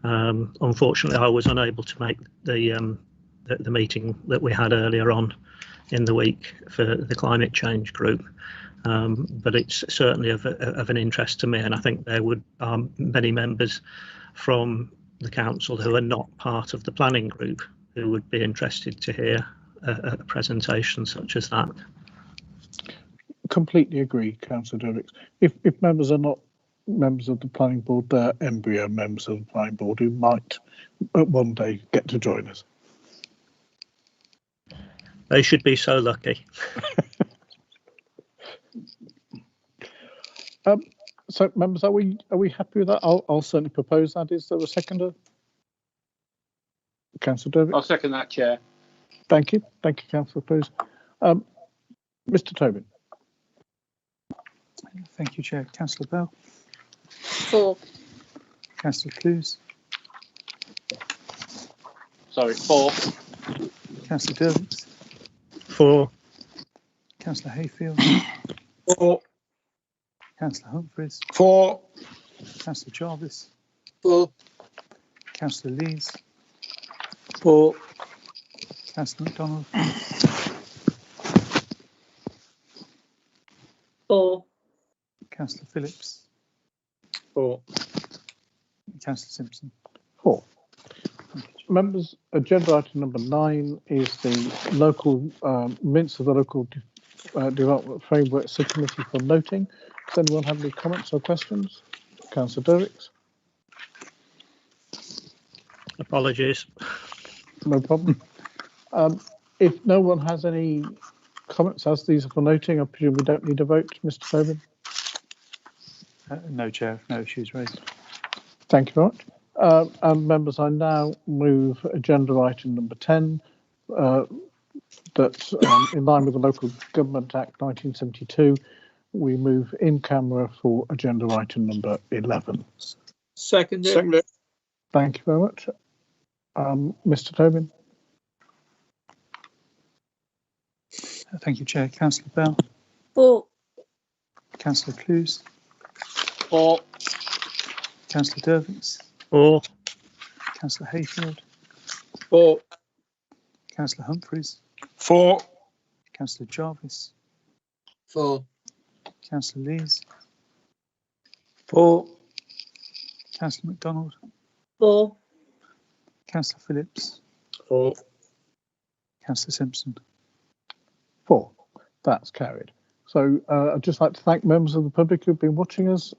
Unfortunately, I was unable to make the meeting that we had earlier on in the week for the climate change group, but it's certainly of an interest to me, and I think there would many members from the council who are not part of the planning group who would be interested to hear a presentation such as that. Completely agree, Councillor Derricks. If members are not members of the planning board, they're embryo members of the planning board who might one day get to join us. They should be so lucky. So, members, are we happy with that? I'll certainly propose that. Is there a seconder? Councillor Dervix. I'll second that, Chair. Thank you, Councillor Clues. Mr. Tobin. Thank you, Chair. Councillor Bell. For. Councillor Clues. Sorry, for. Councillor Dervix. For. Councillor Hayfield. For. Councillor Humphreys. For. Councillor Jarvis. For. Councillor Lees. For. Councillor MacDonald. For. Councillor Phillips. For. Councillor Simpson. For. Members, agenda item number 9 is the local minutes of the local development framework subcommittee for noting. Does anyone have any comments or questions? Councillor Derricks. Apologies. No problem. If no one has any comments, as these are for noting, I presume we don't need a vote, Mr. Tobin? No, Chair. No issues raised. Thank you very much. And members, I now move agenda item number 10, that in line with the Local Government Act 1972, we move in camera for agenda item number 11. Seconded. Thank you very much. Mr. Tobin. Thank you, Chair. Councillor Bell. For. Councillor Clues. For. Councillor Dervix. For. Councillor Hayfield. For. Councillor Humphreys. For. Councillor Jarvis. For. Councillor Lees. For. Councillor MacDonald, 4. Councillor Phillips, 4. Councillor Simpson. 4. That's carried. So I'd just like to thank members of the public who've been watching us.